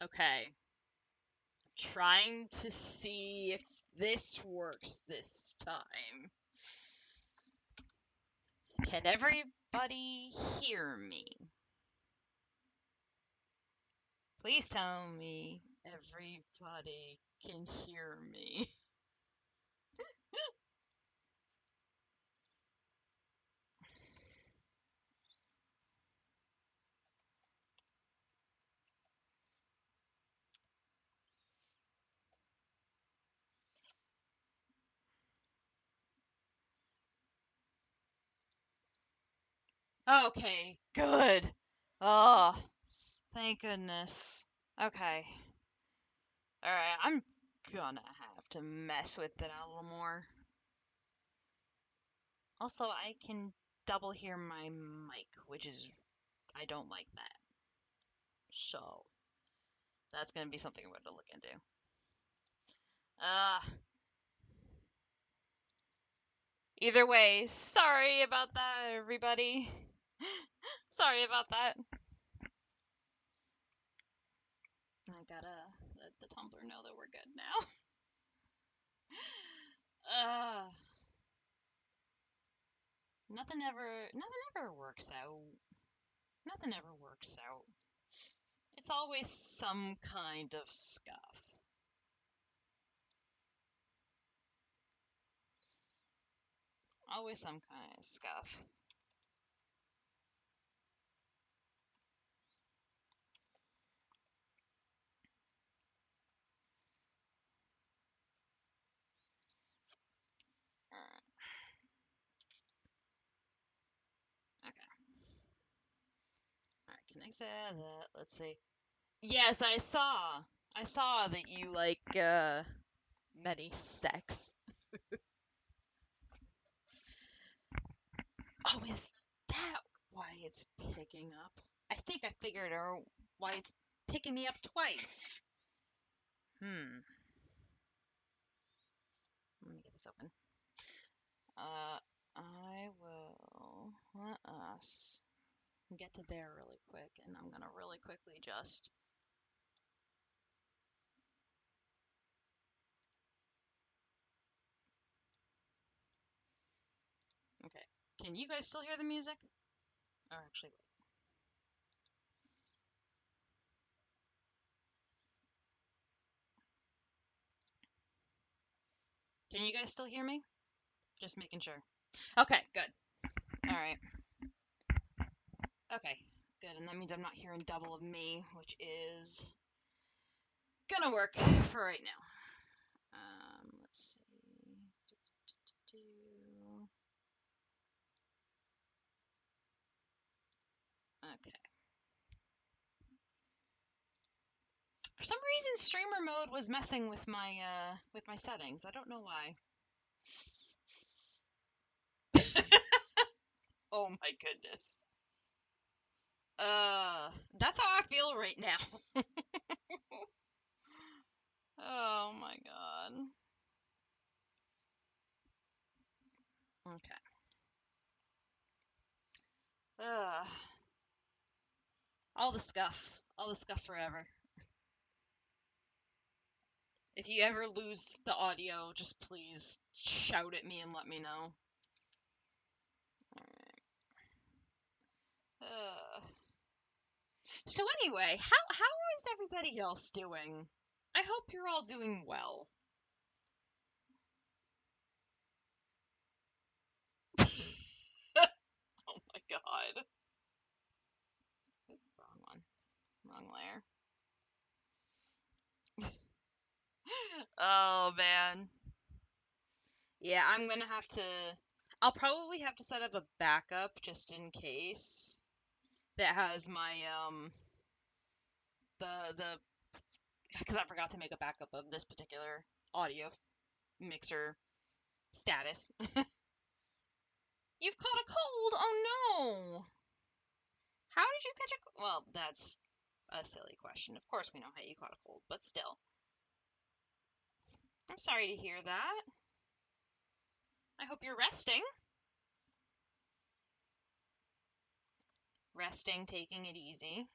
Okay. Trying to see if this works this time. Can everybody hear me? Please tell me everybody can hear me. Okay, good. Oh, thank goodness. Okay. Alright, I'm gonna have to mess with it a little more. Also, I can double hear my mic, which is, I don't like that. So, that's gonna be something I'm going to look into. Uh, Either way, sorry about that, everybody. Sorry about that. I gotta let the Tumblr know that we're good now. Uh, nothing ever works out. Nothing ever works out. It's always some kind of scuff. Always some kind of scuff. Alright. Okay. Alright, can I say that? Let's see. Yes, I saw. I saw that you like many sex. Oh, is that why it's picking up? I think I figured out why it's picking me up twice. Let me get this open. I will let us get to there really quick, and I'm gonna really quickly just. Okay. Can you guys still hear the music? Or actually, wait. Can you guys still hear me? Just making sure. Okay, good. All right. Okay, good. And that means I'm not hearing double of me, which is gonna work for right now. Let's see. Okay. For some reason, streamer mode was messing with my settings. I don't know why. Oh my goodness. That's how I feel right now. Oh my god. Okay. Ugh. All the scuff. All the scuff forever. If you ever lose the audio, just please shout at me and let me know. Alright. So anyway, how is everybody else doing? I hope you're all doing well. Oh my god. Oops, wrong one. Wrong layer. Oh man. Yeah, I'm gonna have to. I'll probably have to set up a backup just in case that has my the because I forgot to make a backup of this particular audio mixer status. You've caught a cold. Oh no. How did you catch a cold? Well, that's a silly question. Of course we know how you caught a cold, but still. I'm sorry to hear that. I hope you're resting. Resting, taking it easy.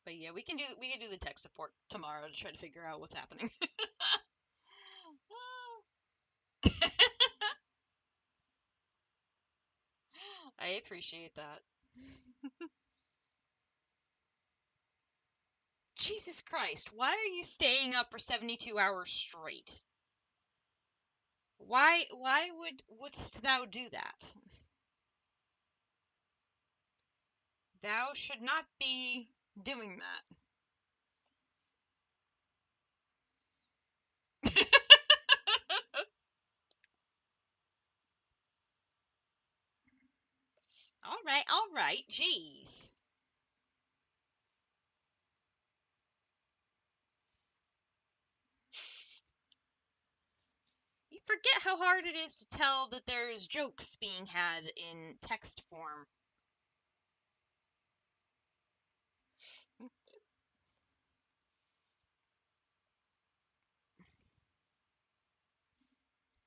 But yeah, we can do the tech support tomorrow to try to figure out what's happening. I appreciate that. Jesus Christ, why are you staying up for 72 hours straight? Why wouldst thou do that? Thou should not be doing that. All right, jeez. You forget how hard it is to tell that there's jokes being had in text form.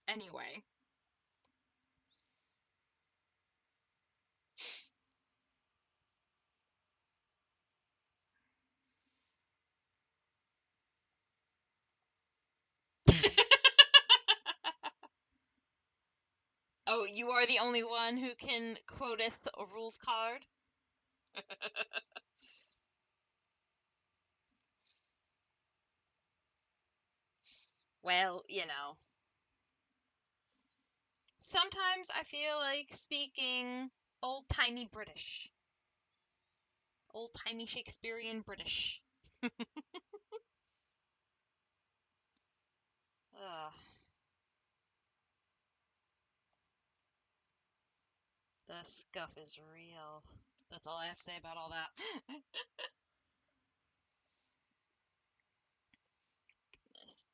Anyway. Oh, you are the only one who can quoteth a rules card? Well, you know. Sometimes I feel like speaking old-timey British. Old-timey Shakespearean British. Ugh. The scuff is real. That's all I have to say about all that. Goodness.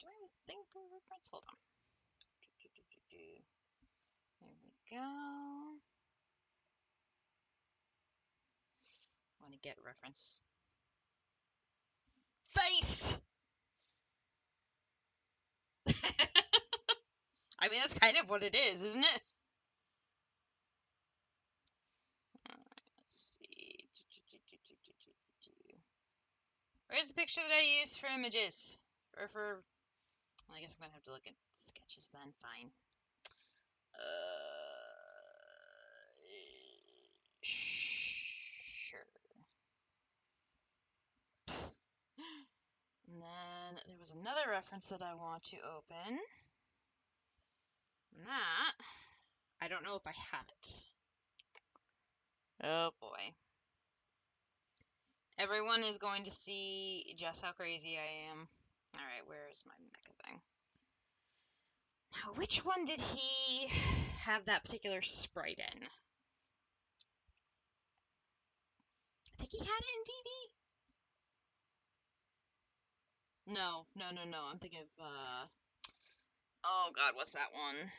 Do I have a thing for reference? Hold on. There we go. I want to get reference. Face! I mean, that's kind of what it is, isn't it? Alright, let's see. Where's the picture that I used for images? Or for... Well, I guess I'm going to have to look at sketches then. Fine. Sure. And then there was another reference that I want to open. And that, I don't know if I have it. Oh boy. Everyone is going to see just how crazy I am. Alright, where's my mecha thing? Now, which one did he have that particular sprite in? I think he had it in DD. No. I'm thinking of, oh god, what's that one?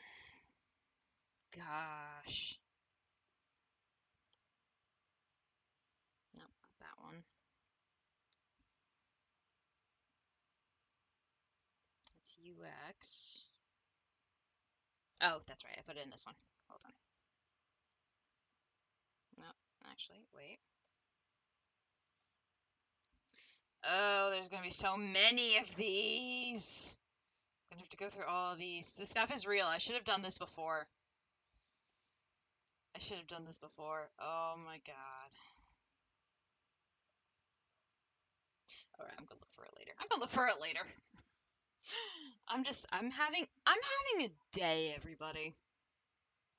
Gosh. Nope, not that one. It's UX. Oh, that's right, I put it in this one. Hold on. No, actually, wait. Oh, there's gonna be so many of these. I'm gonna have to go through all of these. This stuff is real. I should have done this before. Oh my god. Alright, I'm gonna look for it later. I'm having a day, everybody.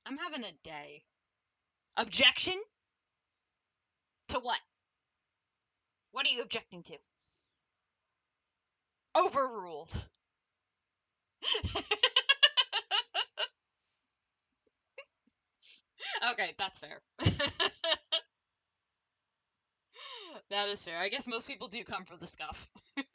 I'm having a day. Objection? To what? What are you objecting to? Overruled. Okay, that's fair. That is fair. I guess most people do come for the scuff. Okay,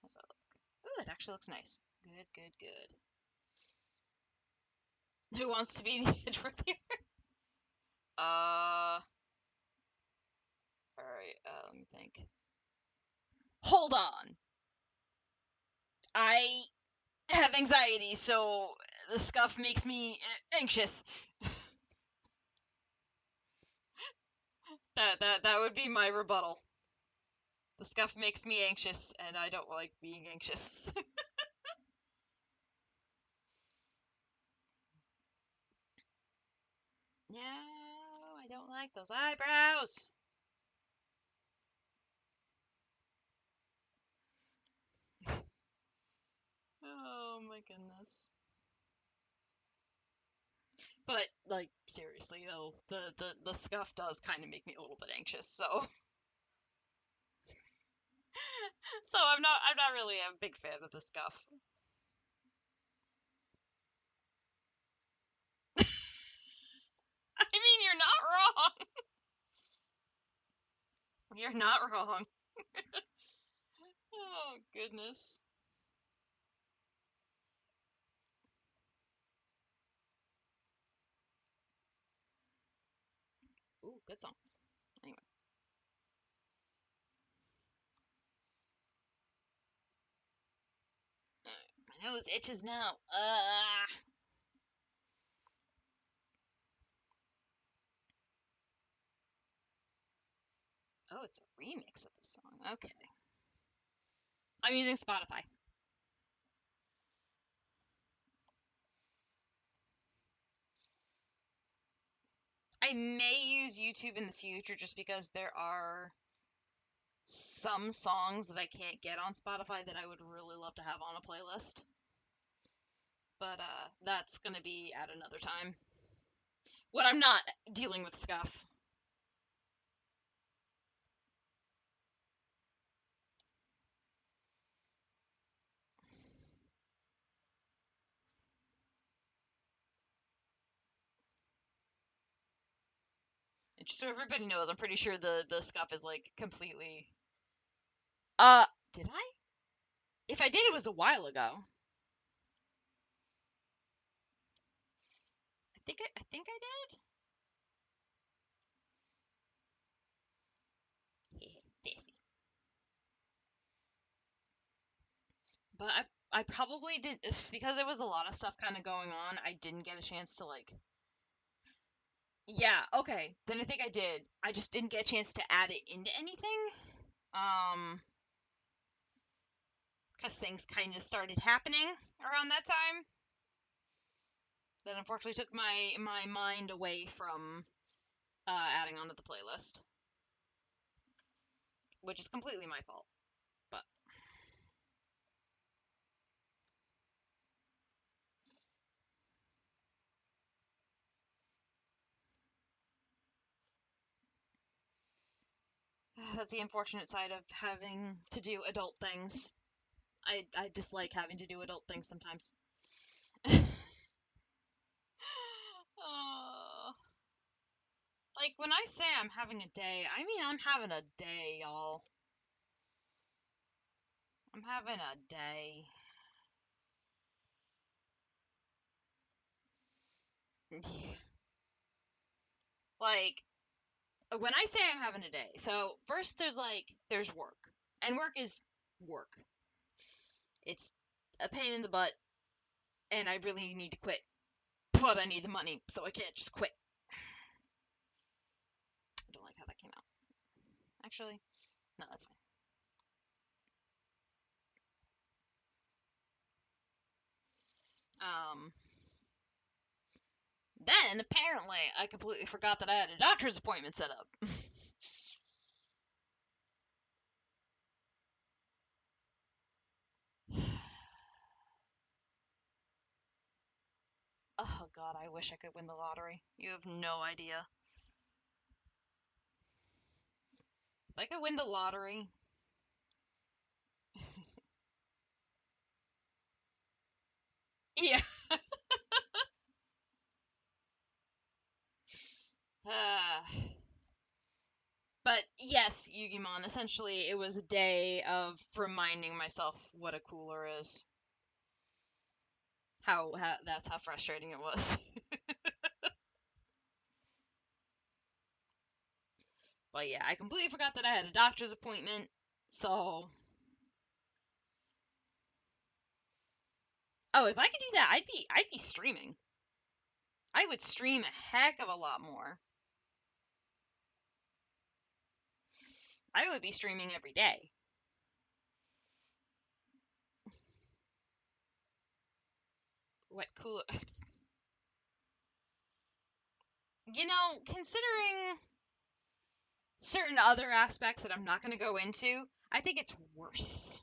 how's that look? Ooh, it actually looks nice. Good. Who wants to be the Edgeworthier? Uh, think. Hold on. I have anxiety, so the scuff makes me anxious. That would be my rebuttal. The scuff makes me anxious, and I don't like being anxious. No, I don't like those eyebrows. Oh my goodness. But like seriously though, the scuff does kind of make me a little bit anxious. So so I'm not really a big fan of the scuff. I mean, you're not wrong. You're not wrong. Oh goodness. Ooh, good song. Anyway, my nose itches now. Oh, it's a remix of the song. Okay. I'm using Spotify. I may use YouTube in the future just because there are some songs that I can't get on Spotify that I would really love to have on a playlist. But that's gonna be at another time when I'm not dealing with scuff. And just so everybody knows, I'm pretty sure the scuff is like completely. Did I? If I did, it was a while ago. I think I did. Sassy. But I probably didn't because there was a lot of stuff kind of going on. I didn't get a chance to like. Yeah, okay. Then I think I did. I just didn't get a chance to add it into anything. Um, because things kind of started happening around that time. That unfortunately took my mind away from adding onto the playlist, which is completely my fault. But that's the unfortunate side of having to do adult things. I dislike having to do adult things sometimes. Oh, like when I say I'm having a day, I mean I'm having a day, y'all. I'm having a day. Like when I say I'm having a day, so first there's work, and work is work. It's a pain in the butt, and I really need to quit, but I need the money, so I can't just quit. I don't like how that came out. Actually, no, that's fine. Then apparently I completely forgot that I had a doctor's appointment set up. Oh god, I wish I could win the lottery. You have no idea. If I could win the lottery. Yeah. Uh, but yes, Yugimon, essentially it was a day of reminding myself what a cooler is. How that's how frustrating it was. But yeah, I completely forgot that I had a doctor's appointment. So, oh, if I could do that, I'd be streaming. I would stream a heck of a lot more. I would be streaming every day. What cool. Considering certain other aspects that I'm not going to go into, I think it's worse.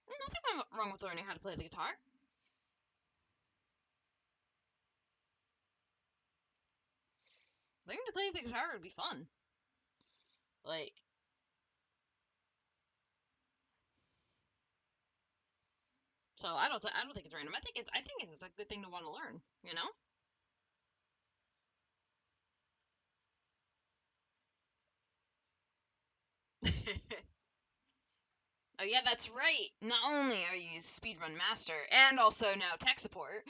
Nothing wrong with learning how to play the guitar. Learning to play the guitar would be fun. Like, so I don't think it's random. I think it's a good thing to want to learn. Oh yeah, that's right. Not only are you speedrun master, and also now tech support.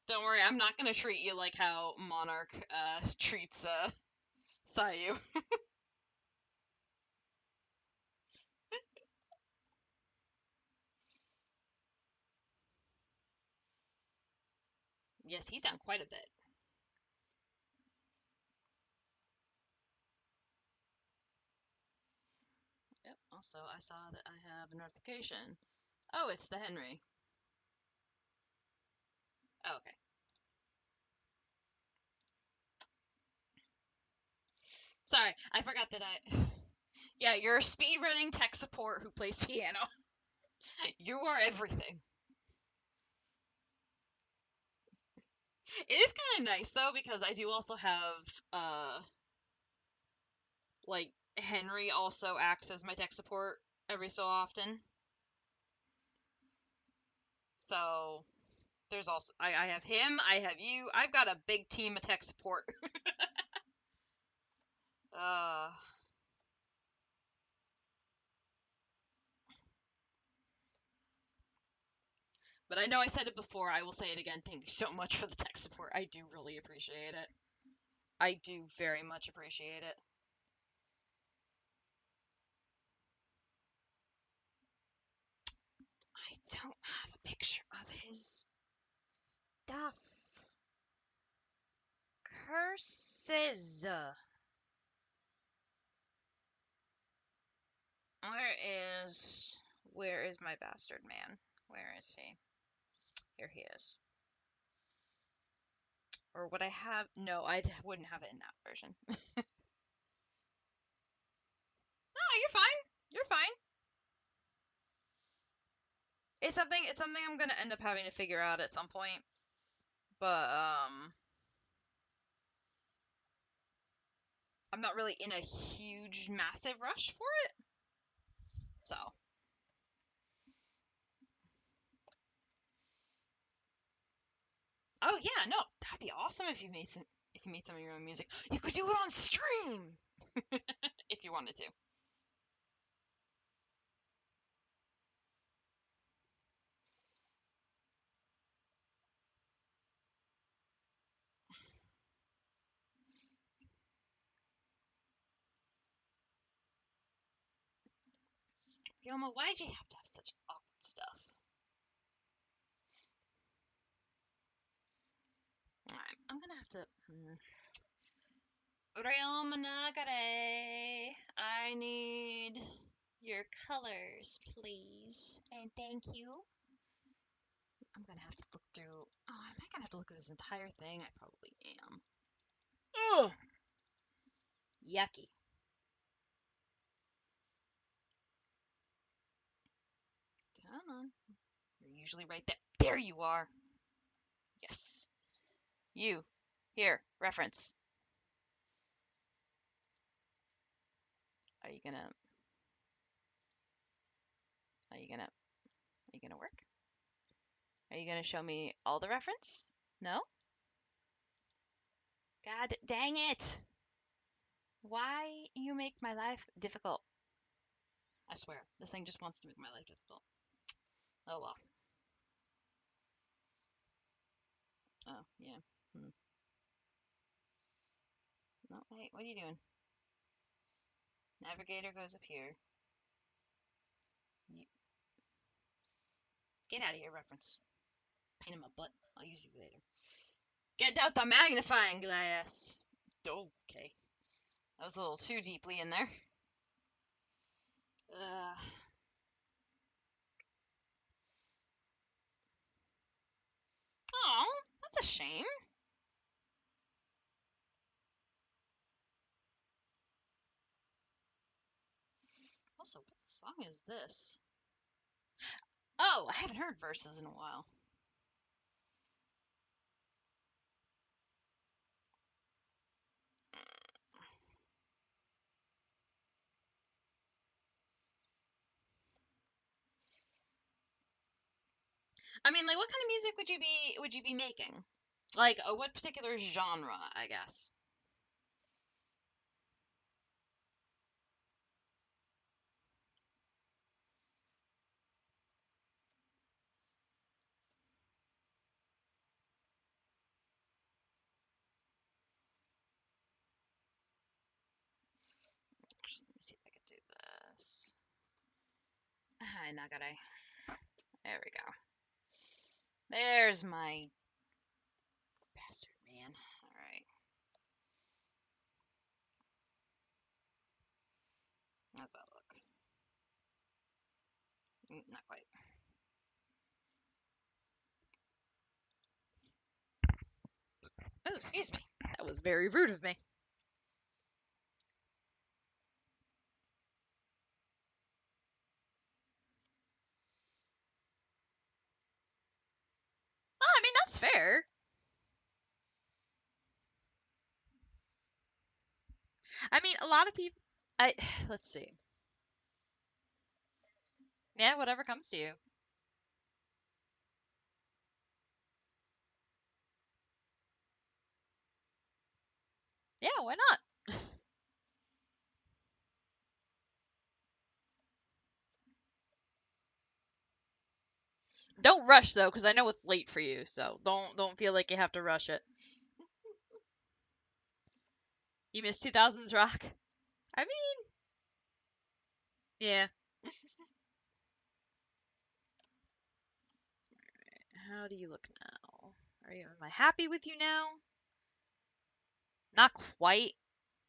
Don't worry, I'm not gonna treat you like how Monarch treats Sayu. Yes, he's down quite a bit. Yep. Also, I saw that I have a notification. Oh, it's the Henry. Oh, okay. Sorry, I forgot that I. Yeah, you're a speedrunning tech support who plays piano. You are everything. It is kind of nice though because I do also have like Henry also acts as my tech support every so often. So there's also I have him, I have you. I've got a big team of tech support. uh but I know I said it before, I will say it again. Thank you so much for the tech support. I do really appreciate it. I do very much appreciate it. I don't have a picture of his stuff. Curses. Where is where is my bastard man? Where is he? Here he is. Or would I have? No, I wouldn't have it in that version. No, you're fine. You're fine. It's something I'm gonna end up having to figure out at some point. But I'm not really in a huge, massive rush for it. So, oh yeah, no, that'd be awesome if you made some of your own music. You could do it on stream if you wanted to. Yoma, why'd you have to have such awkward stuff? Alright, I'm gonna have to. Ryoma Nagare, I need your colors, please. And thank you. I'm gonna have to look through. Oh, am I gonna have to look at this entire thing? I probably am. Ugh! Yucky. Come on. You're usually right there. There you are. Yes. You. Here. Reference. Are you gonna. Are you gonna. Are you gonna work? Are you gonna show me all the reference? No? God dang it! Why you make my life difficult? I swear, this thing just wants to make my life difficult. Oh well. Oh, yeah. Hmm. No, hey, what are you doing? Navigator goes up here. You... Get out of here, reference. Pain in my butt. I'll use you later. Get out the magnifying glass! Okay. That was a little too deeply in there. Oh, that's a shame. Also, what song is this? Oh, I haven't heard verses in a while. I mean, like, what kind of music would you be making? Like, what particular genre, I guess. Actually, let me see if I can do this. Hi, Nagare. There we go. There's my bastard man. Alright. How's that look? Not quite. Oh, excuse me. That was very rude of me. Oh, I mean, that's fair. I mean, a lot of people. Let's see. Yeah, whatever comes to you. Yeah, why not? Don't rush though, because I know it's late for you. So don't feel like you have to rush it. You missed 2000s rock. I mean, yeah. How do you look now? Am I happy with you now? Not quite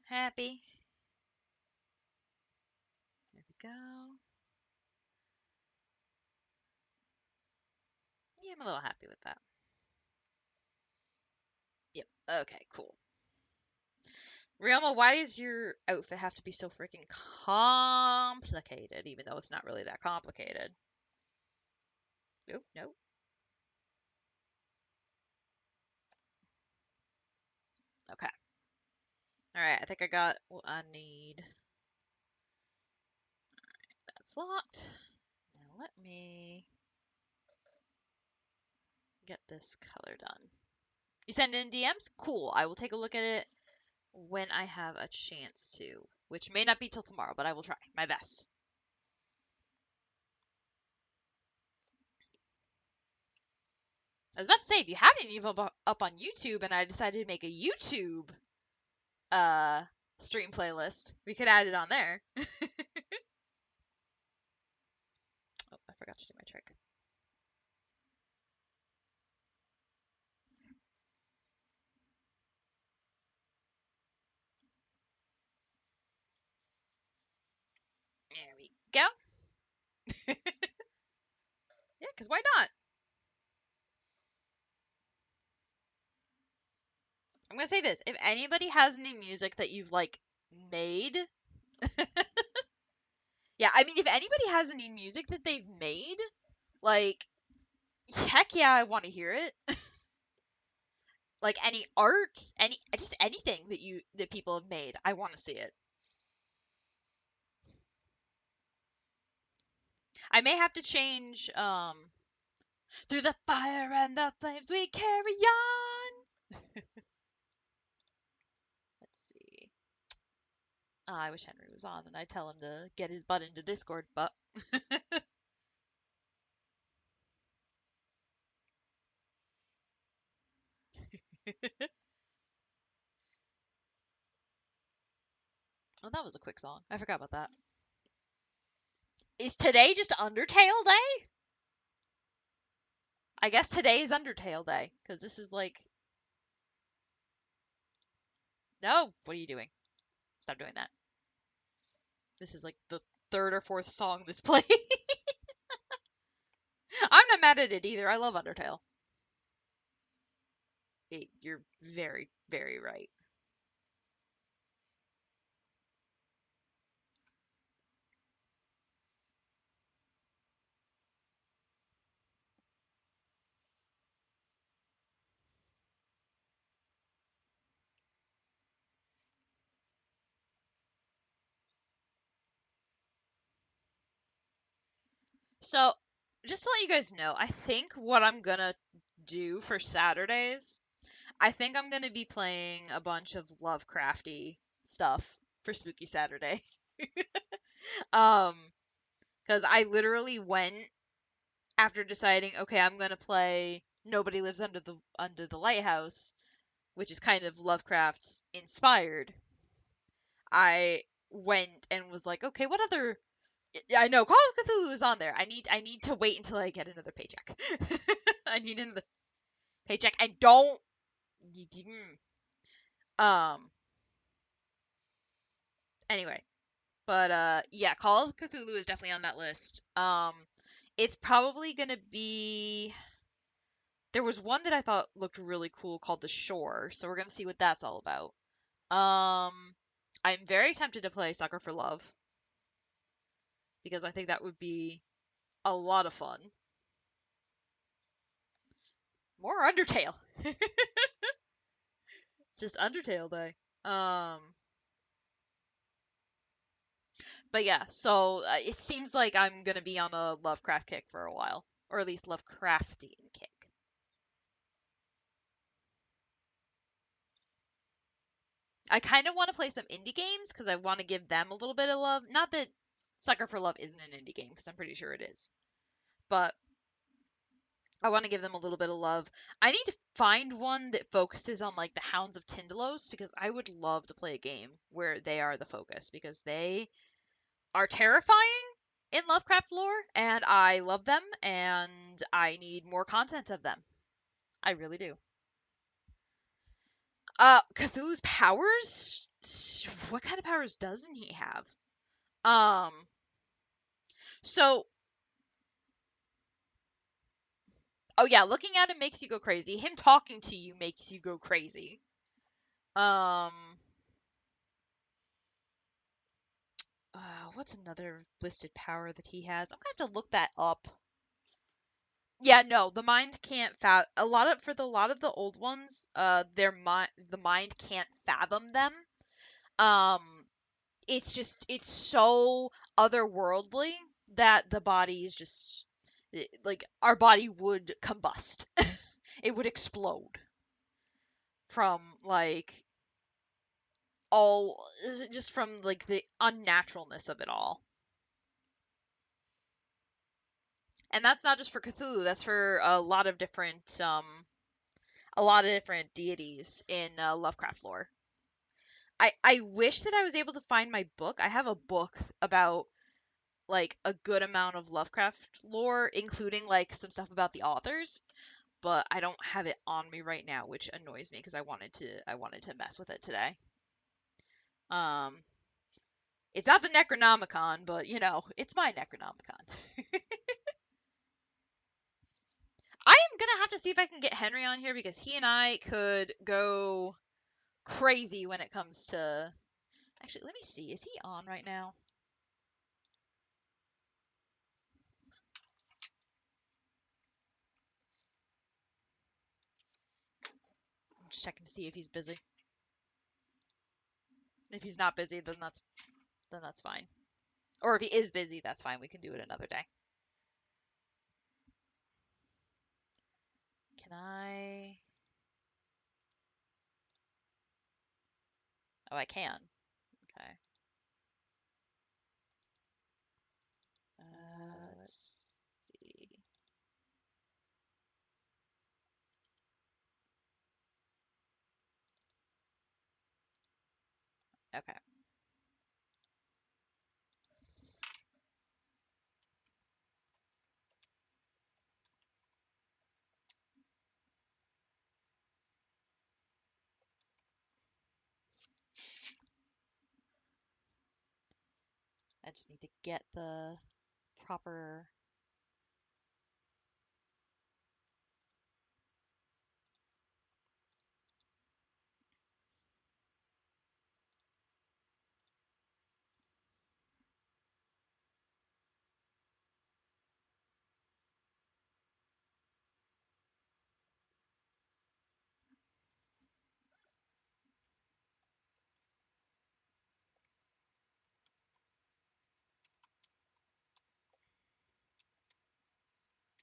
happy. There we go. Yeah, I'm a little happy with that. Yep. Okay, cool. Realma, why does your outfit have to be so freaking complicated, even though it's not really that complicated? Nope, nope. Okay. Alright, I think I got what I need. That's locked. Now let me get this color done. You send in DMs? Cool. I will take a look at it when I have a chance to, which may not be till tomorrow, but I will try my best. I was about to say, if you had any of them up on YouTube and I decided to make a YouTube stream playlist, we could add it on there. Oh, I forgot to do my trick. There we go. Yeah, because why not? I'm gonna say this. If anybody has any music that you've, like, made... Yeah, I mean, if anybody has any music that they've made, like, heck yeah, I want to hear it. Like, any art, just anything that people have made, I want to see it. I may have to change, through the fire and the flames we carry on. Let's see. Oh, I wish Henry was on and I'd tell him to get his butt into Discord, but... Oh, that was a quick song. I forgot about that. Is today just Undertale Day? I guess today is Undertale Day because this is like no. What are you doing? Stop doing that. This is like the third or fourth song that's playing. I'm not mad at it either. I love Undertale. You're very, very right. So, just to let you guys know, I think what I'm gonna do for Saturdays, I think I'm gonna be playing a bunch of Lovecrafty stuff for Spooky Saturday. Um, because I literally went after deciding, okay, I'm gonna play Nobody Lives Under the Lighthouse, which is kind of Lovecraft's inspired. I went and was like, okay, what other I know Call of Cthulhu is on there. I need to wait until I get another paycheck. I need another paycheck. And don't um anyway. But yeah, Call of Cthulhu is definitely on that list. It's probably gonna be there was one that I thought looked really cool called The Shore, so we're gonna see what that's all about. I'm very tempted to play Sucker for Love because I think that would be a lot of fun. More Undertale. It's just Undertale Day. But yeah, so it seems like I'm gonna be on a Lovecraft kick for a while, or at least Lovecraftian kick. I kind of want to play some indie games because I want to give them a little bit of love. Not that Sucker for Love isn't an indie game, because I'm pretty sure it is, but I want to give them a little bit of love. I need to find one that focuses on like the Hounds of Tindalos because I would love to play a game where they are the focus because they are terrifying in Lovecraft lore and I love them and I need more content of them. I really do. Cthulhu's powers? What kind of powers doesn't he have? Um, so, oh yeah, looking at him makes you go crazy. Him talking to you makes you go crazy. Um, what's another listed power that he has? I'm gonna have to look that up. Yeah, no, the mind can't a lot of for the lot of the old ones, the mind can't fathom them. Um, it's so otherworldly that the body is just like our body would combust. It would explode from like all just from like the unnaturalness of it all. And that's not just for Cthulhu, that's for a lot of different deities in Lovecraft lore. I wish that I was able to find my book. I have a book about like a good amount of Lovecraft lore, including like some stuff about the authors, but I don't have it on me right now, which annoys me because I wanted to mess with it today. Um, it's not the Necronomicon, but you know, it's my Necronomicon. I am gonna have to see if I can get Henry on here because he and I could go crazy when it comes to. Actually, let me see. Is he on right now? I'm just checking to see if he's busy. If he's not busy, then that's fine. Or if he is busy, that's fine. We can do it another day. Can I? Oh, I can. Okay. Let's see. Okay. just need to get the proper.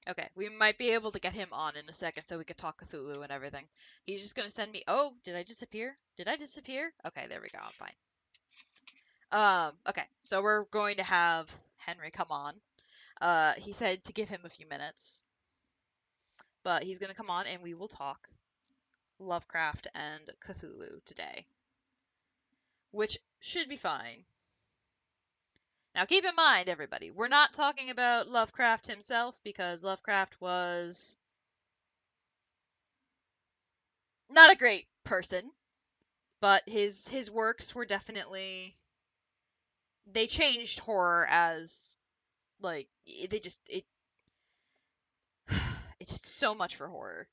Okay, we might be able to get him on in a second so we could talk Cthulhu and everything. He's just gonna send me. Oh, did I disappear? Did I disappear? Okay, there we go. I'm fine. Okay, so we're going to have Henry come on. He said to give him a few minutes, but he's gonna come on and we will talk Lovecraft and Cthulhu today, which should be fine. Now, keep in mind, everybody, we're not talking about Lovecraft himself because Lovecraft was not a great person, but his works were definitely they changed horror as like they just it it's so much for horror.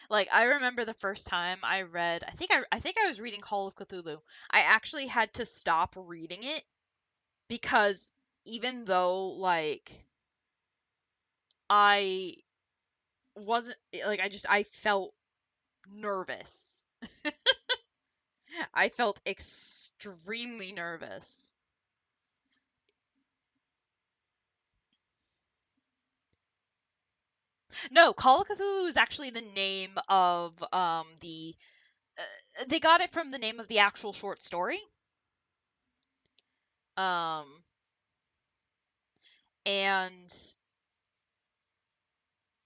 Like I remember the first time I read, I think I was reading Call of Cthulhu. I actually had to stop reading it because even though like I wasn't like I felt nervous. I felt extremely nervous. No, Call of Cthulhu is actually the name of the they got it from the name of the actual short story. Um and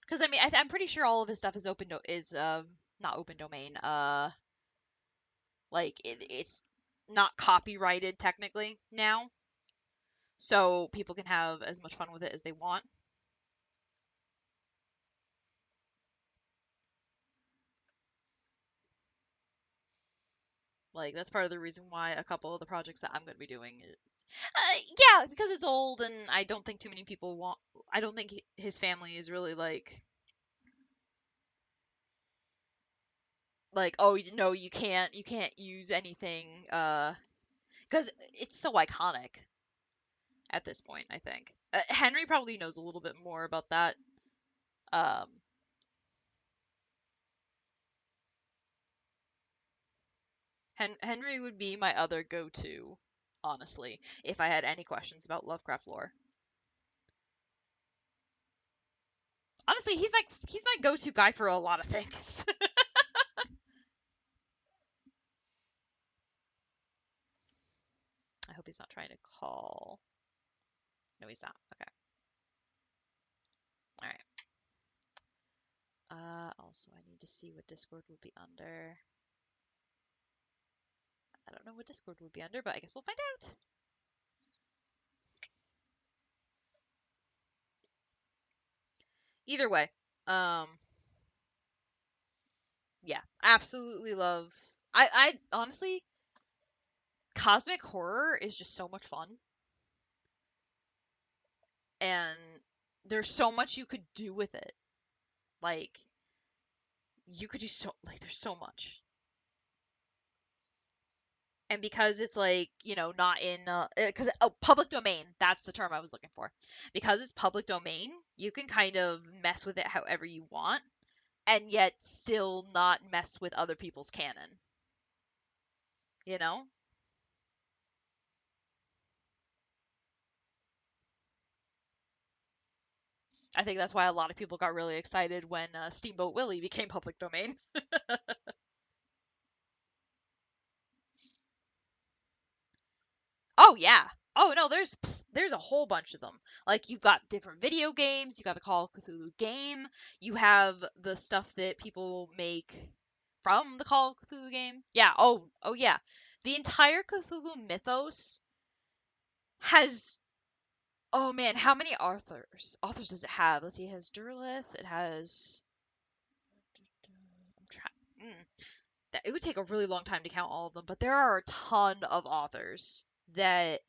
because I mean I'm pretty sure all of his stuff is not open domain. Like it's not copyrighted technically now. So people can have as much fun with it as they want. Like that's part of the reason why a couple of the projects that I'm going to be doing is, yeah, because it's old and I don't think too many people want. I don't think his family is really like oh no you can't use anything because it's so iconic at this point. I think Henry probably knows a little bit more about that. Um, Henry would be my other go-to, honestly, if I had any questions about Lovecraft lore. Honestly, he's my go-to guy for a lot of things. I hope he's not trying to call. No, he's not. Okay. All right. Also, I need to see what Discord will be under. I don't know what Discord will be under, but I guess we'll find out. Either way, um, yeah, absolutely love. I honestly, cosmic horror is just so much fun, and there's so much you could do with it. Like, you could do there's so much. And because it's like not in because public domain, that's the term I was looking for, because it's public domain, you can kind of mess with it however you want and yet still not mess with other people's canon, you know. I think that's why a lot of people got really excited when Steamboat Willie became public domain. Oh yeah. Oh no, there's a whole bunch of them. Like you've got different video games, you got the Call of Cthulhu game, you have the stuff that people make from the Call of Cthulhu game. Yeah, oh yeah. The entire Cthulhu mythos has Oh man, how many authors does it have? Let's see. It has Derleth. It has. I'm trying. It would take a really long time to count all of them, but there are a ton of authors that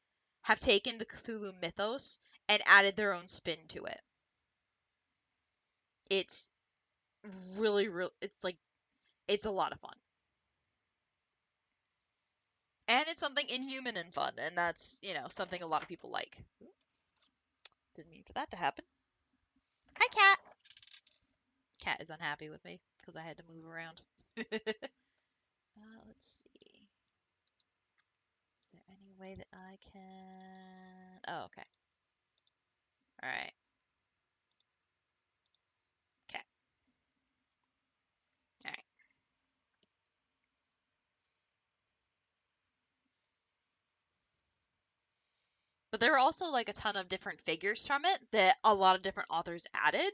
have taken the Cthulhu mythos and added their own spin to it. It's really, really, it's a lot of fun. And it's something inhuman and fun, and that's, something a lot of people like. Didn't mean for that to happen. Hi, cat. Cat is unhappy with me because I had to move around. Let's see. Is there any way that I can... Oh, okay. Alright. Okay. Alright. But there are also, like, a ton of different figures from it that a lot of different authors added.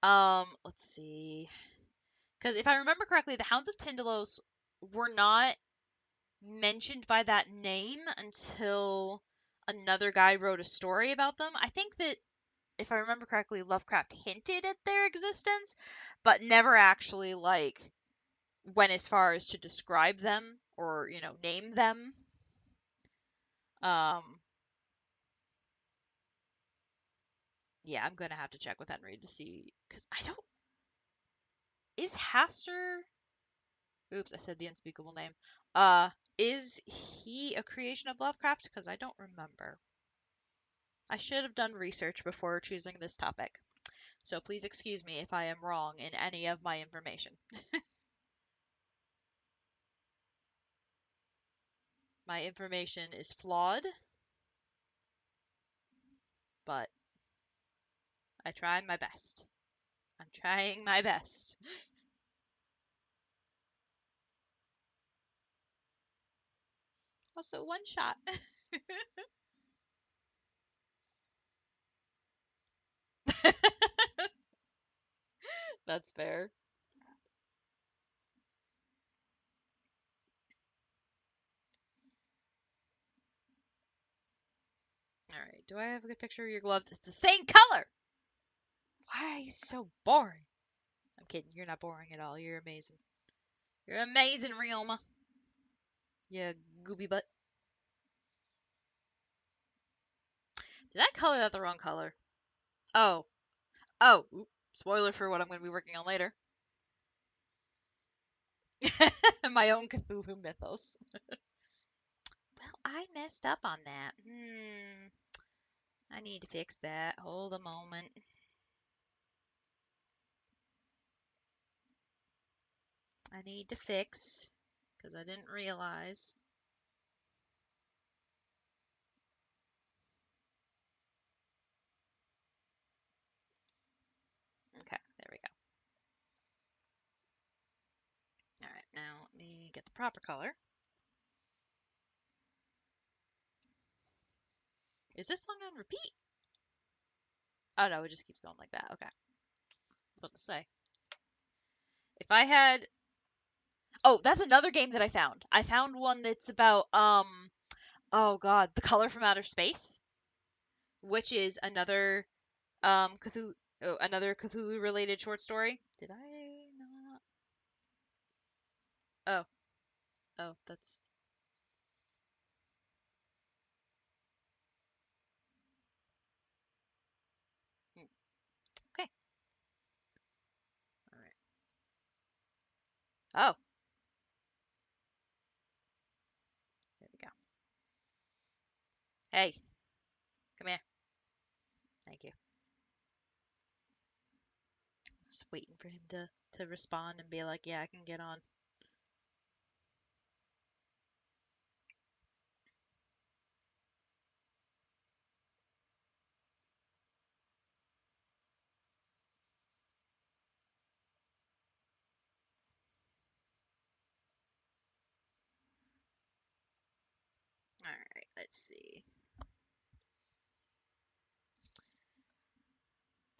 Let's see. Because if I remember correctly, the Hounds of Tindalos were not mentioned by that name until another guy wrote a story about them. I think that, if I remember correctly, Lovecraft hinted at their existence, but never actually, like, went as far as to describe them or, name them. Yeah, I'm gonna have to check with Henry to see, because I don't... Is Hastur... Oops, I said the unspeakable name. Is he a creation of Lovecraft? Because I don't remember. I should have done research before choosing this topic. So please excuse me if I am wrong in any of my information. My information is flawed, but I tried my best. I'm trying my best. Also, one shot. That's fair. Alright, do I have a good picture of your gloves? It's the same color! Why are you so boring? I'm kidding, you're not boring at all. You're amazing. You're amazing, Ryoma. You gooby butt. Did I color that the wrong color? Oh. Oh. Oop. Spoiler for what I'm going to be working on later. My own Cthulhu mythos. Well, I messed up on that. I need to fix that. Hold a moment. I need to fix, because I didn't realize. Okay, there we go. Alright, now let me get the proper color. Is this song on repeat? Oh no, it just keeps going like that. Okay. I was about to say. If I had... Oh, that's another game that I found. I found one that's about, oh god, The Color from Outer Space, which is another, another Cthulhu-related short story. Did I not? Oh. Oh, that's... Okay. Alright. Oh. There we go. Hey. Come here. Thank you. Just waiting for him to respond and be like, yeah, I can get on. Alright, let's see.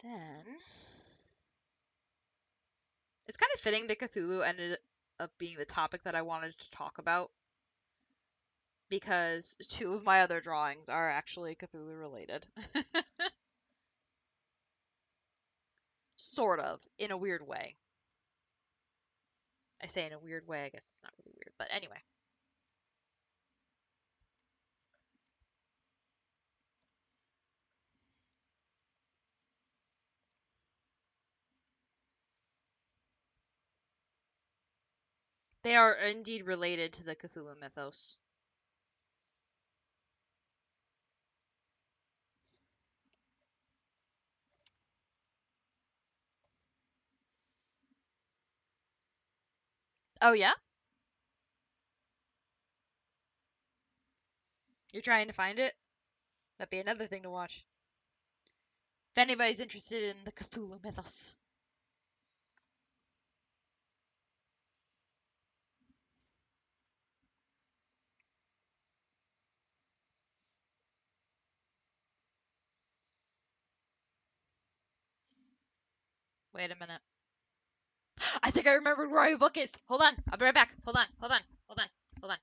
Then... It's kind of fitting that Cthulhu ended up being the topic that I wanted to talk about. because two of my other drawings are actually Cthulhu related. Sort of, in a weird way. I say in a weird way, I guess it's not really weird, but anyway. They are indeed related to the Cthulhu mythos. Oh yeah? You're trying to find it? That'd be another thing to watch. If anybody's interested in the Cthulhu mythos. Wait a minute. I think I remembered where my book is. Hold on. I'll be right back. Hold on. Hold on. Hold on. Hold on.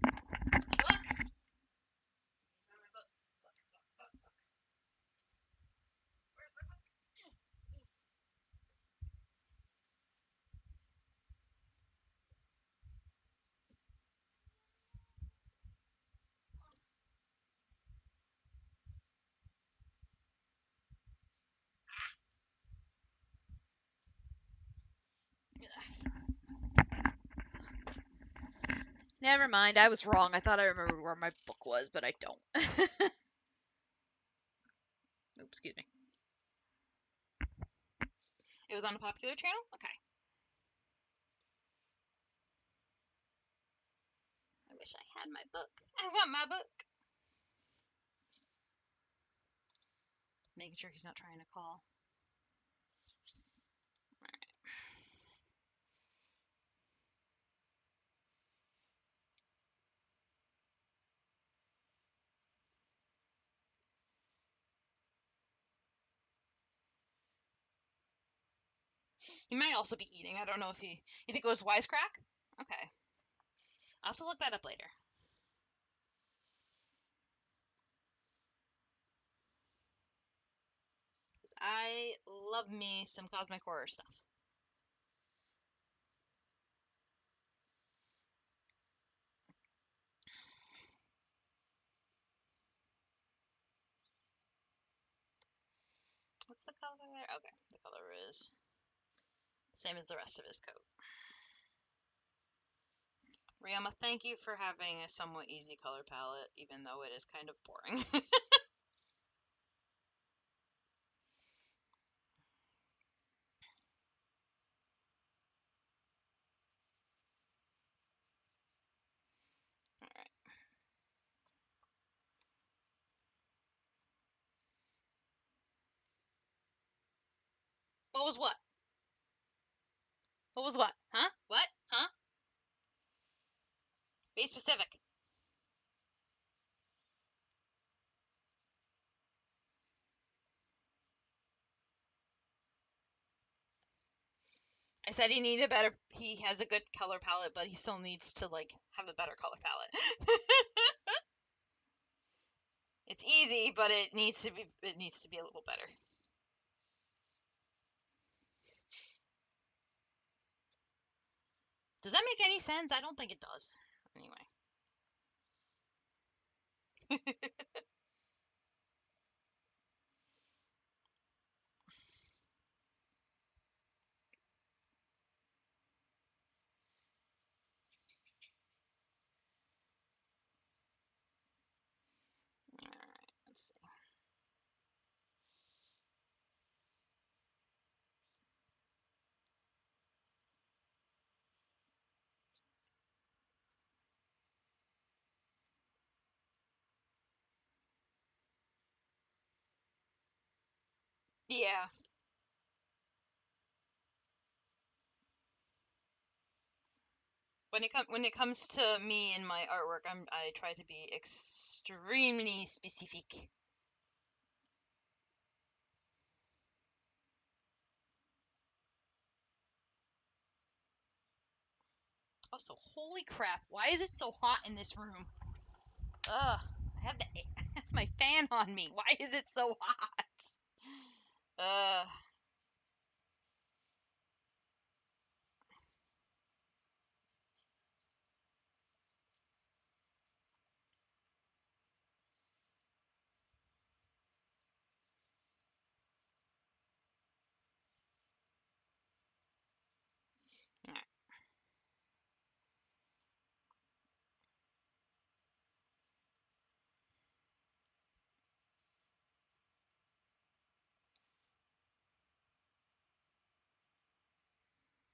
Book. Where's the book? Never mind. I was wrong. I thought I remembered where my book was, but I don't. Oops, excuse me. It was on a popular channel? Okay. I wish I had my book. I want my book. Making sure he's not trying to call. Alright. He might also be eating. I don't know if he... You think it was Wisecrack? Okay. I'll have to look that up later. Because I love me some cosmic horror stuff. What's the color there? Okay, the color is same as the rest of his coat. Ryoma, thank you for having a somewhat easy color palette, even though it is kind of boring. Alright. What was what? What was what? Huh? What? Huh? Be specific. I said he has a good color palette, but he still needs to, like, have a better color palette. It's easy, but it needs to be a little better. Does that make any sense? I don't think it does. Anyway. Alright, let's see. Yeah. When it comes to me and my artwork, I try to be extremely specific. Also, holy crap, why is it so hot in this room? Ugh. I have my fan on me. Why is it so hot? Ugh. Alright.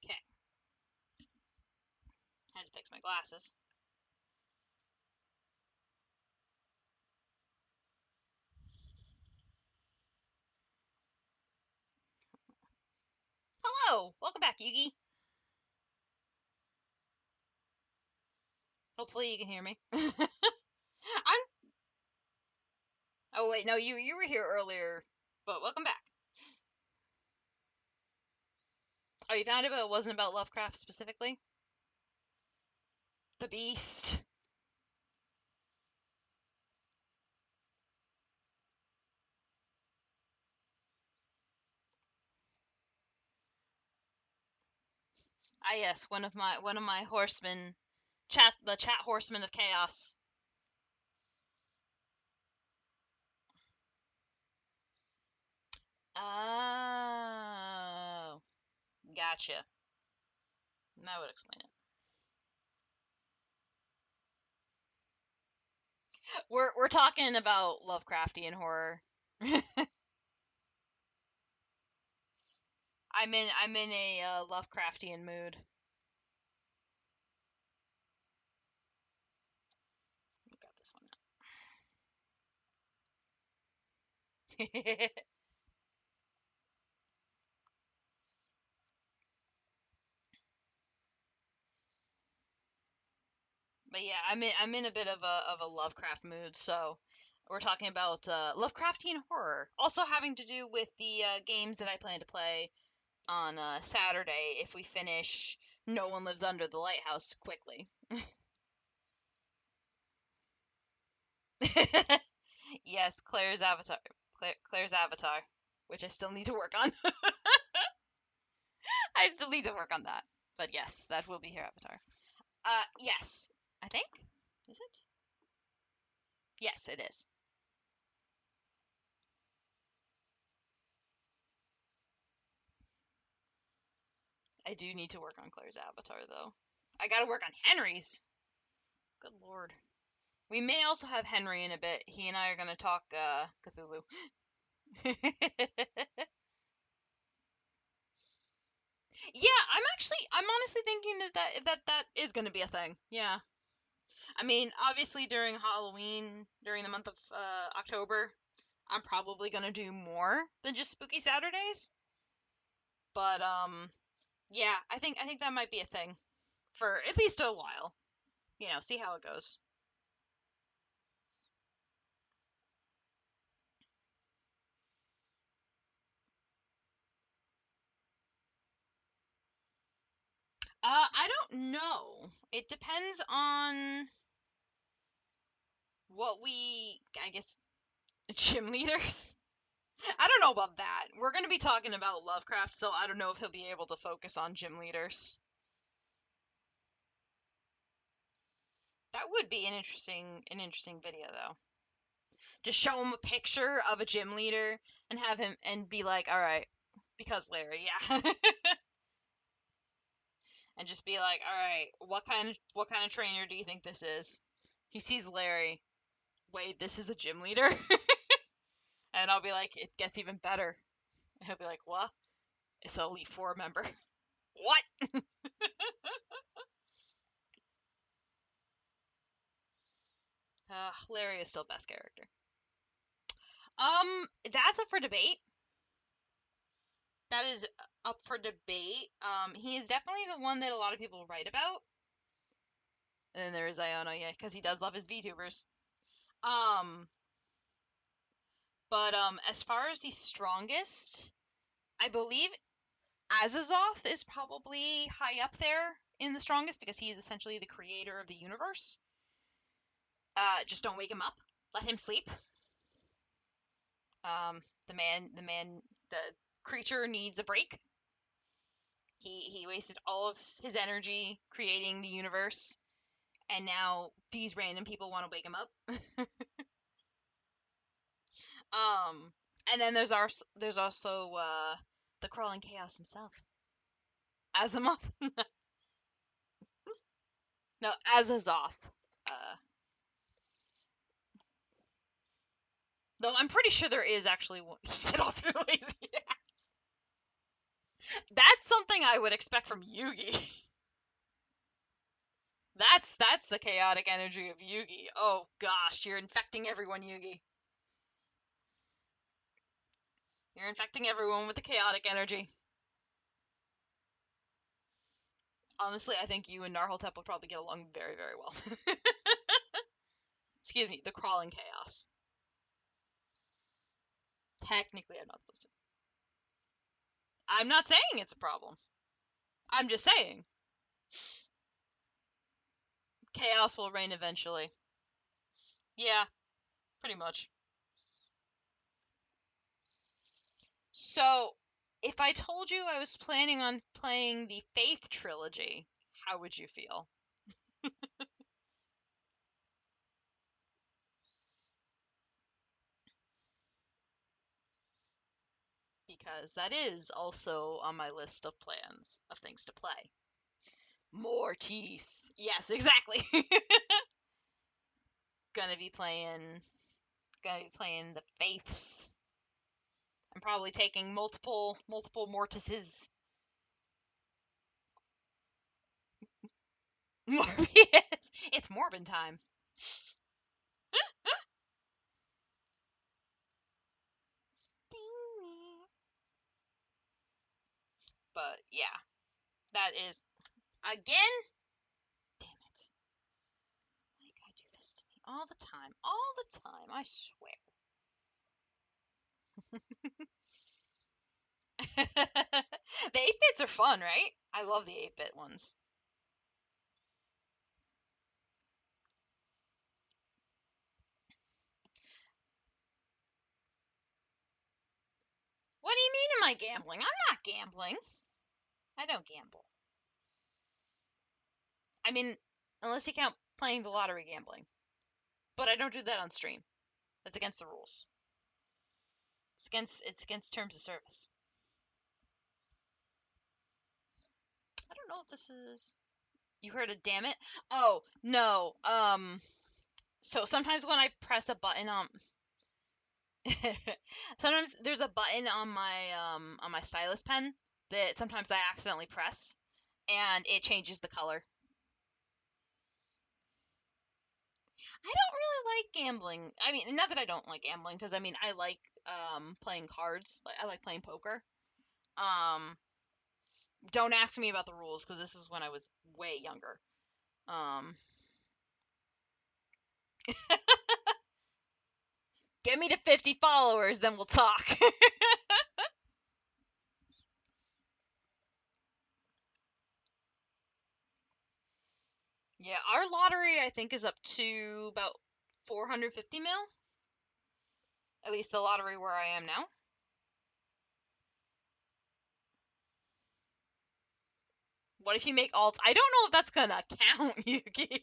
Okay. Had to fix my glasses. Hello! Welcome back, Yugi. Hopefully you can hear me. I'm. Oh wait, no, you were here earlier, but welcome back. Oh, you found it, but it wasn't about Lovecraft specifically. The Beast. Ah, yes, one of my horsemen, the chat horseman of chaos. Oh, gotcha. That would explain it. We're talking about Lovecraftian horror. I'm in a Lovecraftian mood. Got this one. But yeah, I'm in a bit of a Lovecraft mood, so we're talking about Lovecraftian horror, also having to do with the games that I plan to play on Saturday if we finish No One Lives Under the Lighthouse quickly. Yes, Claire's Avatar, which I still need to work on. I still need to work on that. But yes, that will be her Avatar. Yes, I think. Is it? Yes, it is. I do need to work on Claire's Avatar though. I gotta work on Henry's. Good lord. We may also have Henry in a bit. He and I are gonna talk Cthulhu. Yeah, I'm honestly thinking that is gonna be a thing. Yeah. I mean, obviously during Halloween, during the month of October, I'm probably gonna do more than just Spooky Saturdays. But yeah, I think that might be a thing for at least a while. See how it goes. I don't know. It depends on what I guess, gym leaders. I don't know about that. We're going to be talking about Lovecraft, so I don't know if he'll be able to focus on gym leaders. That would be an interesting video though. Just show him a picture of a gym leader and have him and be like, "All right, because Larry, yeah." And just be like, "All right, what kind of trainer do you think this is?" He sees Larry. Wait, this is a gym leader? And I'll be like, "It gets even better." And he'll be like, "What?" It's an Elite Four member. What? Larry is still best character. That's up for debate. That is up for debate. He is definitely the one that a lot of people write about. And then there's Iona, yeah, because he does love his VTubers. Um, but as far as the strongest, I believe Azazoth is probably high up there in the strongest because he is essentially the creator of the universe. just don't wake him up. Let him sleep. The creature needs a break. He wasted all of his energy creating the universe, and now these random people want to wake him up. And then there's also the crawling chaos himself, Azimuth. No, Azazoth. Though I'm pretty sure there is actually one. Get off your lazy ass. That's something I would expect from Yugi. That's the chaotic energy of Yugi. Oh gosh, you're infecting everyone, Yugi. You're infecting everyone with the chaotic energy. Honestly, I think you and Narholtep would probably get along very, very well. Excuse me, the crawling chaos. Technically, I'm not supposed to. I'm not saying it's a problem. I'm just saying. Chaos will reign eventually. Yeah, pretty much. So, if I told you I was planning on playing the Faith trilogy, how would you feel? Because that is also on my list of plans of things to play. Mortis. Yes, exactly. gonna be playing the Faiths. I'm probably taking multiple Mortises. Morbius. It's Morbin time. But yeah, that is again. Damn it! Why you gotta do this to me all the time? All the time, I swear. The 8-bits are fun, right? I love the 8-bit ones. What do you mean am I gambling? I'm not gambling. I don't gamble. I mean, unless you count playing the lottery gambling. But I don't do that on stream. That's against the rules. It's against terms of service. I don't know if this is. You heard a damn it? Oh no. So sometimes when I press a button on. Sometimes there's a button on my stylus pen that sometimes I accidentally press, and it changes the color. I don't really like gambling. I mean, not that I don't like gambling, because I mean I like playing cards. Like I like playing poker. Um, don't ask me about the rules because this is when I was way younger. Um, get me to 50 followers, then we'll talk. Yeah, our lottery I think is up to about 450 mil. At least the lottery where I am now. What if you make alts? I don't know if that's gonna count, Yuki.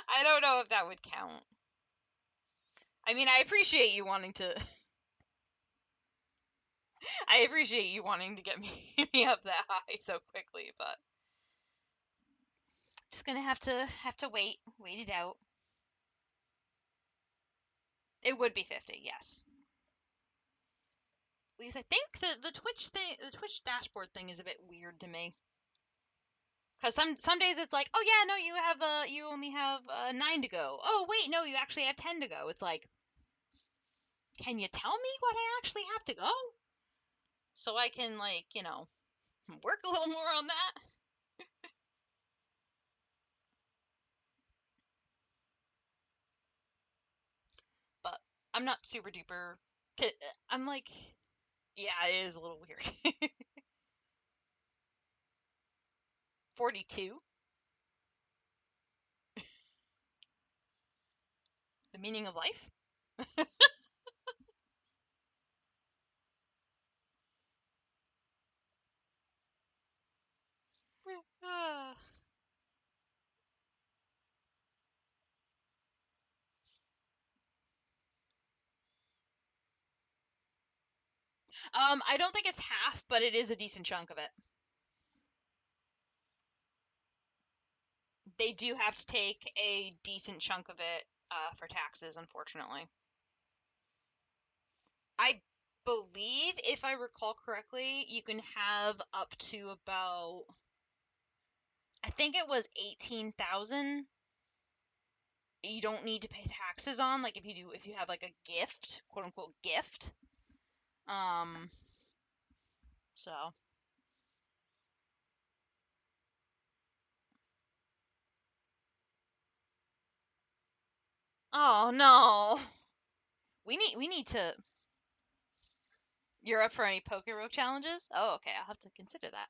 I don't know if that would count. I mean, I appreciate you wanting to. I appreciate you wanting to get me up that high so quickly, but just gonna have to wait it out. It would be 50, yes. At least I think the Twitch dashboard thing is a bit weird to me. Cause some days it's like, oh yeah, no, you only have 9 to go. Oh wait, no, you actually have 10 to go. It's like, can you tell me what I actually have to go? So I can work a little more on that. But I'm not super duper. I'm like, yeah, it is a little weird. 42. The meaning of life? Ah. I don't think it's half, but it is a decent chunk of it. They do have to take a decent chunk of it for taxes, unfortunately. I believe, if I recall correctly, you can have up to about, I think it was 18,000. You don't need to pay taxes on, like if you have like a gift, quote unquote gift. Um, so. Oh no. We need to. You're up for any Poke challenges? Oh, okay. I'll have to consider that.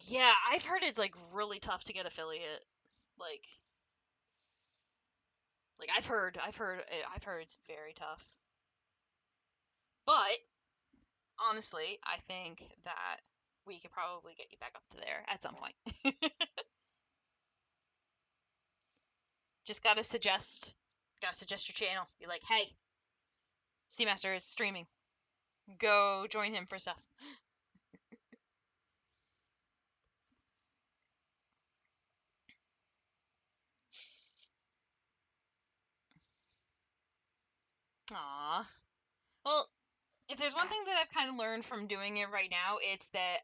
Yeah, I've heard it's like really tough to get affiliate. Like, I've heard it's very tough. But honestly, I think that we could probably get you back up to there at some point. Just gotta suggest your channel. Be like, hey, Seamaster is streaming. Go join him for stuff. Aw. Well, if there's one thing that I've kind of learned from doing it right now, it's that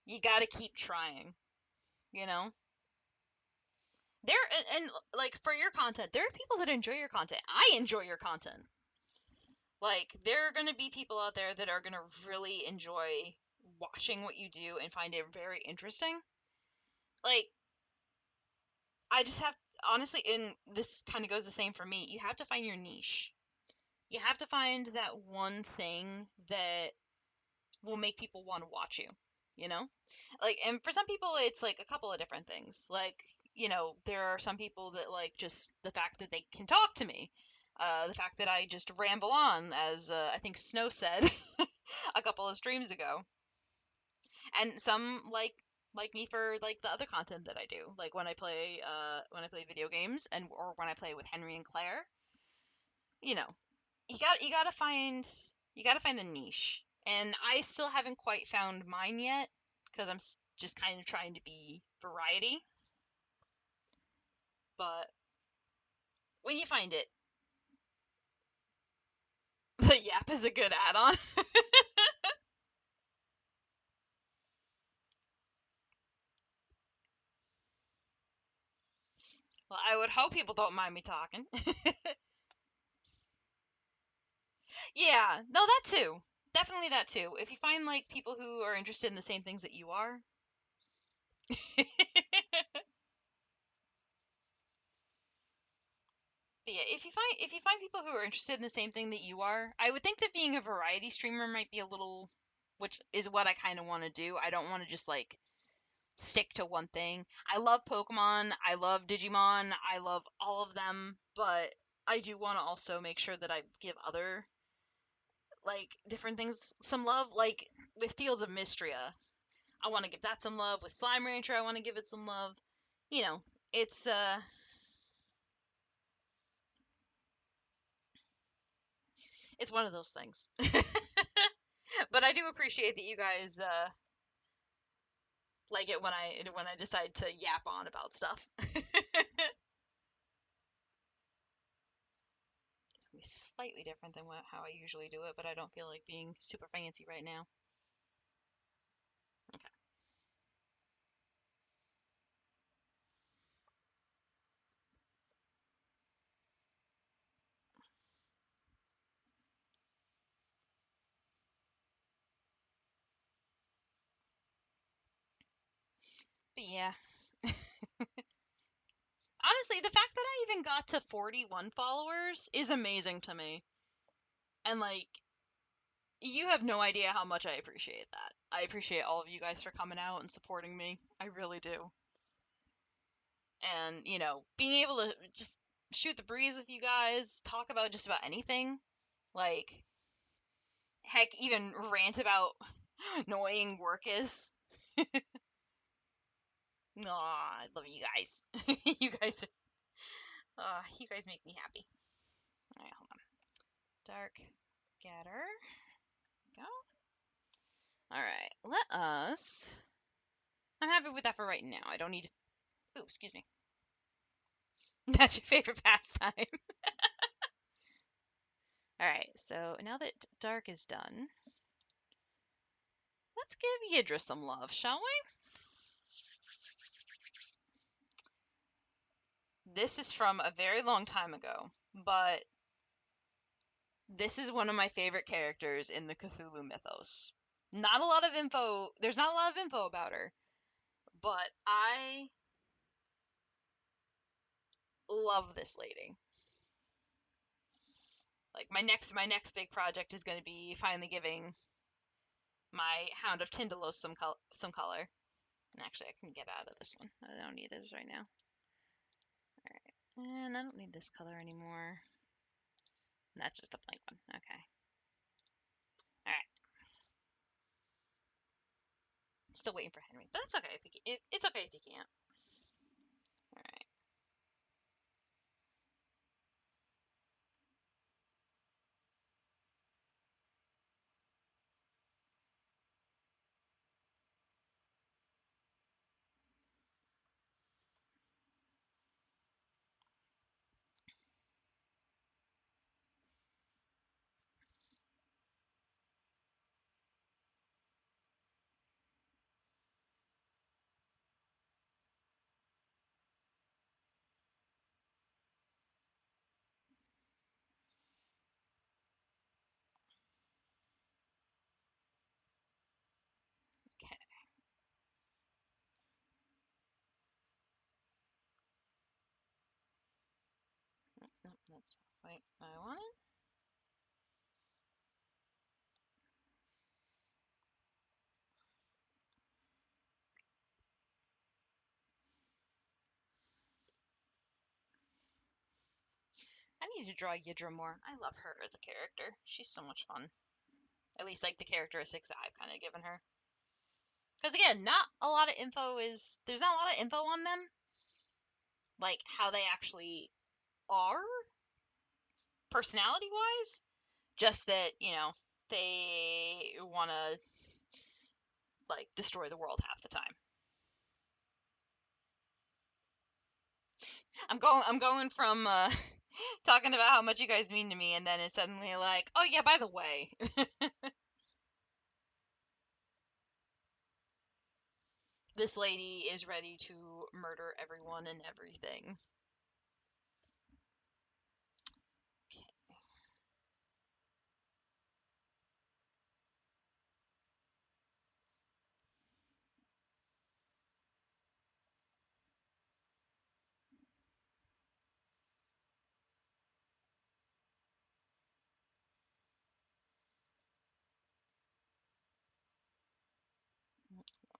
you gotta keep trying. You know, there and like for your content, there are people that enjoy your content. I enjoy your content. Like there are gonna be people out there that are gonna really enjoy watching what you do and find it very interesting. Like I just have honestly, and this kind of goes the same for me. You have to find your niche. You have to find that one thing that will make people want to watch you, you know? Like, and for some people, it's like a couple of different things. Like, there are some people that like just the fact that they can talk to me, the fact that I just ramble on, as I think Snow said a couple of streams ago, and some like me for like the other content that I do, like when I play video games and or when I play with Henry and Claire. You know, you gotta find the niche, and I still haven't quite found mine yet because I'm just kind of trying to be variety. But when you find it, the Yap is a good add-on. Well, I would hope people don't mind me talking. Yeah, no, that too. Definitely that too. If you find like people who are interested in the same things that you are. But yeah, if you find people who are interested in the same thing that you are, I would think that being a variety streamer might be a little, which is what I kind of want to do. I don't want to just like stick to one thing. I love Pokemon, I love Digimon, I love all of them, but I do want to also make sure that I give other like different things some love. Like with Fields of Mystria, I want to give that some love. With Slime Rancher, I want to give it some love. You know, it's it's one of those things. But I do appreciate that you guys like it when I decide to yap on about stuff. It's gonna be slightly different than how I usually do it, but I don't feel like being super fancy right now. Okay. But yeah, honestly, the fact that I even got to 41 followers is amazing to me. And like, you have no idea how much I appreciate that. I appreciate all of you guys for coming out and supporting me. I really do. and being able to just shoot the breeze with you guys, talk about just about anything, like heck, even rant about annoying work is. Aw, I love you guys. You guys make me happy. All right, hold on. Dark Getter. Go. All right, let us. I'm happy with that for right now. I don't need. Ooh, excuse me. That's your favorite pastime. All right, so now that Dark is done, let's give Yidra some love, shall we? This is from a very long time ago, but this is one of my favorite characters in the Cthulhu mythos. Not a lot of info. There's not a lot of info about her, but I love this lady. Like my next big project is going to be finally giving my Hound of Tindalos some color. And actually, I can get out of this one. I don't need those right now. All right, and I don't need this color anymore. That's just a blank one. Okay. All right. Still waiting for Henry, but that's okay if it's okay if you can't. All right. Okay. Nope, that's wait. I wanted. I need to draw Yidra more. I love her as a character. She's so much fun. At least like the characteristics that I've kind of given her. Because again, not a lot of info is. There's not a lot of info on them. Like how they actually are, personality wise. Just that, they want to like destroy the world half the time. I'm going from talking about how much you guys mean to me, and then it's suddenly like, oh yeah, by the way, this lady is ready to murder everyone and everything. Okay.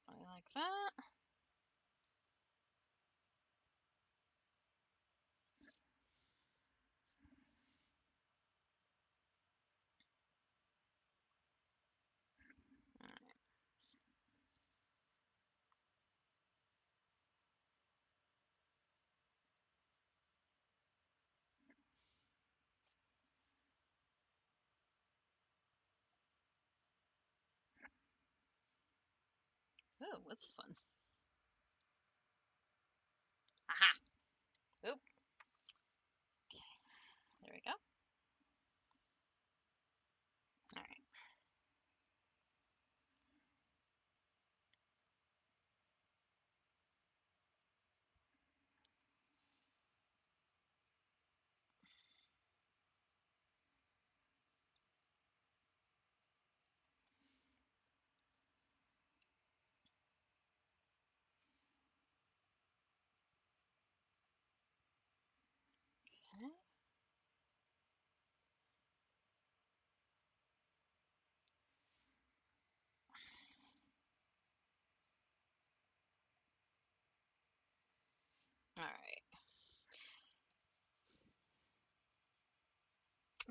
I like that. Oh, what's this one? Aha. Oop. Okay. There we go. All right.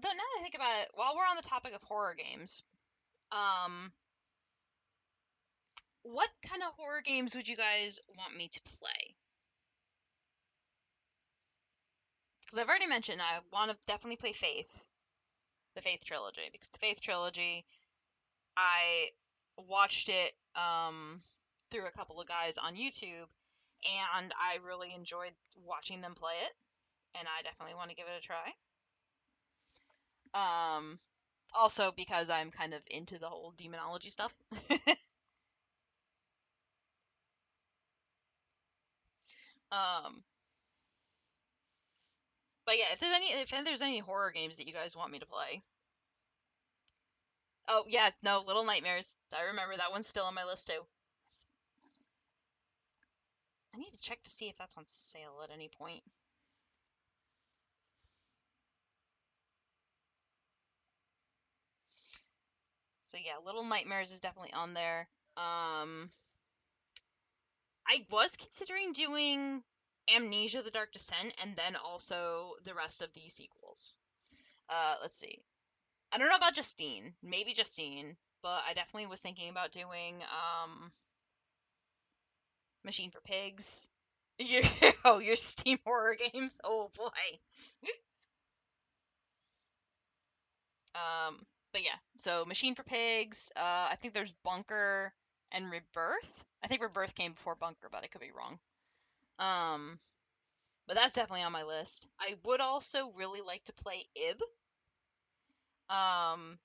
though now that I think about it, while we're on the topic of horror games, what kind of horror games would you guys want me to play? Because I've already mentioned I want to definitely play Faith, the Faith trilogy, because the Faith trilogy, I watched it through a couple of guys on YouTube, and I really enjoyed watching them play it, and I definitely want to give it a try. Also because I'm kind of into the whole demonology stuff. um, but yeah, if there's any horror games that you guys want me to play. Oh yeah, no, Little Nightmares. I remember that one's still on my list too. I need to check to see if that's on sale at any point. So yeah, Little Nightmares is definitely on there. I was considering doing Amnesia: The Dark Descent and then also the rest of the sequels. Let's see. I don't know about Justine. Maybe Justine, but I definitely was thinking about doing Machine for Pigs. Your Steam horror games. Oh boy. But yeah, so Machine for Pigs. I think there's Bunker and Rebirth. I think Rebirth came before Bunker, but I could be wrong. Um, but that's definitely on my list. I would also really like to play Ib. Um,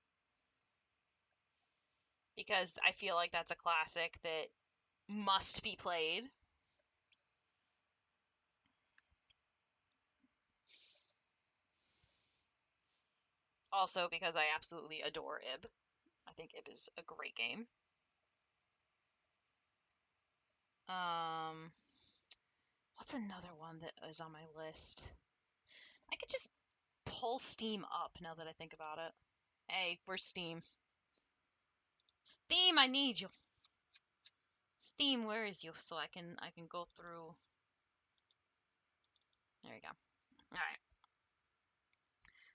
because I feel like that's a classic that must be played. Also because I absolutely adore Ib. I think Ib is a great game. Um, what's another one that is on my list? I could just pull Steam up now that I think about it. Hey, where's Steam? Steam, I need you. Steam, where is you? So I can go through. There you go. All right.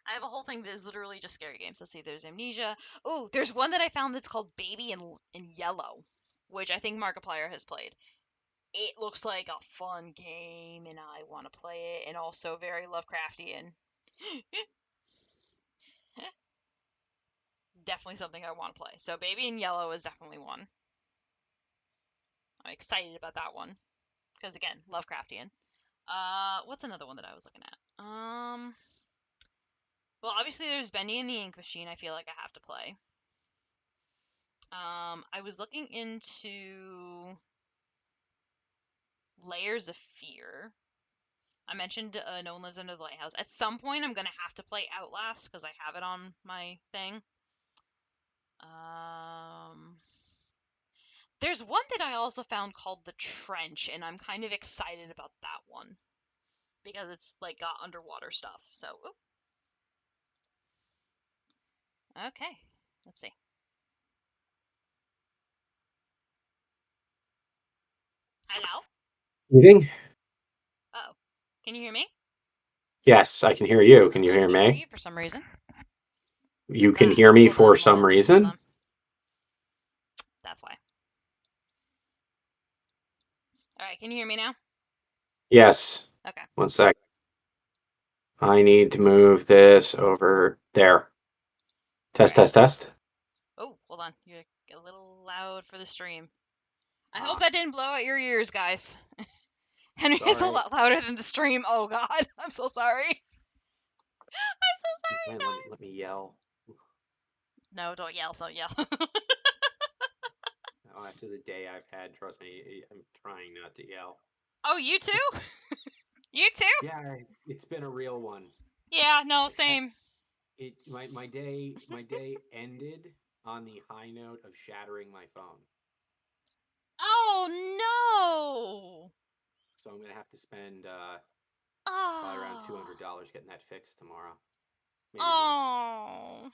I have a whole thing that is literally just scary games. Let's see. There's Amnesia. Oh, there's one that I found that's called Baby in Yellow, which I think Markiplier has played. It looks like a fun game, and I want to play it, and also very Lovecraftian. Definitely something I want to play. So Baby in Yellow is definitely one. I'm excited about that one because again, Lovecraftian. What's another one that I was looking at? Well, obviously there's Bendy and the Ink Machine. I feel like I have to play. I was looking into Layers of Fear. I mentioned No One Lives Under the Lighthouse. At some point, I'm gonna have to play Outlast because I have it on my thing. There's one that I also found called The Trench, and I'm kind of excited about that one because it's like got underwater stuff. So, okay, let's see. Hello. Meeting? Oh, can you hear me? Yes, I can hear you. Can you I hear can't hear me? you for some reason. You can hear me Hold on for a some moment. Hold reason? on. That's why. All right, can you hear me now? Yes. Okay. One sec. I need to move this over there. Test, Right. test, test. Oh, hold on. You're a little loud for the stream. I hope that didn't blow out your ears, guys. Henry is a lot louder than the stream. Oh God, I'm so sorry. I'm so sorry, Man, guys. let me yell. No, don't yell. Don't yell. Oh, after the day I've had, trust me, I'm trying not to yell. Oh, you too? You too? Yeah, it's been a real one. Yeah, no, same. My day ended on the high note of shattering my phone. Oh no. So I'm gonna have to spend probably around Oh. $200 getting that fixed tomorrow. Maybe more. Oh.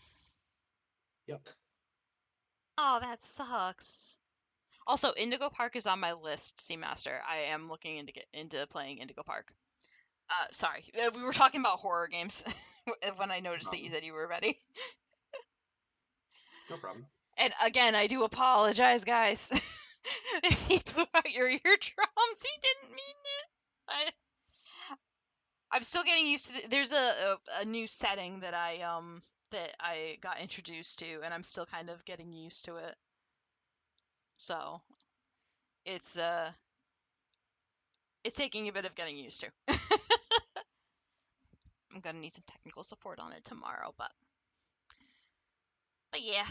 Yep. Oh, that sucks. Also, Indigo Park is on my list, Seamaster. I am looking into playing Indigo Park. Sorry, we were talking about horror games. when I noticed that you problem. said you were ready. No problem. And again, I do apologize, guys. If he blew out your eardrums, he didn't mean it. I'm still getting used to. There's a new setting that I got introduced to, and I'm still kind of getting used to it. So it's taking a bit of getting used to. I'm gonna need some technical support on it tomorrow, but yeah.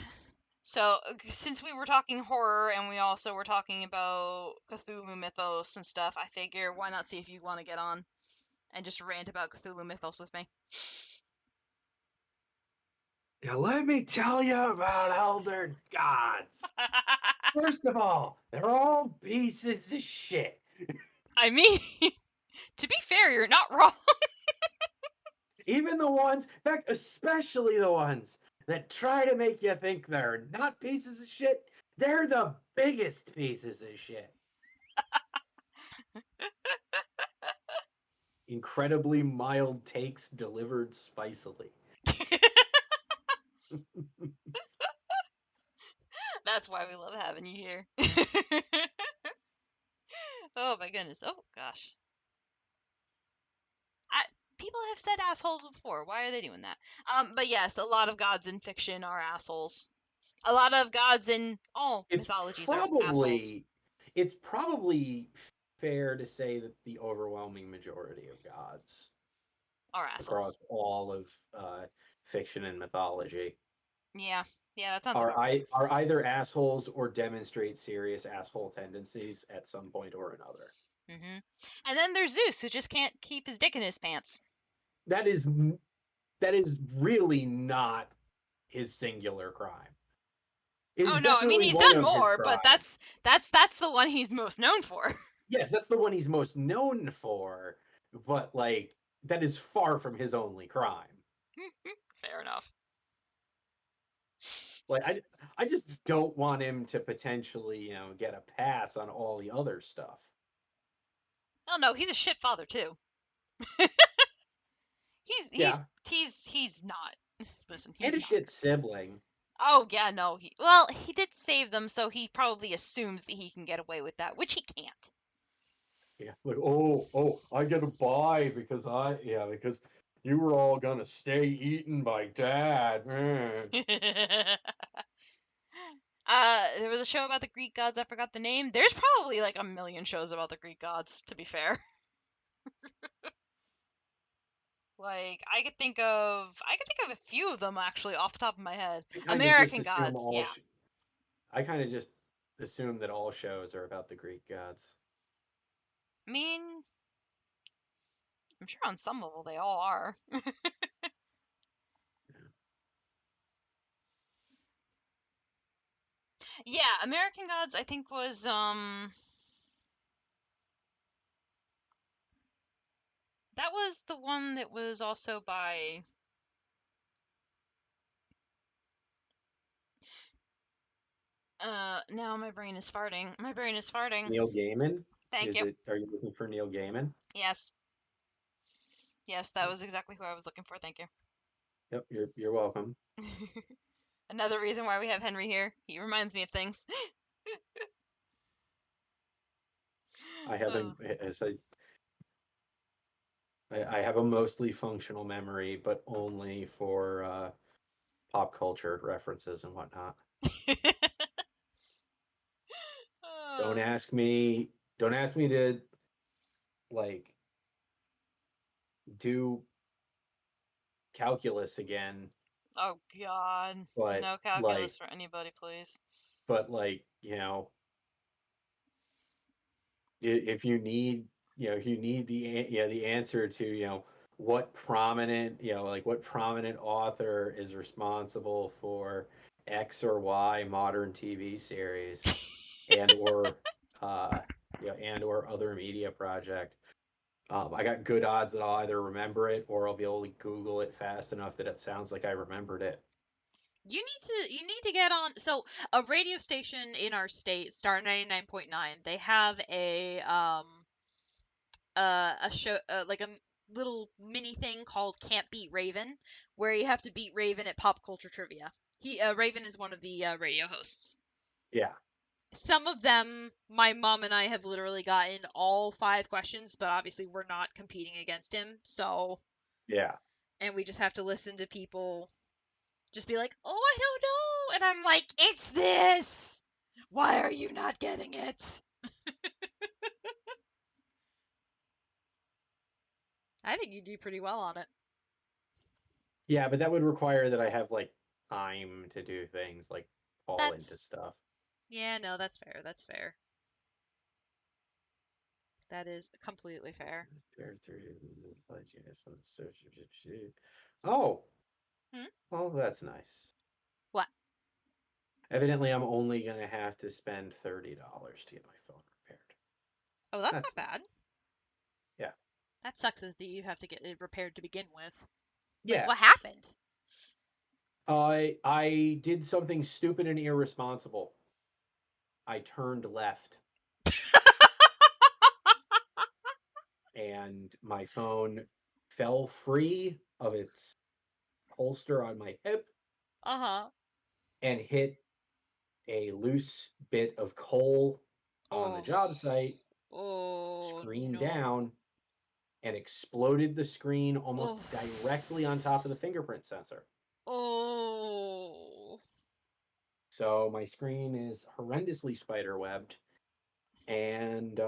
So since we were talking horror and we also were talking about Cthulhu mythos and stuff, I figure why not see if you want to get on and just rant about Cthulhu mythos with me. Yeah, let me tell you about elder gods. First of all, they're all pieces of shit. I mean, to be fair, you're not wrong. Even the ones, in fact, especially the ones that try to make you think they're not pieces of shit, they're the biggest pieces of shit. Incredibly mild takes delivered spicily. That's why we love having you here. Oh my goodness. Oh gosh. People have said assholes before. Why are they doing that? But yes, a lot of gods in fiction are assholes. A lot of gods in all mythologies are assholes. It's probably fair to say that the overwhelming majority of gods Are assholes. across all of fiction and mythology Yeah, that sounds about right. are either assholes or demonstrate serious asshole tendencies at some point or another. Mm-hmm. And then there's Zeus, who just can't keep his dick in his pants. That is really not his singular crime. It's Oh no, I mean definitely he's one done of his more, but crimes. that's the one he's most known for. Yes, that's the one he's most known for, but like that is far from his only crime. Fair enough. Like I just don't want him to potentially, get a pass on all the other stuff. Oh no, he's a shit father too. Yeah. He's not. Listen, And he's a not. shit sibling. Oh yeah, no. He did save them, so he probably assumes that he can get away with that, which he can't. Yeah, like I get a buy because because you were all gonna stay eaten by dad. There was a show about the Greek gods. I forgot the name. There's probably like a million shows about the Greek gods. To be fair, like I could think of a few of them actually off the top of my head. American gods, yeah. I kind of just assume that all shows are about the Greek gods. I mean, I'm sure on some level they all are. Yeah, American Gods I think was that was the one that was also by now my brain is farting. My brain is farting. Neil Gaiman? Thank you. Are you looking for Neil Gaiman? Yes. Yes, that was exactly who I was looking for. Thank you. Yep, you're welcome. Another reason why we have Henry here. He reminds me of things. I haven't as I have a mostly functional memory, but only for pop culture references and whatnot. Don't ask me to like do calculus again. Oh God! But No calculus for anybody, please. But if you need the answer to what prominent author is responsible for X or Y modern TV series and or other media project. I got good odds that I'll either remember it or I'll be able to Google it fast enough that it sounds like I remembered it. You need to get on. So a radio station in our state, Star 99.9, they have a show like little mini thing called Can't Beat Raven, where you have to beat Raven at pop culture trivia. Raven is one of the radio hosts. Yeah. Some of them, my mom and I have literally gotten all 5 questions, but obviously we're not competing against him. So, Yeah. and we just have to listen to people just be like, "Oh, I don't know," and I'm like, "It's this. Why are you not getting it?" I think you do pretty well on it. Yeah, but that would require that I have like time to do things like fall into That's stuff. Yeah, no, that's fair. That's fair. That is completely fair. Oh, Hmm? oh, that's nice. What? Evidently, I'm only gonna have to spend $30 to get my phone repaired. Oh, that's That's not bad. Yeah. That sucks that you have to get it repaired to begin with. Wait, Yeah. what happened? I did something stupid and irresponsible. I turned left and my phone fell free of its holster on my hip Uh-huh. and hit a loose bit of coal on the Oh. job site, Oh, screen no. down, and exploded the screen almost Oh. directly on top of the fingerprint sensor. Oh. So my screen is horrendously spiderwebbed. And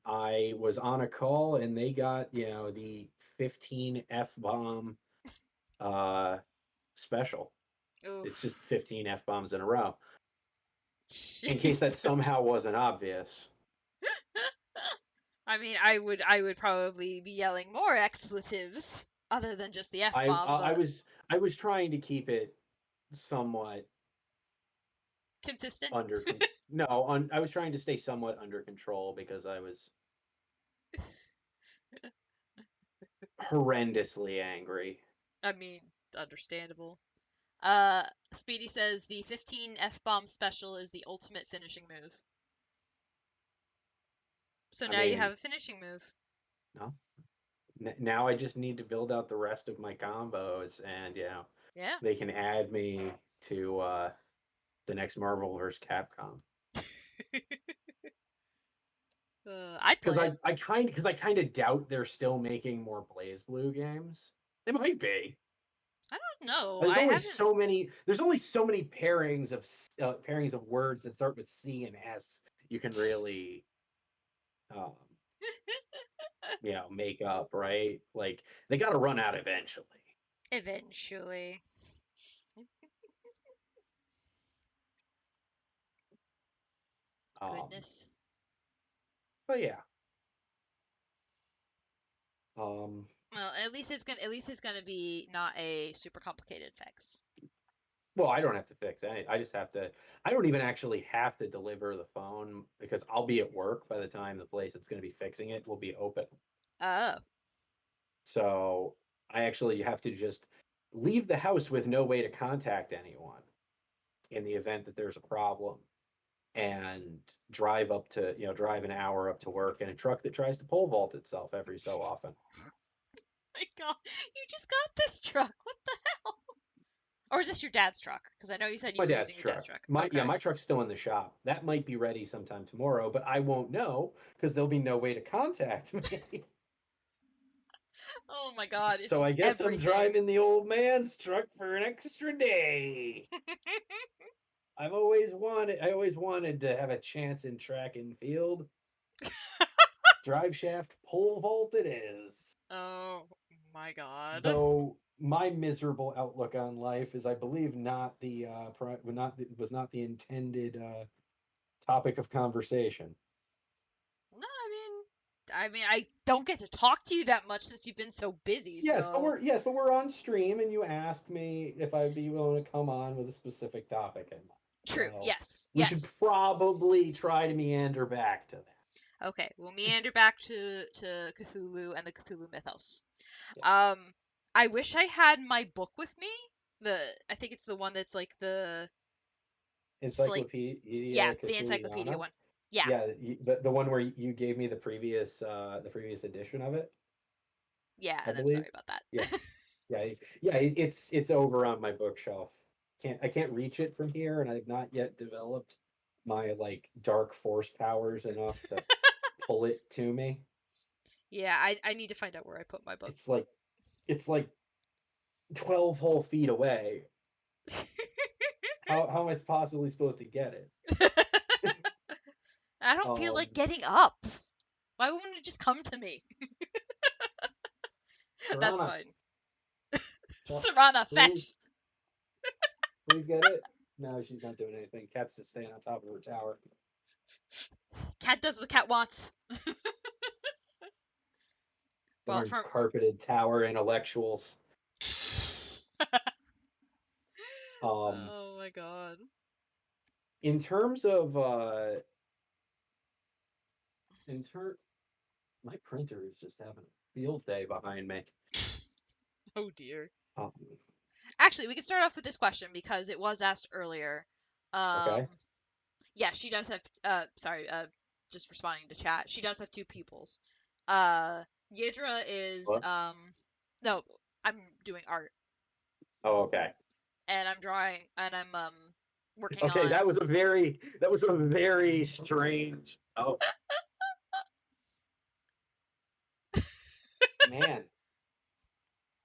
I was on a call and they got, the 15 F-bomb special. Oof. It's just 15 F-bombs in a row. In case that Jeez. somehow wasn't obvious. I mean, I would probably be yelling more expletives other than just the F-bomb, I but was trying to keep it somewhat consistent. under I was trying to stay somewhat under control because I was horrendously angry. I mean, understandable. Speedy says the 15 F-bomb special is the ultimate finishing move. So I now you mean, have a finishing move. no. Now I just need to build out the rest of my combos, and Yeah. they can add me to the next Marvel vs. Capcom. I'd Because play it. I kind of doubt they're still making more BlazBlue games. They might be. I don't know. There's I only haven't. so many. There's only so many pairings of words that start with C and S. You can really, um, make up, right? Like they got to run out eventually. Eventually. Goodness. But yeah. Um. Well, at least it's gonna be not a super complicated fix. Well, I don't have to fix any. I just have to. I don't even actually have to deliver the phone because I'll be at work by the time the place that's going to be fixing it will be open. Oh. So I actually have to just leave the house with no way to contact anyone in the event that there's a problem and drive drive an hour up to work in a truck that tries to pole vault itself every so often. My God, you just got this truck. What the hell? Or is this your dad's truck? Because I know you said you My were dad's using your dad's truck. truck. Okay. My truck's still in the shop. That might be ready sometime tomorrow, but I won't know because there'll be no way to contact me. Oh my God, it's So I just guess everything. I'm driving the old man's truck for an extra day. I always wanted to have a chance in track and field. Drive shaft pole vault it is. Oh my God. Though my miserable outlook on life is, I believe, not the was not the intended topic of conversation. No, I mean, I don't get to talk to you that much since you've been so busy. Yes, So but we're on stream, and you asked me if I'd be willing to come on with a specific topic in mind. true. So Yes. we should probably try to meander back to that. Okay, we'll meander back to Cthulhu and the Cthulhu mythos. Yeah. I wish I had my book with me. I think it's the one that's like the Encyclopedia the encyclopedia Cthulhuana. one. Yeah. Yeah, the one where you gave me the previous edition of it. Yeah, I and I'm believe. sorry about that. Yeah. Yeah. It's over on my bookshelf. I can't reach it from here, and I've not yet developed my like dark force powers enough to pull it to me. Yeah, I need to find out where I put my book. It's like 12 whole feet away. How am I possibly supposed to get it? I don't feel like getting up. Why wouldn't it just come to me? That's Serana, fine. so- Serana, please, fetch! please get it. No, she's not doing anything. Cat's just staying on top of her tower. Cat does what cat wants. Well, Darn from carpeted tower intellectuals. oh my god. In terms of my printer is just having a field day behind me. Oh dear. Um, Actually, we can start off with this question because it was asked earlier. Okay. Yeah, she does have just responding to chat. She does have two pupils. Yidra is What? no, I'm doing art Oh, okay. and I'm drawing and I'm working Okay, on that was a very strange. Oh man,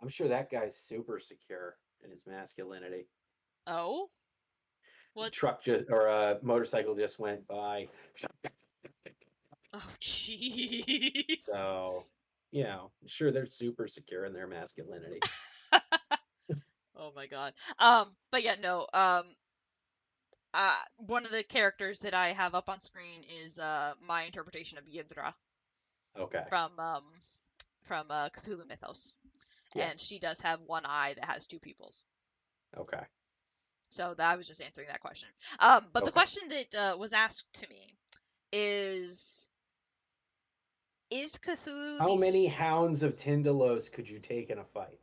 I'm sure that guy's super secure in his masculinity. Oh? What? Truck just or a motorcycle just went by. Oh jeez. So, I'm sure they're super secure in their masculinity. Oh my god. But yeah, no. One of the characters that I have up on screen is my interpretation of Yidra Okay. from Cthulhu Mythos, Yes. and she does have one eye that has two pupils. Okay. So I was just answering that question. But the Okay. question that was asked to me is Cthulhu How many hounds of Tindalos could you take in a fight?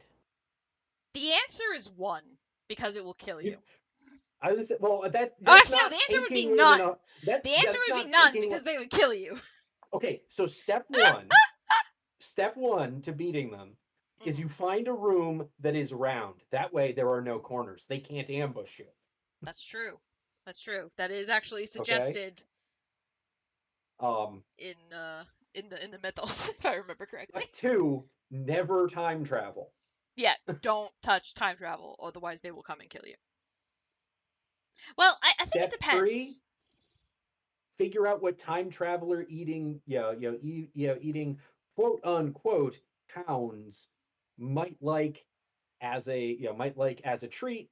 The answer is one because it will kill you. I was well. Oh, That's actually, no. not The answer would be taking none. even a- The answer that's would be not none taking because they would kill you. Okay, so step one to beating them is you find a room that is round. That way there are no corners. They can't ambush you. That's true. That's true. That is actually Okay. suggested in the mythos, if I remember correctly. Step 2, never time travel. Yeah, don't touch time travel, otherwise they will come and kill you. Well, I think it Step depends. 3, figure out what time traveler eating quote unquote hounds might like as a treat,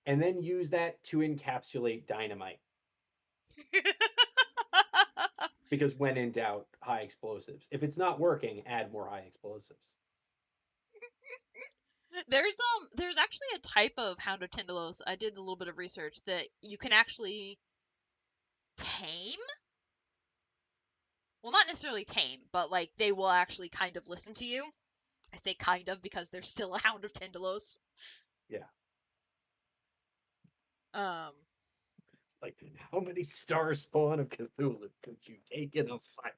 and then use that to encapsulate dynamite. Because when in doubt, high explosives. If it's not working, add more high explosives. There's actually a type of Hound of Tindalos. I did a little bit of research that you can actually tame. Well, not necessarily tame, but like they will actually kind of listen to you. I say kind of because there's still a Hound of Tindalos. Yeah. Like, how many star spawn of Cthulhu could you take in a fight?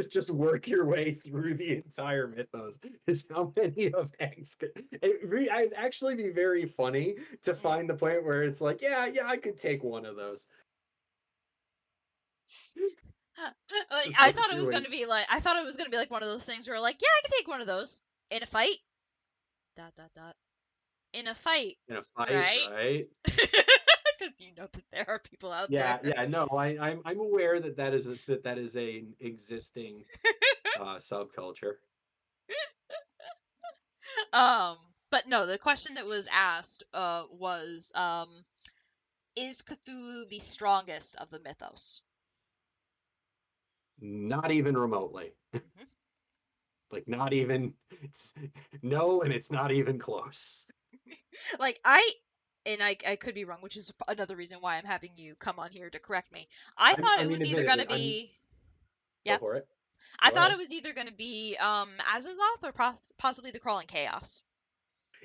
just work your way through the entire mythos. Is how many of X I'd actually be very funny to find the point where it's like, yeah, I could take one of those. like I thought it was gonna be like one of those things where like, yeah, I could take one of those in a fight. ... In a fight. In a fight, right? Because you know that there are people out there. Yeah. No, I'm aware that is a existing subculture. But no, the question that was asked was is Cthulhu the strongest of the mythos? Not even remotely. Mm-hmm. Like not even no, and it's not even close. Like I could be wrong, which is another reason why I'm having you come on here to correct me. I thought it was either going to be Go for it. I thought it was either going to be Azathoth or possibly the Crawling Chaos.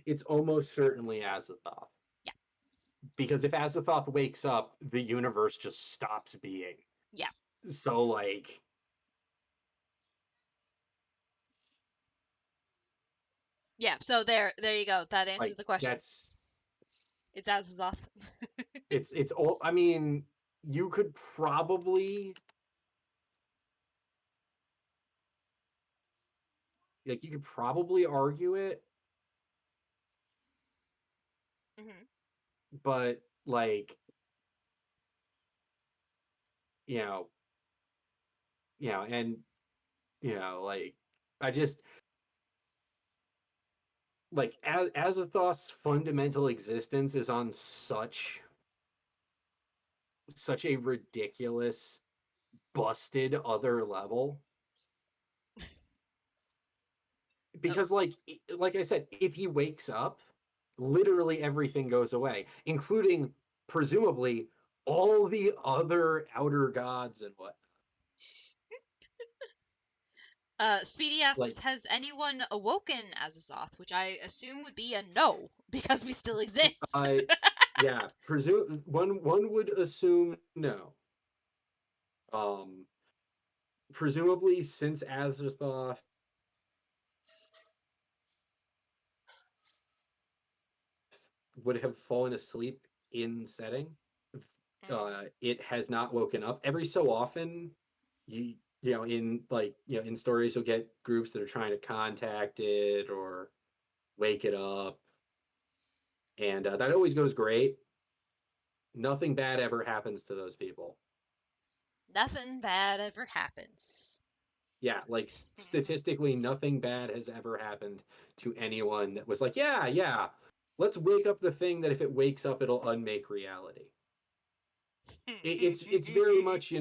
It's almost certainly Azathoth. Yeah. Because if Azathoth wakes up, the universe just stops being. Yeah. So like Yeah, so there you go. That answers Like the question. It's Azazoth. it's all. I mean, you could probably argue it, Hmm. but like you know, and like I just like Azathoth's fundamental existence is on such a ridiculous, busted other level. Oh, Because like I said, if he wakes up, literally everything goes away, including presumably all the other outer gods and what. Speedy asks, Like has anyone awoken Azazoth? Which I assume would be a no, because we still exist. I yeah, presume one would assume no. Um Presumably since Azathoth would have fallen asleep in setting, it has not woken up. Every so often, in in stories, you'll get groups that are trying to contact it or wake it up, and that always goes great. Nothing bad ever happens to those people. Nothing bad ever happens. Yeah, like statistically, nothing bad has ever happened to anyone that was like, yeah, yeah, let's wake up the thing that if it wakes up, it'll unmake reality. It's very much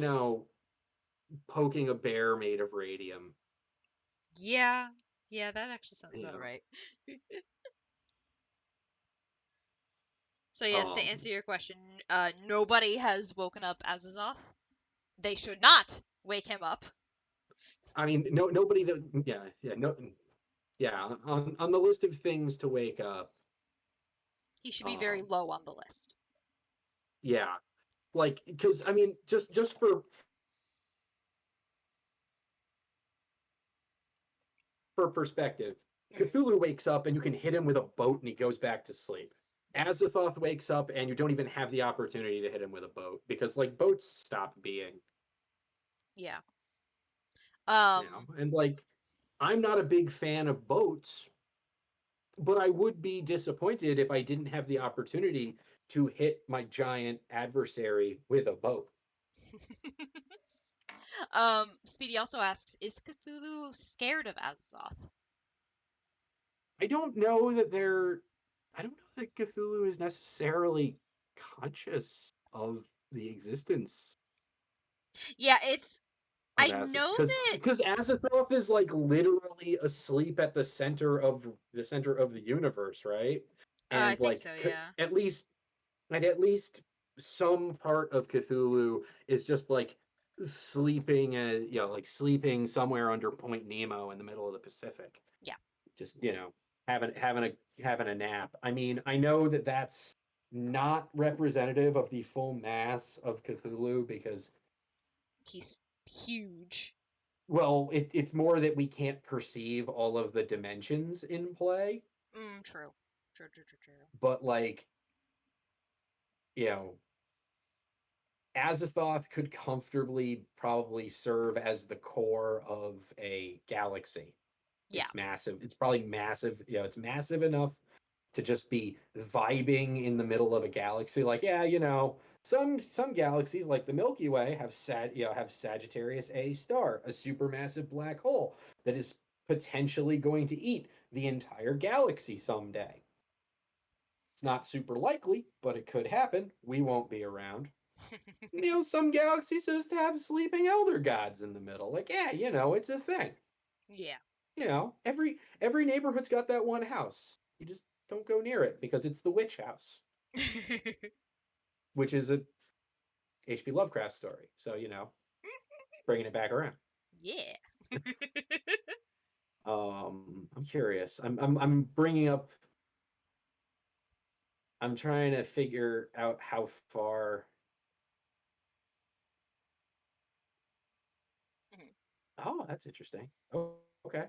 poking a bear made of radium. Yeah, yeah, that actually sounds You about know, right. So yes, to um, answer your question, nobody has woken up Azazoth. They should not wake him up. I mean, nobody that, yeah, no, yeah, on the list of things to wake up, He should be very um, low on the list. yeah, like because I mean, just for perspective, Mhm. Cthulhu wakes up and you can hit him with a boat and he goes back to sleep. Yeah, Azathoth wakes up and you don't even have the opportunity to hit him with a boat because like boats stop being, yeah. Um, and like I'm not a big fan of boats, but I would be disappointed if I didn't have the opportunity to hit my giant adversary with a boat. Speedy also asks, is Cthulhu scared of Azazoth? I don't know that they're I don't know that Cthulhu is necessarily conscious of the existence Yeah, it's. of I Azathoth know that. because Azathoth is like literally asleep at the center of the universe, right? I And think like so. Yeah. at least at least some part of Cthulhu is just like sleeping, like sleeping somewhere under Point Nemo in the middle of the Pacific, Yeah. just having a nap. I mean, I know that that's not representative of the full mass of Cthulhu because, He's huge. well, it's more that we can't perceive all of the dimensions in play, True. True. True. True. True. but like you know Azathoth could comfortably probably serve as the core of a galaxy. Yeah. It's massive. It's probably massive. It's massive enough to just be vibing in the middle of a galaxy. Like, yeah, some galaxies like the Milky Way have Sagittarius A star, a supermassive black hole that is potentially going to eat the entire galaxy someday. It's not super likely, but it could happen. We won't be around. Some galaxies just have sleeping elder gods in the middle. Like, yeah, it's a thing. Yeah. Every neighborhood's got that one house. You just don't go near it because it's the witch house, which is a H.P. Lovecraft story. So, bringing it back around. Yeah. I'm curious. I'm bringing up. I'm trying to figure out how far. Mhm. Oh, that's interesting. Oh, okay.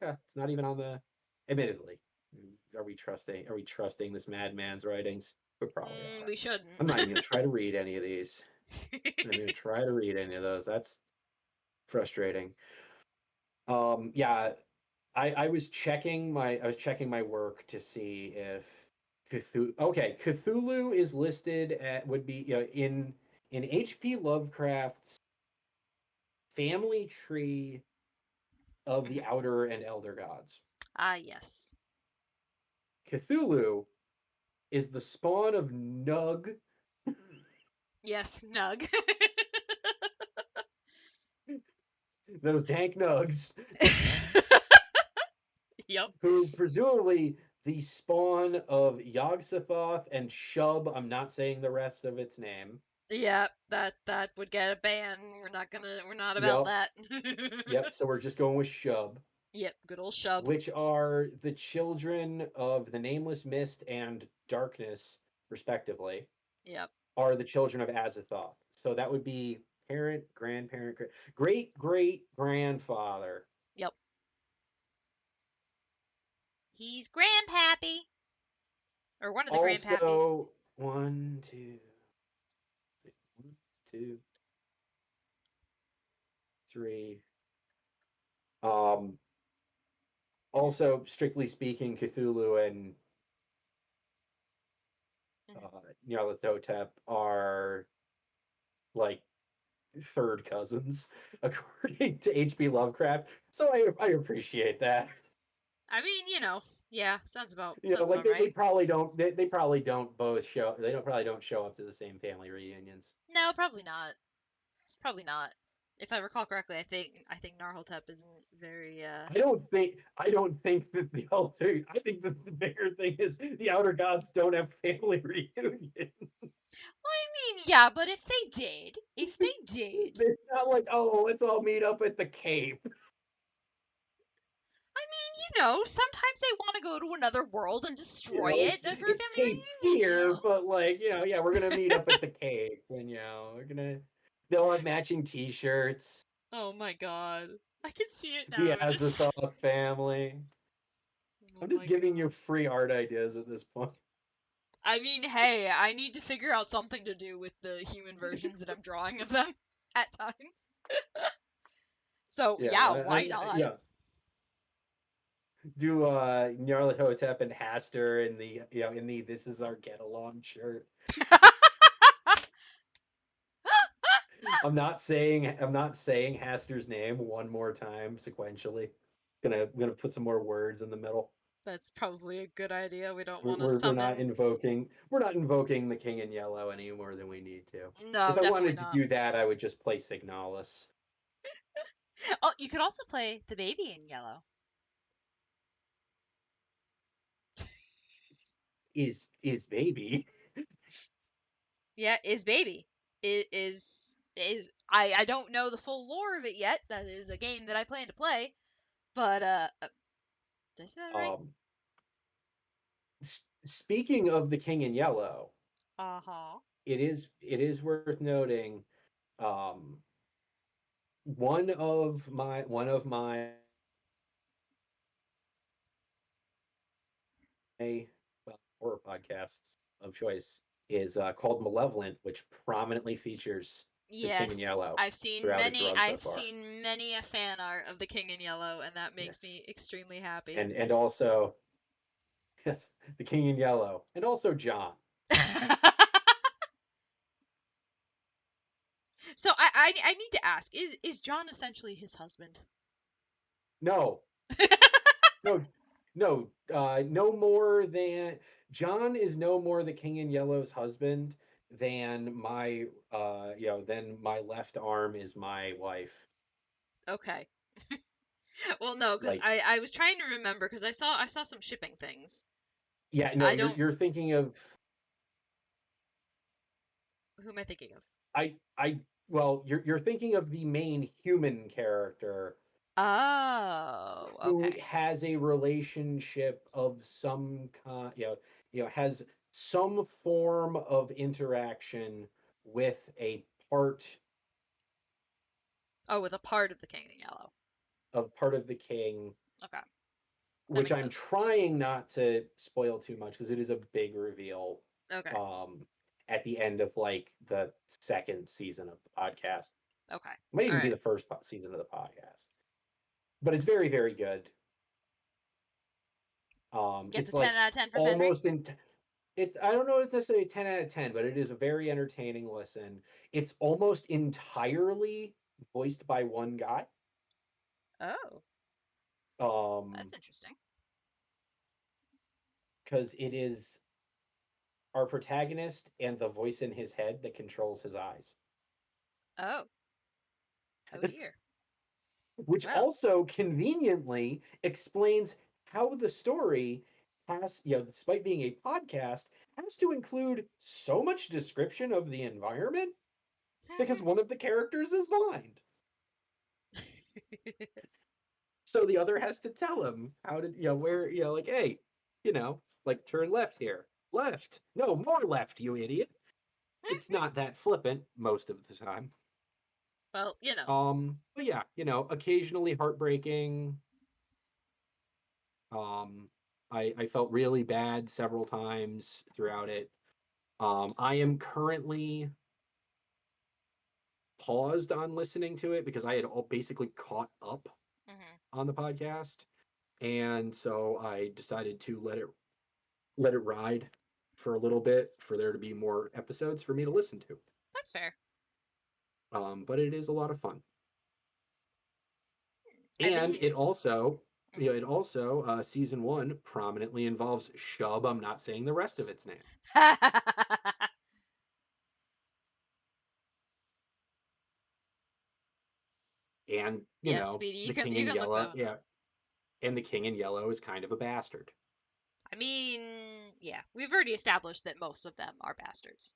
Yeah, it's not even on the. Admittedly, Are we trusting? Are we trusting this madman's writings? We probably are. We shouldn't. I'm not even gonna try to read any of these. I'm not even gonna try to read any of those. That's frustrating. Yeah, I was checking my work to see if Cthulhu. Okay, Cthulhu is listed at would be in H.P. Lovecraft's family tree of the Outer and Elder Gods. Ah, yes. Cthulhu is the spawn of Nug, Yes, Nug. those dank Nugs, Yep. who is presumably the spawn of Yog-Sothoth and Shub. I'm not saying the rest of its name. Yeah, that would get a ban. We're not about Yep. that. Yep. So we're just going with Shub, Yep, good old Shub. which are the children of the Nameless Mist and Darkness, respectively, Yep. are the children of Azathoth. So that would be parent, grandparent, great great grandfather. Yep. He's grandpappy. Or one of the grandpappies. Also, one, two, three. Also, strictly speaking, Cthulhu and Nyarlathotep are like third cousins, according to H.P. Lovecraft. So I appreciate that. I mean, yeah, sounds about Like they right. probably don't they probably don't both show they don't probably don't show up to the same family reunions. No, probably not. Probably not. If I recall correctly, I think Narhotep isn't very I don't think that the other I think that the bigger thing is the Outer Gods don't have family reunions. Well, I mean, yeah, but if they did, It's not like, oh, let's all meet up at the Cape. I mean, sometimes they want to go to another world and destroy it for a family It's Cape reunion. Fear, but yeah, we're gonna meet up at the Cape, and they'll have matching T-shirts. Oh my god, I can see it now. The Azathoth family. Oh I'm just my giving God. you free art ideas at this point. I mean, hey, I need to figure out something to do with the human versions that I'm drawing of them at times. So yeah, why not? Yeah. Do Nyarlathotep and Hastur in the "This is our get along" shirt. I'm not saying Hastur's name one more time sequentially. I'm gonna put some more words in the middle. That's probably a good idea. We don't We're, want to we're, summon. we're not invoking the King in Yellow any more than we need to. No, if I definitely wanted not. to do that, I would just play Signalis. Oh, you could also play the baby in yellow. Is baby? Yeah, is baby. Is I don't know the full lore of it yet. That is a game that I plan to play. But did I say that right? Speaking of the King in Yellow, it is worth noting. One of my horror podcasts of choice is called Malevolent, which prominently features the King in Yellow. I've seen throughout its many. run so I've far. seen many a fan art of the King in Yellow, and that makes me extremely happy. And also the King in Yellow, and also John. So I need to ask: is John essentially his husband? No, no, no more than John is no more the King in Yellow's husband than my than my left arm is my wife. Okay. Well, no, because Like, I was trying to remember because I saw some shipping things. yeah, no, I don't. you're thinking of Who am I thinking of? well, you're thinking of the main human character Oh, who okay. has a relationship of some kind, has some form of interaction with a part Oh, with a part of the King in Yellow. of the king. Okay. which makes I'm sense. trying not to spoil too much because it is a big reveal Okay. at the end of like the second season of the podcast. Okay. Might even All be right. the first season of the podcast. But it's very, very good. Gets It's a 10 like out of 10 for Fenrir? almost in it. I don't know if it's necessarily 10 out of 10, but it is a very entertaining listen. It's almost entirely voiced by one guy. Oh, Um, that's interesting. because it is our protagonist and the voice in his head that controls his eyes. Oh. Oh dear. Which Well. also conveniently explains how the story has, despite being a podcast, has to include so much description of the environment because one of the characters is blind. So the other has to tell him how to, where, like, hey, like turn left here. Left. No, more left, you idiot. It's not that flippant most of the time. Well, But yeah, occasionally heartbreaking. I felt really bad several times throughout it. I am currently paused on listening to it because I had all basically caught up on the podcast, and so I decided to let it ride for a little bit for there to be more episodes for me to listen to. That's fair. But it is a lot of fun, I've been and it also. Season 1 prominently involves Shub. I'm not saying the rest of its name. And Speedy, you the can King in look that Yellow, one yeah, up. and the King in Yellow is kind of a bastard. I mean, yeah, we've already established that most of them are bastards.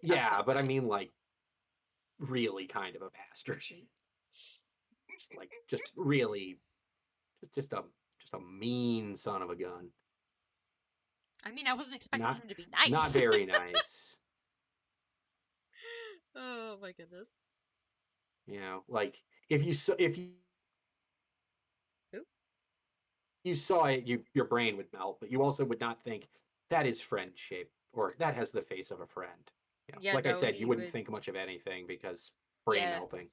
Yeah, but I mean, like, really kind of a bastard. Just really, just a mean son of a gun. I mean, I wasn't expecting him to be nice. Not very nice. Oh my goodness. Like if you saw it, your brain would melt, but you also would not think that is friend shaped or that has the face of a friend. Like I said, you wouldn't think much of anything because brain melting.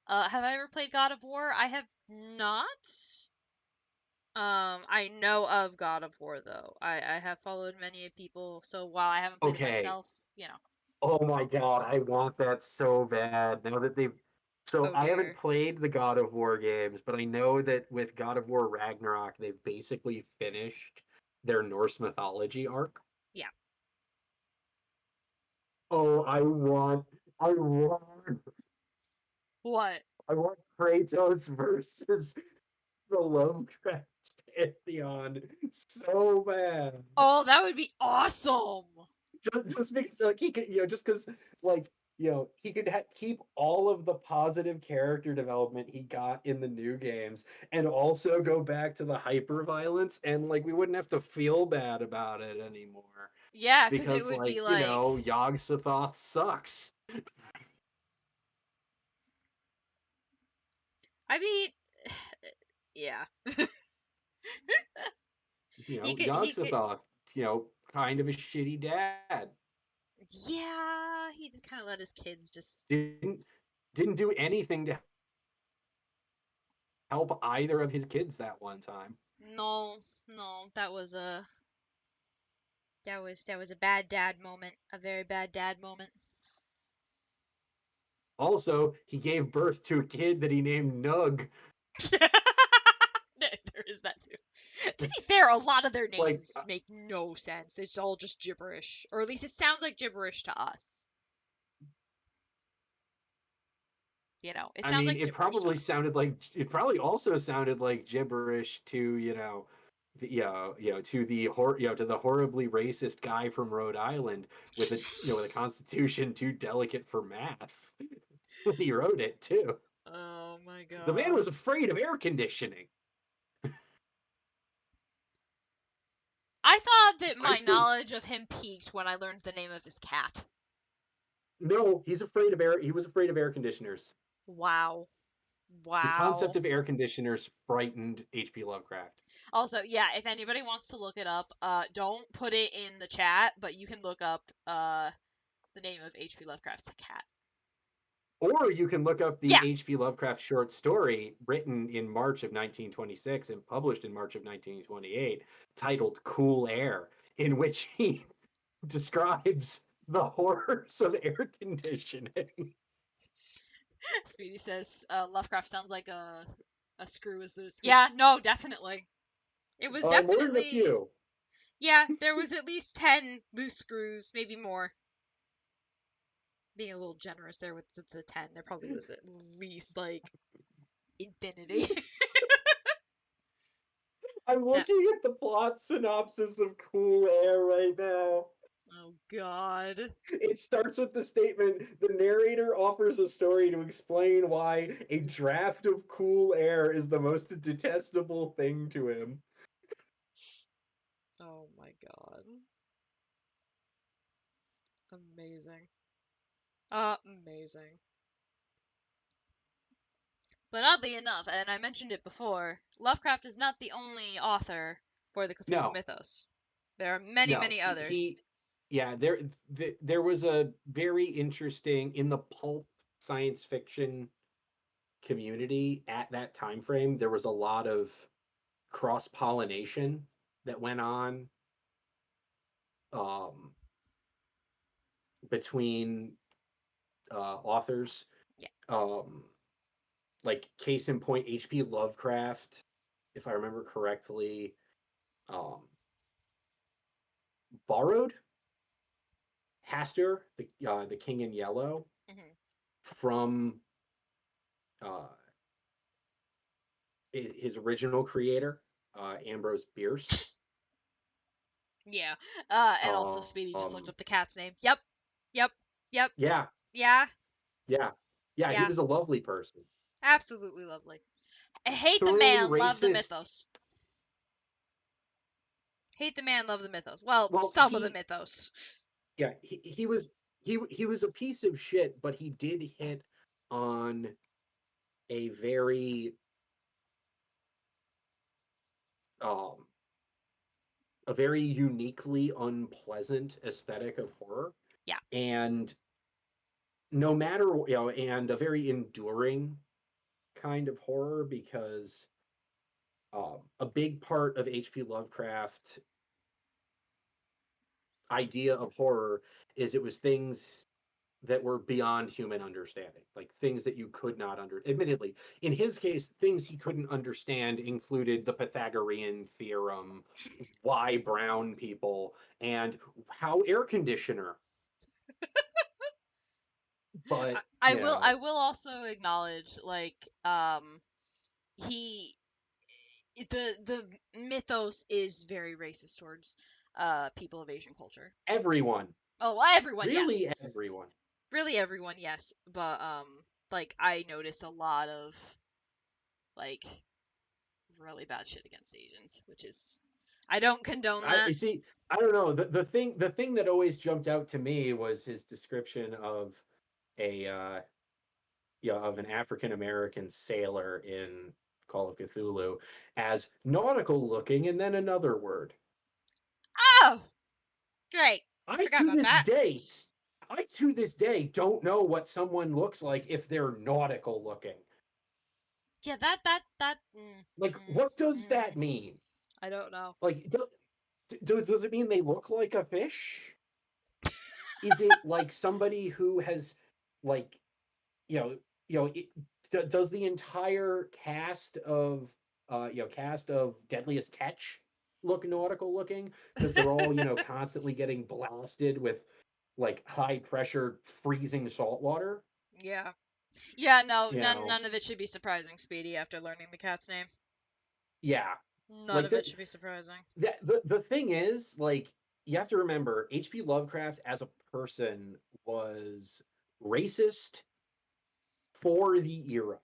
Have I ever played God of War? I have not. I know of God of War though. I have followed many people, so while I haven't played it myself, Oh my god, I want that so bad. Now that they've I haven't played the God of War games, but I know that with God of War Ragnarok, they've basically finished their Norse mythology arc. Yeah. Oh, I want what? I want Kratos versus the Lovecraft Pantheon so bad. Oh, that would be awesome. Just because like he could, just because like he could keep all of the positive character development he got in the new games and also go back to the hyper violence and like we wouldn't have to feel bad about it anymore. Yeah, because it would be like Yog-Sothoth sucks. I mean, yeah. Yog-Sothoth, kind of a shitty dad. Yeah, he just kind of let his kids just didn't do anything to help either of his kids that one time. No, that was a bad dad moment, a very bad dad moment. Also, he gave birth to a kid that he named Nug. There is that too. To be fair, a lot of their names make no sense. It's all just gibberish, or at least it sounds like gibberish to us. It sounds like it probably sounded like it probably also sounded like gibberish to to the horribly racist guy from Rhode Island with a constitution too delicate for math when he wrote it too. Oh my god. The man was afraid of air conditioning. I thought that my knowledge of him peaked when I learned the name of his cat. No, he was afraid of air conditioners. Wow. Wow. The concept of air conditioners frightened H.P. Lovecraft. Also, yeah, if anybody wants to look it up, don't put it in the chat, but you can look up the name of H.P. Lovecraft's cat. Or you can look up the Yeah. H.P. Lovecraft short story written in March of 1926 and published in March of 1928, titled Cool Air, in which he describes the horrors of air conditioning. Speedy says Lovecraft sounds like a screw is loose. Yeah, no, definitely. It was More than a definitely. few. Yeah, there was at least 10 loose screws, maybe more. Being a little generous there with the 10, there probably was at least like infinity. I'm That- looking at the plot synopsis of Cool Air right now. Oh god. It starts with the statement, the narrator offers a story to explain why a draft of cool air is the most detestable thing to him. Oh my god. Amazing. Amazing. But oddly enough, and I mentioned it before, Lovecraft is not the only author for the Cthulhu No. mythos. There are many, many others. There was a very interesting, in the pulp science fiction community at that time frame, there was a lot of cross pollination that went on between authors. Yeah. Like case in point, H.P. Lovecraft, if I remember correctly, borrowed Hastur, the King in Yellow, from his original creator, Ambrose Bierce. Yeah. And also Speedy just looked up the cat's name. Yep. Yep. Yep. Yeah. Yeah. Yeah. Yeah. He Yeah. was a lovely person. Absolutely lovely. I hate the Thoroughly man, love the racist. mythos. Hate the man, love the mythos. Well, Well, some of the mythos. Yeah, he was a piece of shit, but he did hit on a very a very uniquely unpleasant aesthetic of horror. Yeah. And no matter, and a very enduring kind of horror, because a big part of H.P. Lovecraft idea of horror is it was things that were beyond human understanding, like things that you could not admittedly, in his case, things he couldn't understand included the Pythagorean theorem, why brown people, and how air conditioner. But I will also acknowledge, like, he the mythos is very racist towards people of Asian culture. Everyone. Oh, everyone, really, yes. everyone. Really everyone, yes. But like I noticed a lot of like really bad shit against Asians, which is I don't condone that. You see, I don't know. The thing that always jumped out to me was his description of of an African American sailor in Call of Cthulhu as nautical looking, and then another word. Oh, great! I forgot to about this that. day, I to this day don't know what someone looks like if they're nautical looking. Yeah, like, what does that mean? I don't know. Like, does it mean they look like a fish? Is it like somebody who has, like, does the entire cast of Deadliest Catch look nautical looking, because they're all constantly getting blasted with like high pressure freezing salt water? Yeah, no, none of it should be surprising, Speedy, after learning the cat's name. Yeah, none of it should be surprising. The thing is, like, you have to remember, H.P. Lovecraft as a person was racist for the era.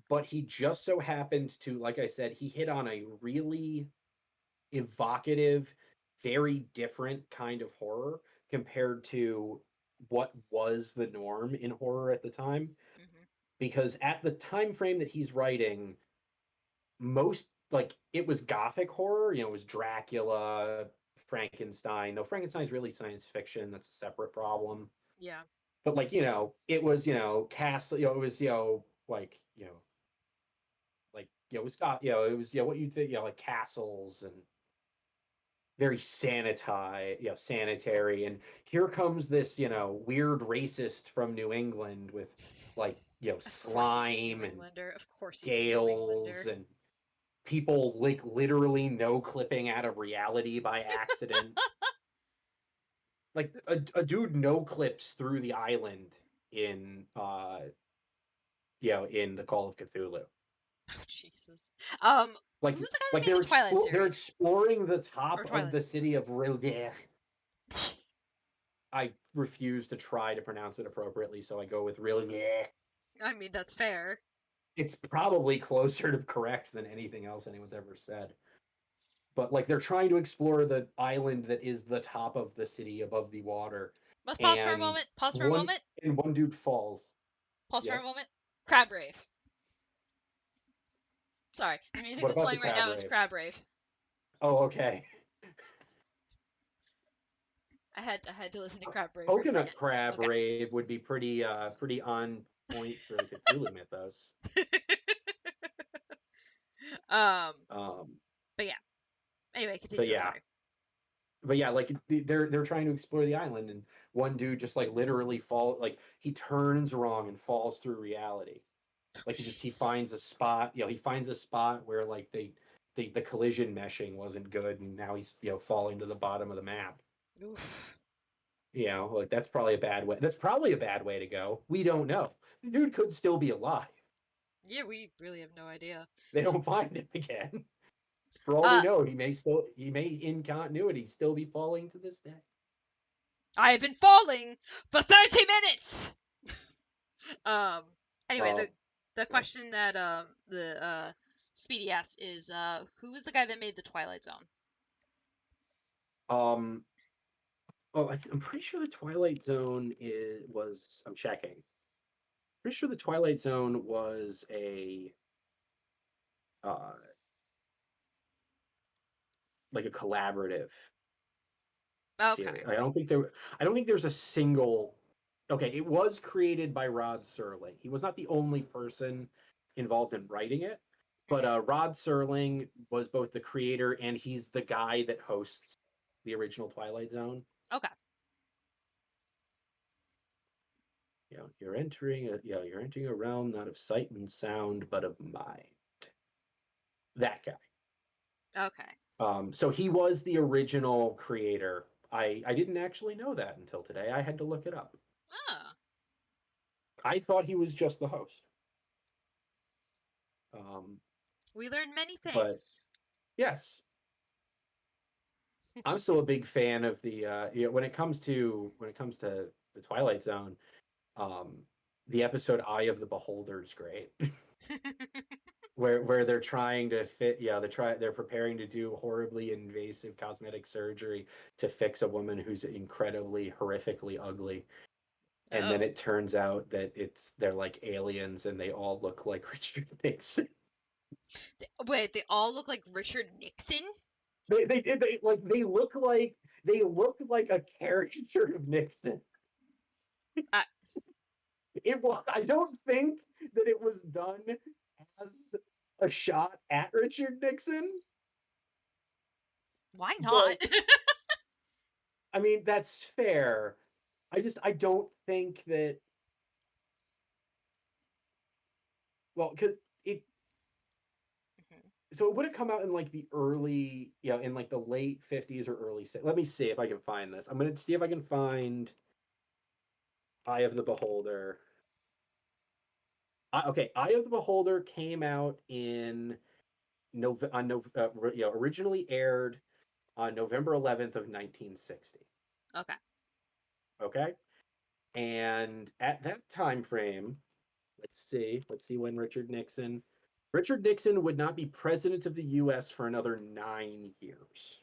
But he just so happened to, like I said, he hit on a really evocative, very different kind of horror compared to what was the norm in horror at the time. because at the time frame that he's writing, most like it was gothic horror. You know, it was Dracula, Frankenstein. Though Frankenstein's really science fiction. That's a separate problem. Yeah. But like it was castle. It was like like it was it was what you think like castles and very sanitary. And here comes this weird racist from New England with like Of course he's a New slime and Englander. Of course he's a New gales Englander. and people like literally no clipping out of reality by accident. Like a dude no clips through the island in in the Call of Cthulhu. Oh Jesus. Like Who was the guy that like made the Twilight they're series? exploring the top Or of Twilight the series. city of Rilder. I refuse to try to pronounce it appropriately, so I go with Rilder. I mean, that's fair. It's probably closer to correct than anything else anyone's ever said. But like they're trying to explore the island that is the top of the city above the water. Let's pause for a And moment. Pause for a moment. And one dude falls. Pause for a Yes? moment. Crab Rave. Sorry, the music What that's about the playing right now Crab is Rave? Crab Rave. Oh, okay. I had to listen to Crab Rave for a Coconut second. crab Okay. rave would be pretty on point for the Cthulhu mythos. But yeah. Anyway, continue. yeah. I'm sorry. But yeah, like they're trying to explore the island, and one dude just like literally like he turns wrong and falls through reality. Like he finds a spot, he finds a spot where like the collision meshing wasn't good, and now he's falling to the bottom of the map. Oof. Like that's probably a bad way. That's probably a bad way to go. We don't know. The dude could still be alive. Yeah, we really have no idea. They don't find him again. For all we know, he may in continuity still be falling to this day. I have been falling for 30 minutes. Anyway, the question that the Speedy asked is who was the guy that made the Twilight Zone? Well, I'm pretty sure the Twilight Zone was. I'm checking. Pretty sure the Twilight Zone was a like a collaborative series. I don't think there's a single. Okay, it was created by Rod Serling. He was not the only person involved in writing it, but Rod Serling was both the creator and he's the guy that hosts the original Twilight Zone. Okay. You're entering a realm not of sight and sound, but of mind. That guy. Okay. So he was the original creator. I didn't actually know that until today. I had to look it up. Oh. I thought he was just the host. We learned many things. But yes. I'm still a big fan of the when it comes to the Twilight Zone, the episode Eye of the Beholder is great. where they're trying to fit they're preparing to do horribly invasive cosmetic surgery to fix a woman who's incredibly horrifically ugly. And then it turns out that they're like aliens and they all look like Richard Nixon. Wait, they all look like Richard Nixon? They look like a caricature of Nixon. I don't think that it was done as a shot at Richard Nixon. Why not? I mean, that's fair. I don't think that. Well, because it. So it would have come out in like the early, in like the late 50s or early. Let me see if I can find this. I'm gonna see if I can find Eye of the Beholder. Okay, Eye of the Beholder came out in originally aired on November 11th of 1960. Okay. Okay, and at that time frame, let's see when Richard Nixon would not be president of the U.S. for another 9 years.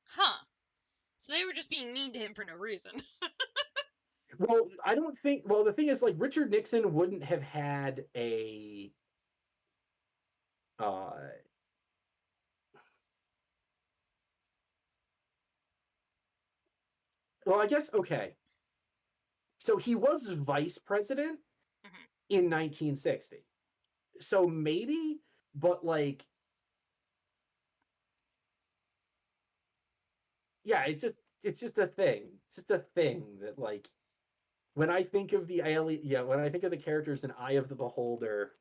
Huh. So they were just being mean to him for no reason. Well, I don't think. Well, the thing is, like, Richard Nixon wouldn't have had a. Uh, well, I guess okay. So he was vice president Mhm. in 1960. So maybe, but like, yeah, it's just a thing. It's just a thing that like when I think of the alien, yeah, when I think of the characters in Eye of the Beholder,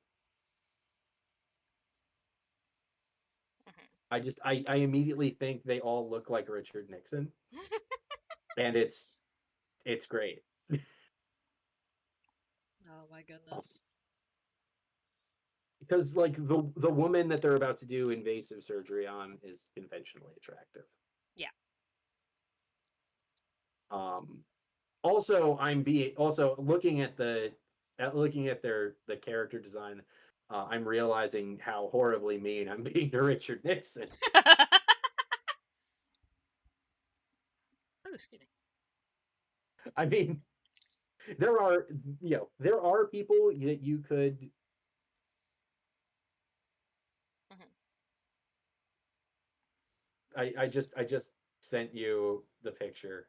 Mhm. I immediately think they all look like Richard Nixon, and it's great. Oh my goodness. Because like the woman that they're about to do invasive surgery on is conventionally attractive. Yeah. Um, also, also looking at looking at the character design. I'm realizing how horribly mean I'm being to Richard Nixon. Oh, excuse me. I mean, there are there are people that you could. Mhm. I just sent you the picture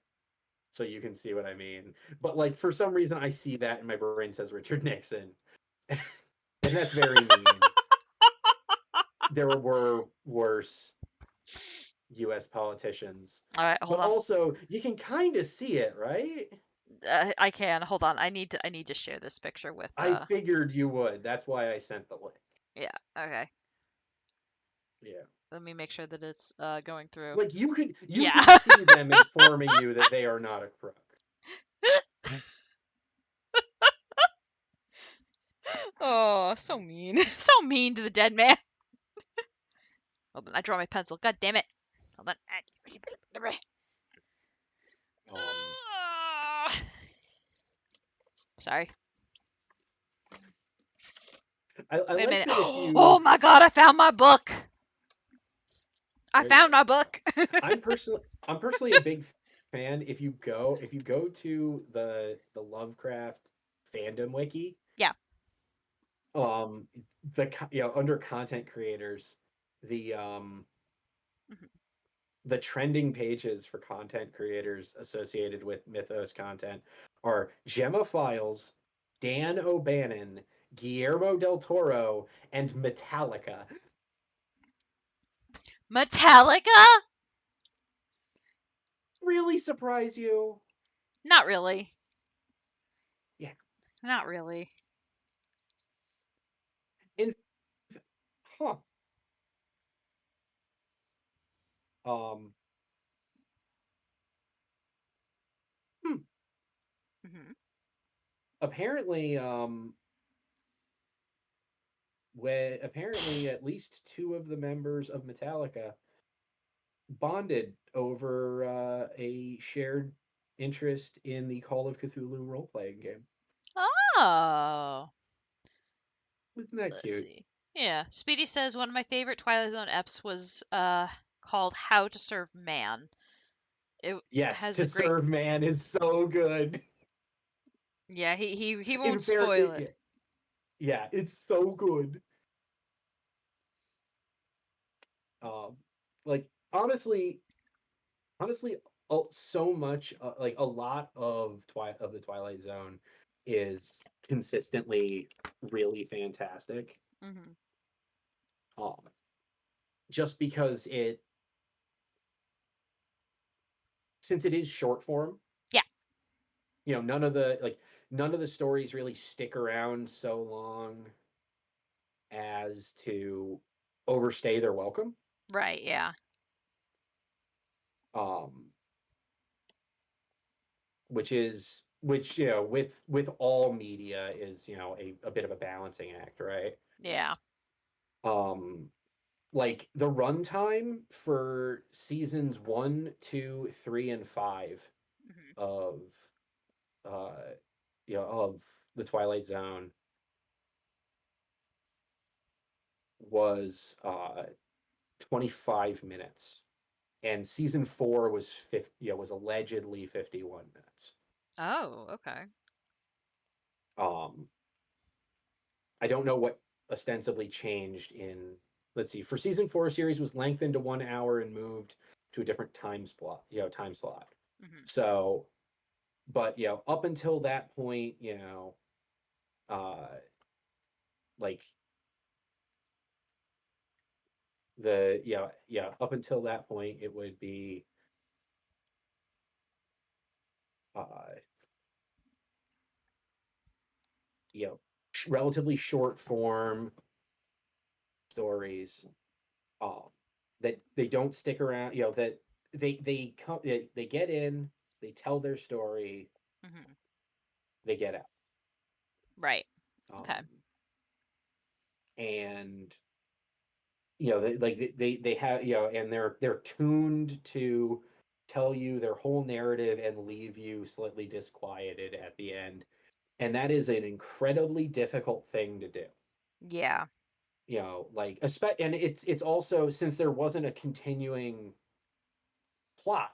so you can see what I mean. But like for some reason I see that and my brain says Richard Nixon. And that's very mean. There were worse US politicians. All right, But hold on. also you can kind of see it, right? I can. Hold on. I need to share this picture with I figured you would. That's why I sent the link. Yeah, okay. Yeah. Let me make sure that it's going through. Like you Yeah. can see them informing you that they are not a crook. Oh, so mean. So mean to the dead man. Hold on, I draw my pencil. God damn it. Hold on. Um Sorry. I Wait a like minute. that if Oh you my god, I found my book. I there you found go. my book. I'm personally a big fan. If you go to the Lovecraft fandom wiki, Yeah. um, under content creators, the um Mhm. the trending pages for content creators associated with Mythos content are Gemma Files, Dan O'Bannon, Guillermo del Toro, and Metallica. Metallica? Really surprise you? Not really. Yeah. Not really. In huh. Um hmm. Mhm. Apparently when apparently at least two of the members of Metallica bonded over a shared interest in the Call of Cthulhu role playing game. Oh. Isn't that Let's cute? see. Yeah. Speedy says one of my favorite Twilight Zone eps was called How to Serve Man. It Yes, has To a great. Serve Man is so good. Yeah, he In won't fair, spoil it. yeah, it's so good. Like honestly, so much like a lot of the Twilight Zone is consistently really fantastic. Mhm. Um, just because since it is short form, Yeah. none of the stories really stick around so long as to overstay their welcome. Right. Yeah. Um, which with all media is a bit of a balancing act, right? Yeah. Um, like the runtime for seasons 1, 2, 3, and 5 Mhm. of uh of the Twilight Zone was 25 minutes, and season 4 was was allegedly 51 minutes. Oh, okay. Um, I don't know what ostensibly changed in. Let's see. For season 4, series was lengthened to 1 hour and moved to a different time slot. Hmm. So, but up until that point, uh, like up until that point, it would be uh, relatively short form stories, um, that they don't stick around. That they come, they get in, they tell their story, Hmm. they get out. Right. Okay. Um, and they have, and they're tuned to tell you their whole narrative and leave you slightly disquieted at the end, and that is an incredibly difficult thing to do. Yeah. And it's also, since there wasn't a continuing plot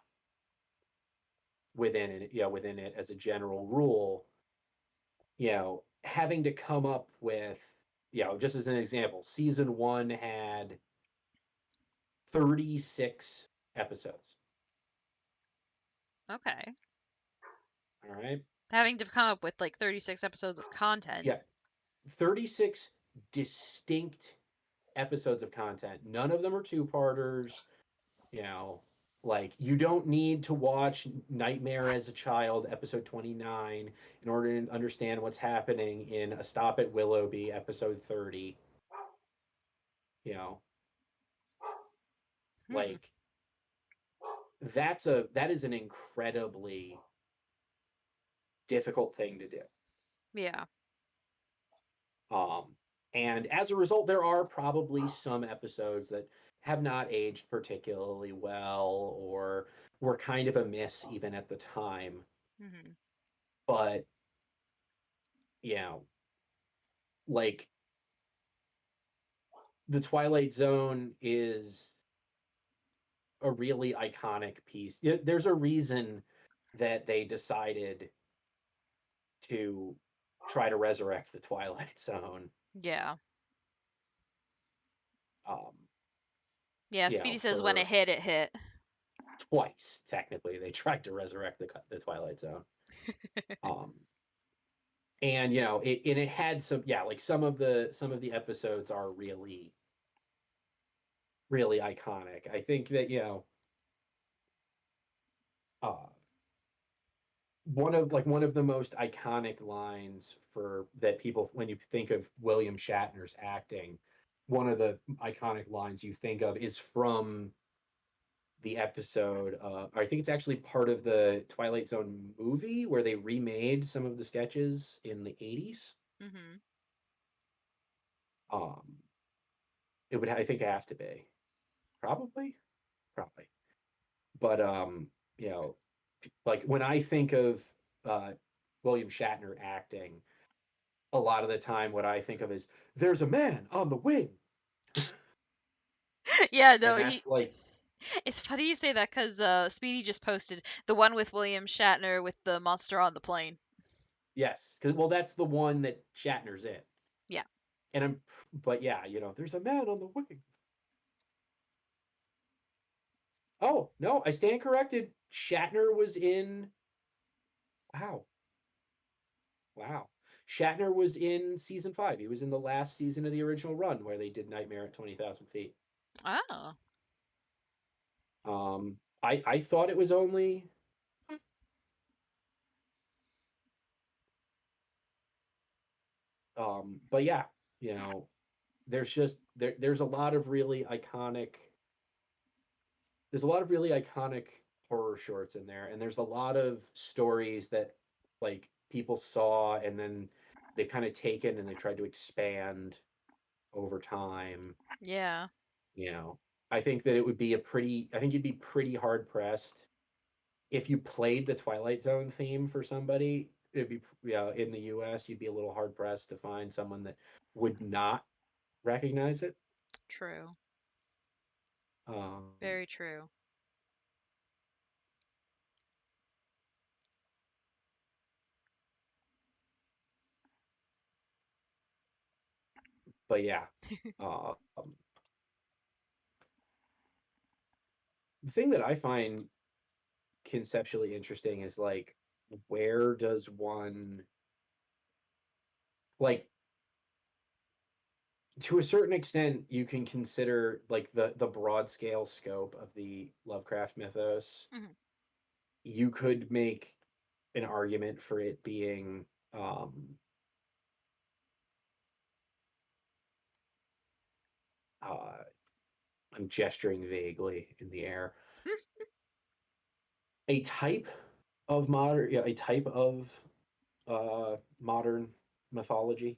within it as a general rule, having to come up with, just as an example, season 1 had 36 episodes. Okay. All right. Having to come up with like 36 episodes of content. Yeah. 36 distinct episodes of content. None of them are two-parters. You know, you don't need to watch Nightmare as a Child episode 29 in order to understand what's happening in A Stop at Willoughby episode 30. You know, Hmm. like that is an incredibly difficult thing to do. Yeah. Um, and as a result, there are probably some episodes that have not aged particularly well, or were kind of a miss even at the time. Hmm. But, you know, like The Twilight Zone is a really iconic piece. There's a reason that they decided to try to resurrect The Twilight Zone. Yeah. Um, Yeah. Speedy says when for it hit, it hit. twice technically they tried to resurrect the Twilight Zone. Um, and it had some, like some of the episodes are really really iconic. I think that uh one of the most iconic lines for that people, when you think of William Shatner's acting, one of the iconic lines you think of is from the episode. I think it's actually part of the Twilight Zone movie where they remade some of the sketches in the 80s. Hmm. Um, it would, I think, have to be, probably, but you know, like when I think of uh, William Shatner acting, a lot of the time what I think of is there's a man on the wing, Yeah. No. and that's like It's funny you say that because Speedy just posted the one with William Shatner with the monster on the plane. yes, because well that's the one that Shatner's in, Yeah. and but yeah, there's a man on the wing. Oh no, I stand corrected. Shatner was in. Wow, wow. Shatner was in season 5. He was in the last season of the original run where they did Nightmare at 20,000 feet. Oh. I thought it was only. But yeah, there's just there's a lot of really iconic. There's a lot of really iconic horror shorts in there, and there's a lot of stories that like people saw and then they've kind of taken and they tried to expand over time. Yeah. You know, I think that it would be I think you'd be pretty hard pressed if you played the Twilight Zone theme for somebody. It'd be, in the US, you'd be a little hard pressed to find someone that would not recognize it. True. Um, Very true. But yeah, the thing that I find conceptually interesting is like, where does one, like, to a certain extent you can consider like the broad scale scope of the Lovecraft mythos. Mhm. You could make an argument for it being uh I'm gesturing vaguely in the air, a type of modern, yeah, a type of modern mythology.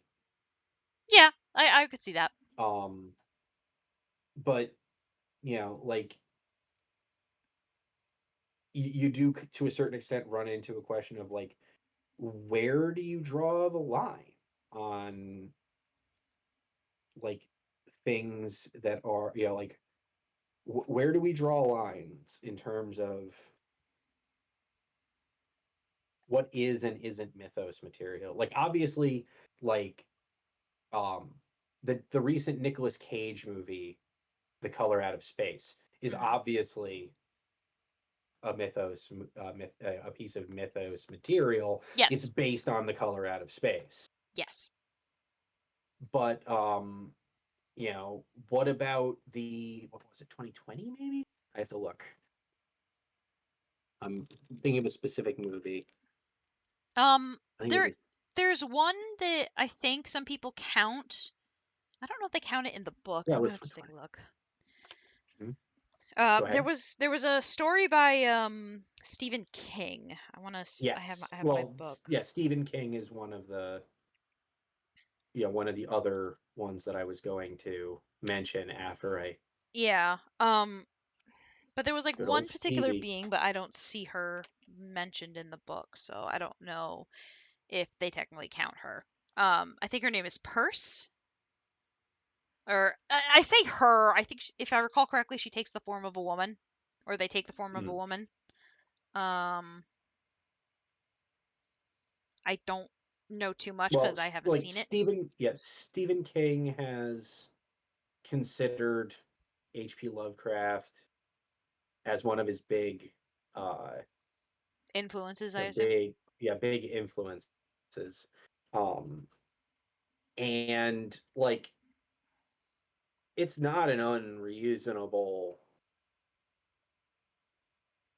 Yeah, I could see that. um but like, you do to a certain extent run into a question of like, where do you draw the line on like things that are, like, where do we draw lines in terms of what is and isn't mythos material? Like, obviously, like, um the recent Nicolas Cage movie, The Color Out of Space, is Mhm. obviously a mythos, a piece of mythos material. It's Yes. based on The Color Out of Space. Yes. But what about what was it, 2020 maybe? I have to look. I'm thinking of a specific movie. I think it was, There's one that I think some people count. I don't know if they count it in the book. yeah, I'm it gonna was have to take a look. Mhm. Go There ahead. was a story by Stephen King. I Yes. have my Well, book. yeah, Stephen King is one of the other ones that I was going to mention after I Yeah. But there was like good old one particular Stevie. being, but I don't see her mentioned in the book, so I don't know if they technically count her. I think her name is Purse. Or I say her. I think if I recall correctly, she takes the form of a woman, or they take the form of a Mm. woman. Um, I don't know too much Well, because I haven't like seen it. Stephen King has considered H.P. Lovecraft as one of his big, uh, Influences, I assume. big influences. Um, and like, it's not an unreasonable,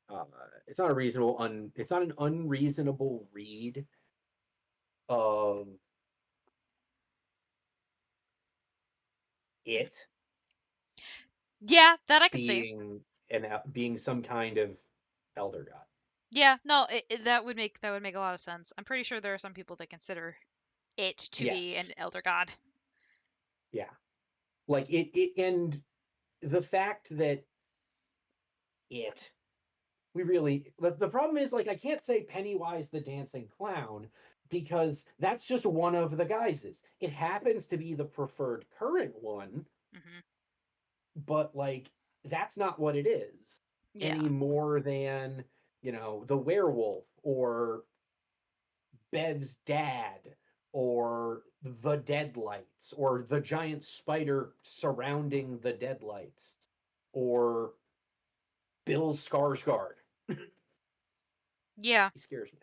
uh, it's not an unreasonable read of it Yeah, that I could see. being being some kind of elder god. Yeah, no, that would make a lot of sense. I'm pretty sure there are some people that consider it to be Yes. an elder god. Yeah. Like and the fact that it we really the problem is, like, I can't say Pennywise the dancing clown because that's just one of the guises. It happens to be the preferred current one, Hmm. but like, that's not what it is Yeah. any more than, the werewolf or Bev's dad or the deadlights or the giant spider surrounding the deadlights or Bill Skarsgård. Yeah. He scares me.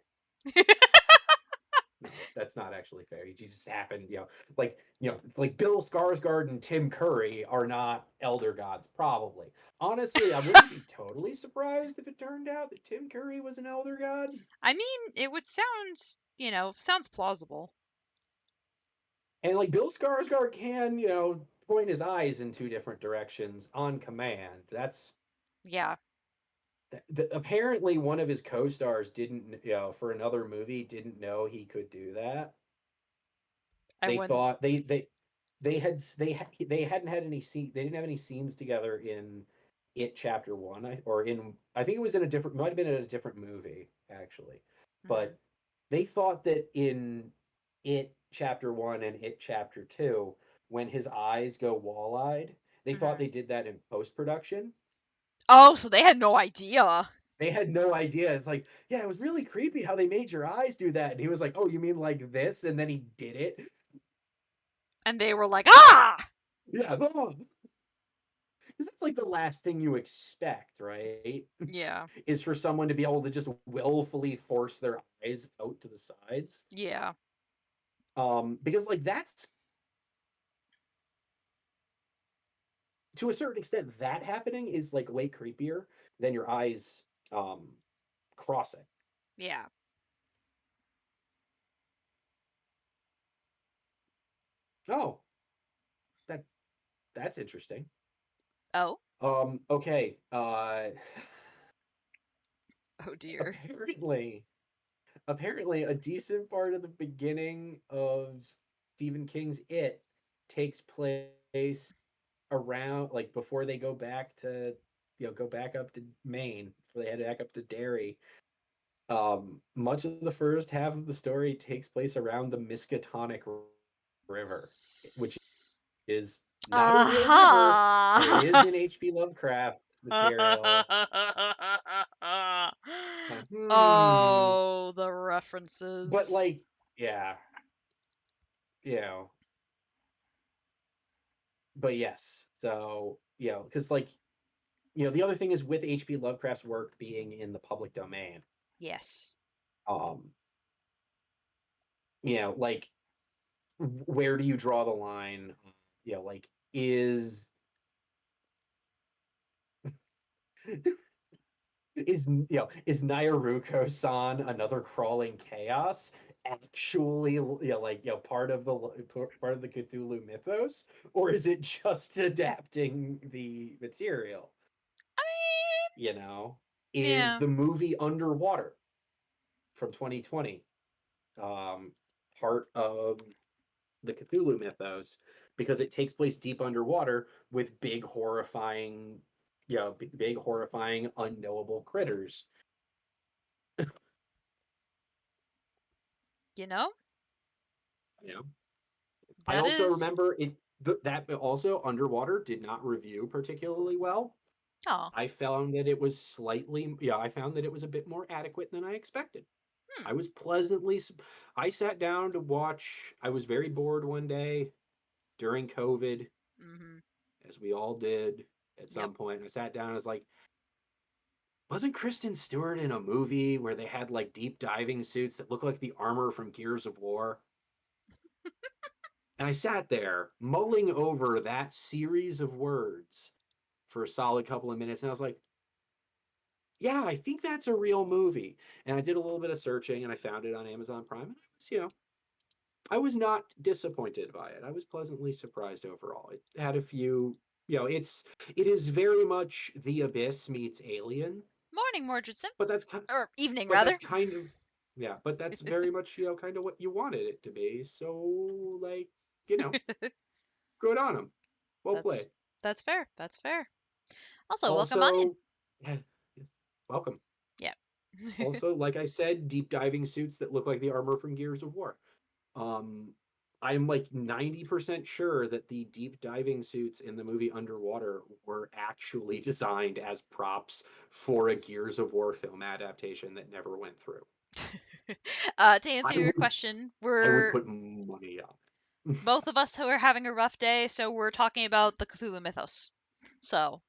No, that's not actually fair. He just happened, like Bill Skarsgård and Tim Curry are not elder gods, probably. Honestly, I wouldn't be totally surprised if it turned out that Tim Curry was an elder god. I mean, it would sounds plausible. And like, Bill Skarsgård can, point his eyes in two different directions on command. Yeah. Apparently one of his co-stars didn't, for another movie, didn't know he could do that. I They wouldn't. thought they hadn't had any scene. They didn't have any scenes together in It Chapter One, I think it was in a different, might have been in a different movie actually, Mhm. but they thought that in It Chapter One and It Chapter Two, when his eyes go wall-eyed, they thought Mhm. they did that in post-production. Oh, so they had no idea. They had no idea. It's like, yeah, it was really creepy how they made your eyes do that. And he was like, oh, you mean like this? And then he did it. And they were like, ah! Yeah, because that's like the last thing you expect, right? Yeah. Is for someone to be able to just willfully force their eyes out to the sides. Yeah. Because like that's to a certain extent that happening is like way creepier than your eyes crossing. Yeah. Oh, that that's interesting. Oh. Okay. Oh dear. Apparently a decent part of the beginning of Stephen King's It takes place around like before they go back to go back up to Maine, before they head back up to Derry. Much of the first half of the story takes place around the Miskatonic River, which is not a real river, but it is Aha! in H.P. Lovecraft material. Oh, the But references. like, yeah, you know, but yes. So, because like, the other thing is with H.P. Lovecraft's work being in the public domain, Yes. um, like where do you draw the line? Like is Nyaruko-san another crawling chaos actually part of the Cthulhu mythos, or is it just adapting the material? I You know, mean, is yeah. the movie Underwater from 2020 part of the Cthulhu mythos because it takes place deep underwater with big horrifying big horrifying unknowable critters. You know, you know I that also is. remember that also Underwater did not review particularly well. Oh. I found that it was I found that it was a bit more adequate than I expected. Hmm. I was pleasantly I sat down to watch. I was very bored one day during COVID, Mm-hmm. as we all did at Yep. some point. I sat down and I was like, wasn't Kristen Stewart in a movie where they had like deep diving suits that look like the armor from Gears of War? And I sat there mulling over that series of words for a solid couple of minutes, and I was like, yeah, I think that's a real movie. And I did a little bit of searching and I found it on Amazon Prime, and I was not disappointed by it. I was pleasantly surprised overall. It had a few, it is very much The Abyss meets Alien, Morning, Mordredson. but that's kind Or evening, but rather. that's kind of yeah, but that's very much, kind of what you wanted it to be. So like, you know, good on them. Well that's played. that's fair. That's fair. Also, welcome on in. Also, yeah, welcome. Yeah. Also, like I said, deep diving suits that look like the armor from Gears of War. Um, I'm like 90% sure that the deep diving suits in the movie Underwater were actually designed as props for a Gears of War film adaptation that never went through. To answer I your would question, I would we're put money up. both of us who are having a rough day, so we're talking about the Cthulhu mythos. So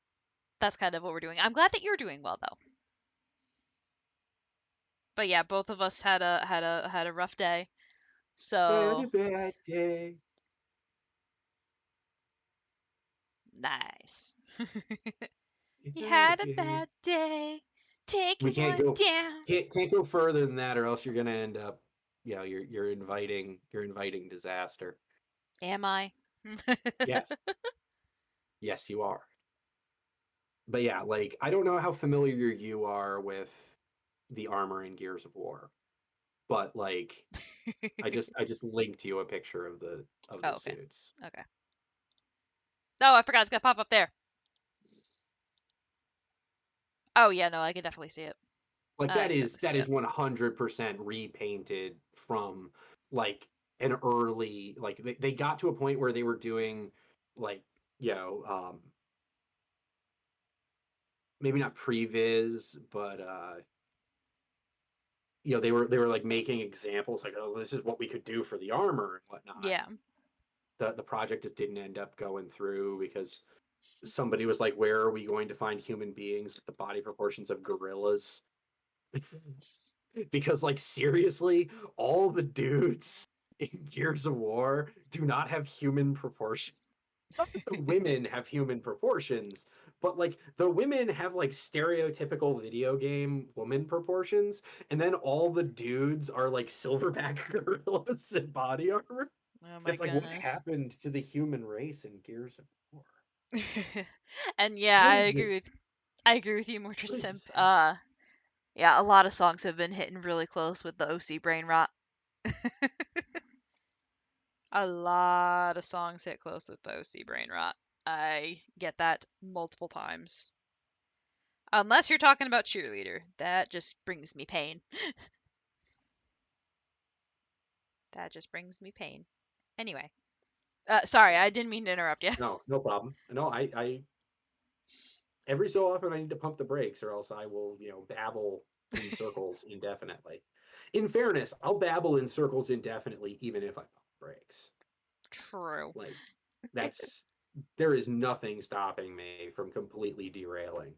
that's kind of what we're doing. I'm glad that you're doing well though. But yeah, both of us had a rough day. Had a So bad day. nice. You Had a had a bad. bad day. Take We can't one go down. can't go further than that, or else you're gonna end up, you're inviting disaster. Am I? Yes, yes, you are. But yeah, like I don't know how familiar you are with the armor in Gears of War, but like I just linked you a picture of the Oh, okay. suits. Okay. Oh, I forgot it's gonna pop up there. Oh yeah, no, I can definitely see it. Like I that can is definitely see that is it. 100% repainted from like an early, like they got to a point where they were doing like, maybe not previs, but they were like making examples like, oh, this is what we could do for the armor and whatnot. Yeah. the project just didn't end up going through because somebody was like, "Where are we going to find human beings with the body proportions of gorillas?" Because like seriously, all the dudes in Gears of War do not have human proportions. Not that the women have human proportions, but like the women have like stereotypical video game woman proportions, and then all the dudes are like silverback gorillas in body armor. Oh my It's like what goodness. happened to the human race in Gears of War? And yeah, What is this? I agree with you, Mortar What is Simp. this happening? Yeah, a lot of songs have been hitting really close with the OC brain rot. A lot of songs hit close with the OC brain rot. I get that multiple times. Unless you're talking about Cheerleader. That just brings me pain. That just brings me pain. Anyway. Sorry, I didn't mean to interrupt you. No, no problem. No, I every so often I need to pump the brakes or else I will, babble in circles indefinitely. In fairness, I'll babble in circles indefinitely even if I pump the brakes. True. Like that's there is nothing stopping me from completely derailing.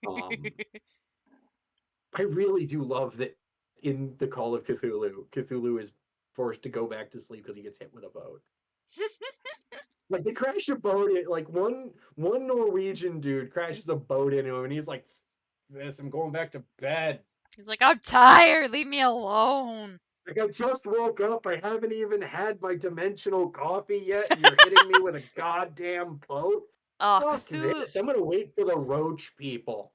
Um I really do love that in the Call of Cthulhu, Cthulhu is forced to go back to sleep because he gets hit with a boat. Like they crashed a boat like one Norwegian dude crashes a boat into him and he's like, this, I'm going back to bed. He's like, I'm tired. Leave me alone. Like I just woke up. I haven't even had my dimensional coffee yet, and you're hitting me with a goddamn boat. Oh, Fuck this. I'm gonna wait for the roach people.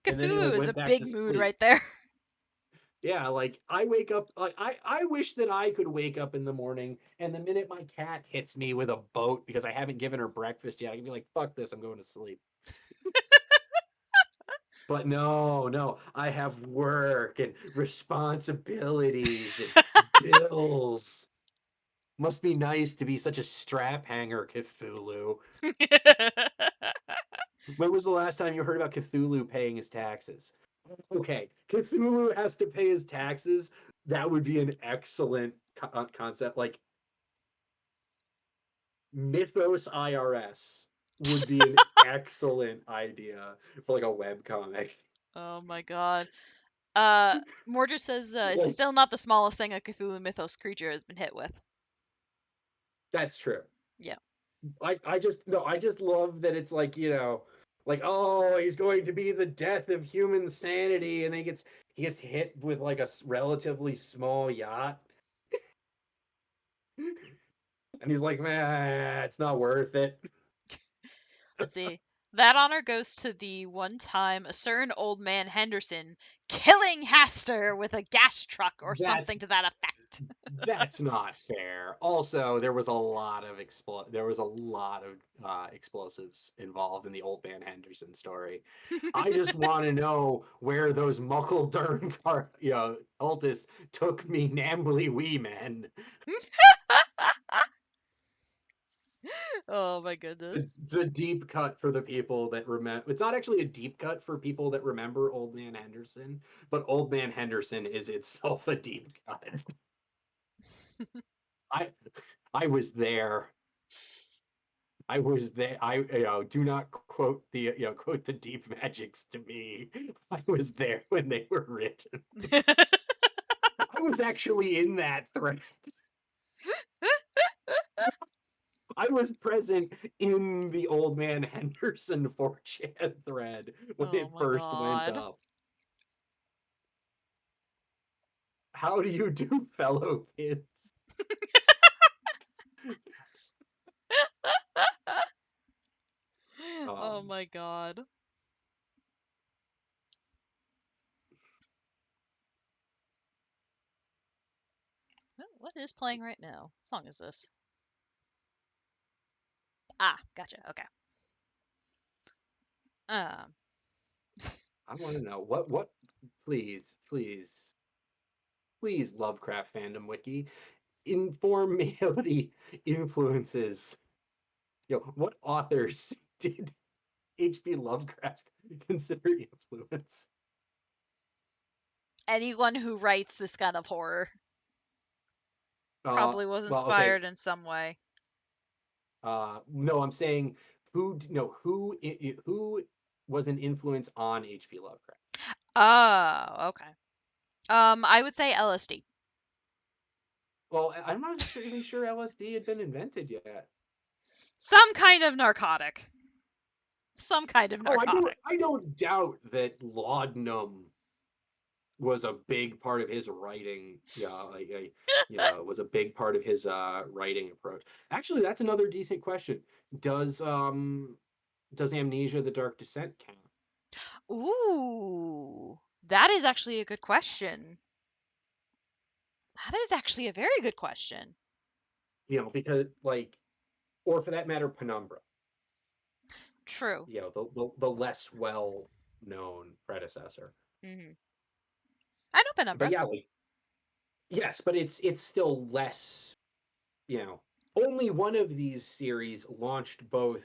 And then he Cthulhu is a went back to big mood sleep. right there. Yeah, like I wake up like I wish that I could wake up in the morning and the minute my cat hits me with a boat because I haven't given her breakfast yet, I can be like, fuck this, I'm going to sleep. But no, I have work and responsibilities and bills. Must be nice to be such a strap hanger, Cthulhu. When was the last time you heard about Cthulhu paying his taxes? Okay, Cthulhu has to pay his taxes. That would be an excellent concept. Like Mythos IRS would be an excellent idea for like a web comic. Oh my god. Mordred says it's Like still not the smallest thing a Cthulhu Mythos creature has been hit with. that's true. Yeah. I just love that it's like, like, oh, he's going to be the death of human sanity, and then he gets hit with like a relatively small yacht. And he's like, man, it's not worth it. Let's see. That honor goes to the one time a certain old man Henderson killing Haster with a gas truck or That's something to that effect. that's not fair. Also, there was a lot of explosives involved in the old man Henderson story. I just want to know where those Muckle Dern cultists took me nambly wee men. Oh my goodness. It's a deep cut for the people that remember. It's not actually a deep cut for people that remember Old Man Henderson, but Old Man Henderson is itself a deep cut. I I was there. I was there. I do not quote the deep magics to me. I was there when they were written. I was actually in that thread. I was present in the Old Man Henderson 4chan thread when Oh it my first went god. up. How do you do, fellow kids? Oh my god. What is playing right now? What song is this? Ah, gotcha. Okay. Um, I want to know what please Lovecraft fandom wiki inform me of the influences. What authors did H.P. Lovecraft consider influence? anyone who writes this kind of horror. Probably was Well, okay. inspired in some way. No, I'm saying who was an influence on H.P. Lovecraft? Oh, okay. I would say LSD. Well, I'm not even sure LSD had been invented yet. Some kind of narcotic. Some kind of Oh, narcotic. I don't doubt that laudanum was a big part of his writing. Was a big part of his writing approach. Actually, that's another decent question. Does Amnesia: The Dark Descent count? Ooh, that is actually a good question. That is actually a very good question. Because or for that matter, Penumbra. True. The less well known predecessor. Hmm. I know But Penumbra. yeah, yes, but it's still less. Only one of these series launched both.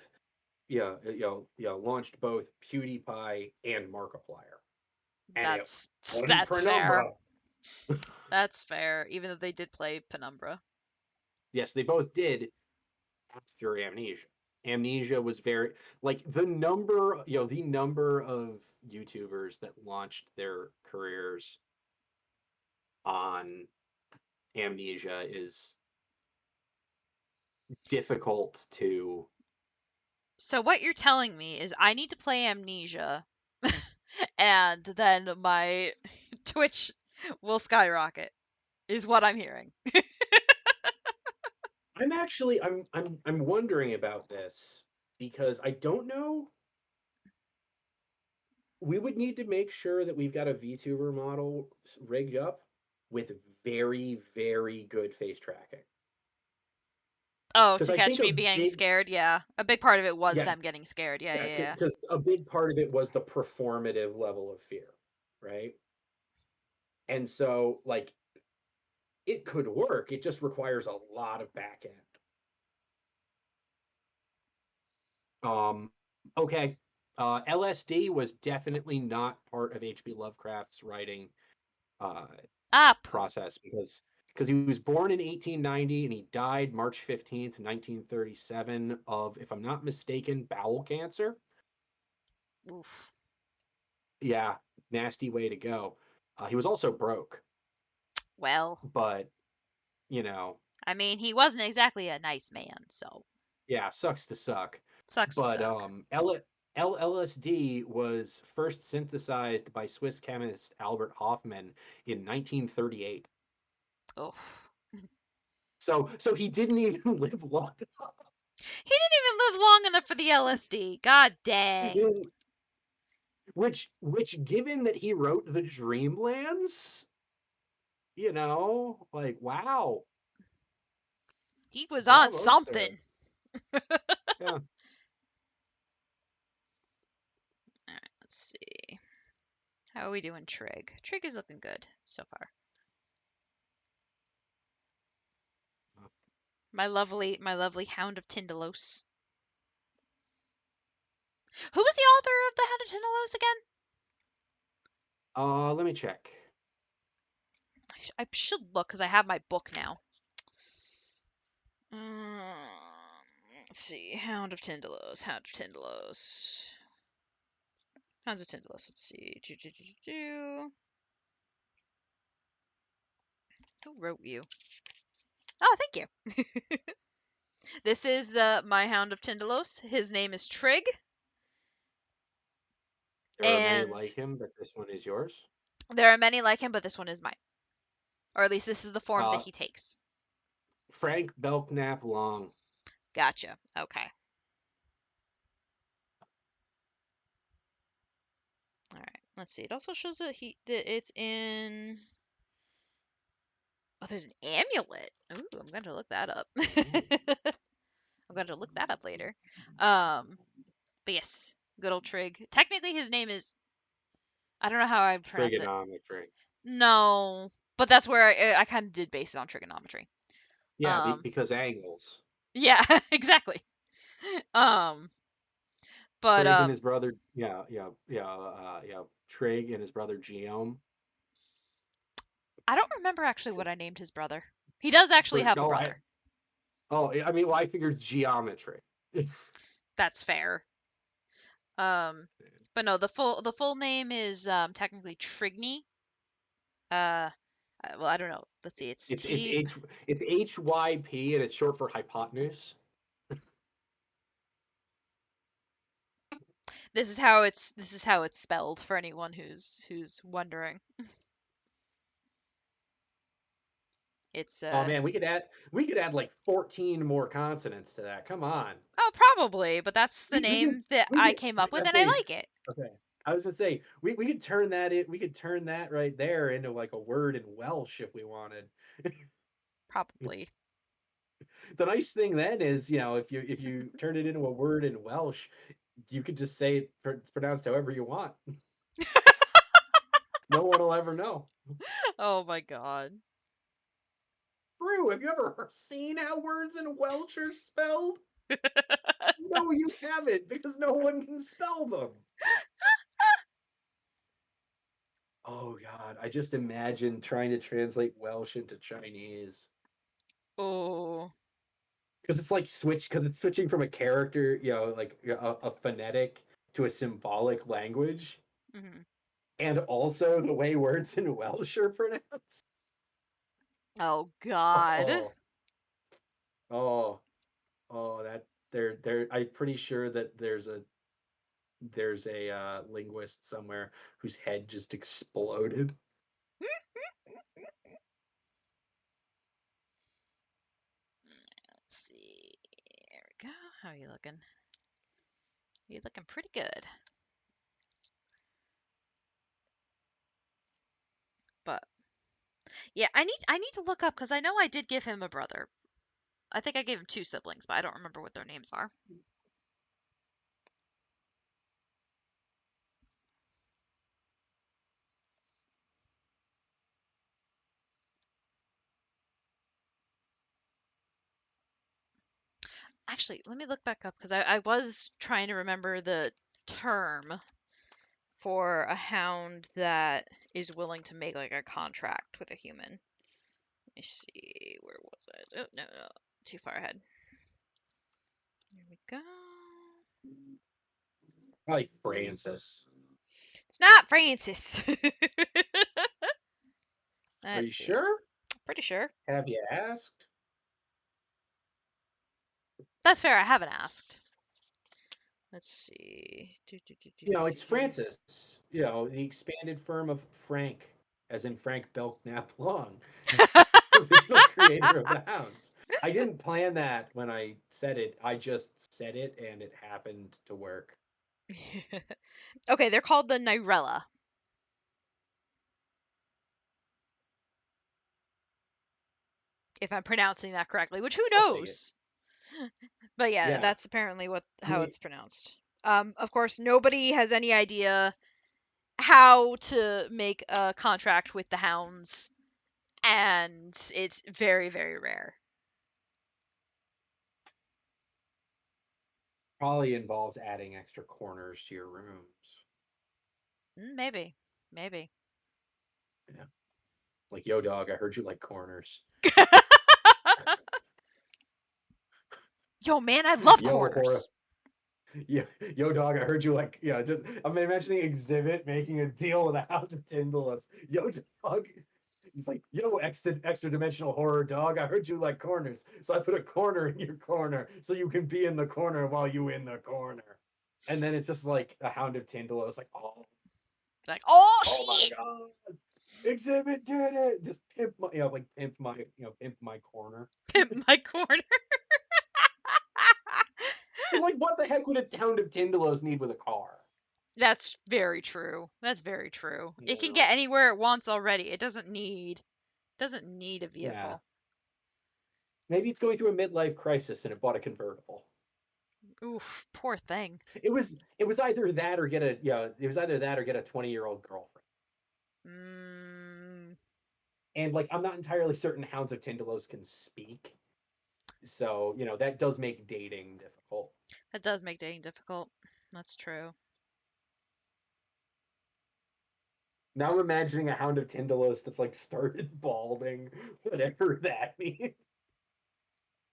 Launched both PewDiePie and Markiplier, and it wasn't That's fair. Penumbra. That's fair. Even though they did play Penumbra. Yes, they both did after Amnesia. Amnesia was very the number of YouTubers that launched their careers on Amnesia is difficult to. So what you're telling me is I need to play Amnesia, and then my Twitch will skyrocket. Is what I'm hearing. I'm wondering about this because I don't know. We would need to make sure that we've got a VTuber model rigged up with very, very good face tracking. Oh, Because to I catch think me being scared, yeah. A big part of it was yeah, them getting scared. Yeah, yeah, yeah. because a big part of it was the performative level of fear, right? And so, it could work. It just requires a lot of back end. Okay. LSD was definitely not part of H.P. Lovecraft's writing Pooh. process because he was born in 1890 and he died March 15th, 1937 of, if I'm not mistaken, bowel cancer. Oof. Yeah, nasty way to go. He was also broke, Well, but you know, I mean, he wasn't exactly a nice man, so yeah, sucks to suck. sucks to But suck. LSD was first synthesized by Swiss chemist Albert Hofmann in 1938. Oh. So he didn't even live long enough. He didn't even live long enough for the LSD. God dang. Which given that he wrote the Dreamlands, wow. He was on Bravo, sir. something. Yeah. Alright, let's see. How are we doing, Trig? Trig is looking good so far. My lovely Hound of Tindalos. Who was the author of the Hound of Tindalos again? Let me check. I should look because I have my book now. Let's see. Hound of Tindalos. Hounds of Tindalos. Let's see. Who wrote you? Oh, thank you. This is my Hound of Tindalos. His name is Trig. There are many And like him, but this one is yours. there are many like him, but this one is mine. Or at least this is the form that he takes. Frank Belknap Long. Gotcha. Okay. All right. Let's see. It also shows that it's in. Oh, there's an amulet. Ooh, I'm going to look that up. I'm going to look that up later. But yes, good old Trig. Technically, his name is. I don't know how I pronounce it. Trigonometry. No, but that's where I kind of did base it on trigonometry. Yeah, because angles. Yeah, exactly. But Trig and his brother, Trig and his brother Geom. I don't remember actually what I named his brother. He does actually But have a no, brother. I mean, well, I figured geometry. That's fair. But no, the full name is technically Trigny. Well, I don't know. Let's see. It's It's T. HYP and it's short for hypotenuse. This is how it's spelled for anyone who's wondering. It's Oh man, we could add like 14 more consonants to that. Come on. Oh, probably, but that's the We could name that we I could came up with let's and I say like it. okay. I was gonna say we could turn that right there into like a word in Welsh if we wanted. Probably. The nice thing then is, if you turn it into a word in Welsh, you could just say it's pronounced however you want. No one will ever know. Oh my god. True. Have you ever seen how words in Welsh are spelled? No, you haven't, because no one can spell them. Oh god, I just imagine trying to translate Welsh into Chinese. Oh. Because it's switching from a character, like a phonetic to a symbolic language, Mhm. and also the way words in Welsh are pronounced. Oh god. Oh, oh, oh, that there. I'm pretty sure that there's a linguist somewhere whose head just exploded. Let's see. There we go. How are you looking? You're looking pretty good. But yeah, I need to look up because I know I did give him a brother. I think I gave him 2 siblings, but I don't remember what their names are. Actually, let me look back up because I was trying to remember the term for a hound that is willing to make like a contract with a human. Let me see, where was it? Oh, no, too far ahead. There we go. Probably Francis. It's not Francis. Are you Let's see. sure? Pretty sure. Have you asked? That's fair. I haven't asked. Let's see. It's Francis. The expanded firm of Frank, as in Frank Belknap Long, original creator of the Hounds. I didn't plan that when I said it. I just said it, and it happened to work. Okay, they're called the Nirella. If I'm pronouncing that correctly, which who I'll take it. knows? But yeah, Yeah. that's apparently how Me- it's pronounced. Of course, nobody has any idea how to make a contract with the hounds, and it's very, very rare. Probably involves adding extra corners to your rooms. Maybe. Maybe. Yeah. Like, yo, dog, I heard you like corners. Yo, man, I love Yo, corners. yo, dog, I heard you like, just, I'm imagining Exhibit making a deal with a House of Tindalus. Yo, dog. He's like, extra dimensional horror dog. I heard you like corners, so I put a corner in your corner so you can be in the corner while you in the corner. And then it's just like a Hound of Tindalus, like, oh, Like, oh my shit! god, Exhibit did it. Just pimp my, pimp my corner. Pimp my corner. It's like, what the heck would a Hound of Tindalus need with a car? That's very true. That's very true. It can Yeah. get anywhere it wants already. It doesn't need a vehicle. Yeah. Maybe it's going through a midlife crisis and it bought a convertible. Oof, poor thing. It was either that or get a 20-year-old girlfriend. And like, I'm not entirely certain Hounds of Tyndalos can speak, so that does make dating difficult. That does make dating difficult. That's true. Now I'm imagining a Hound of Tindalos that's like started balding, whatever that means.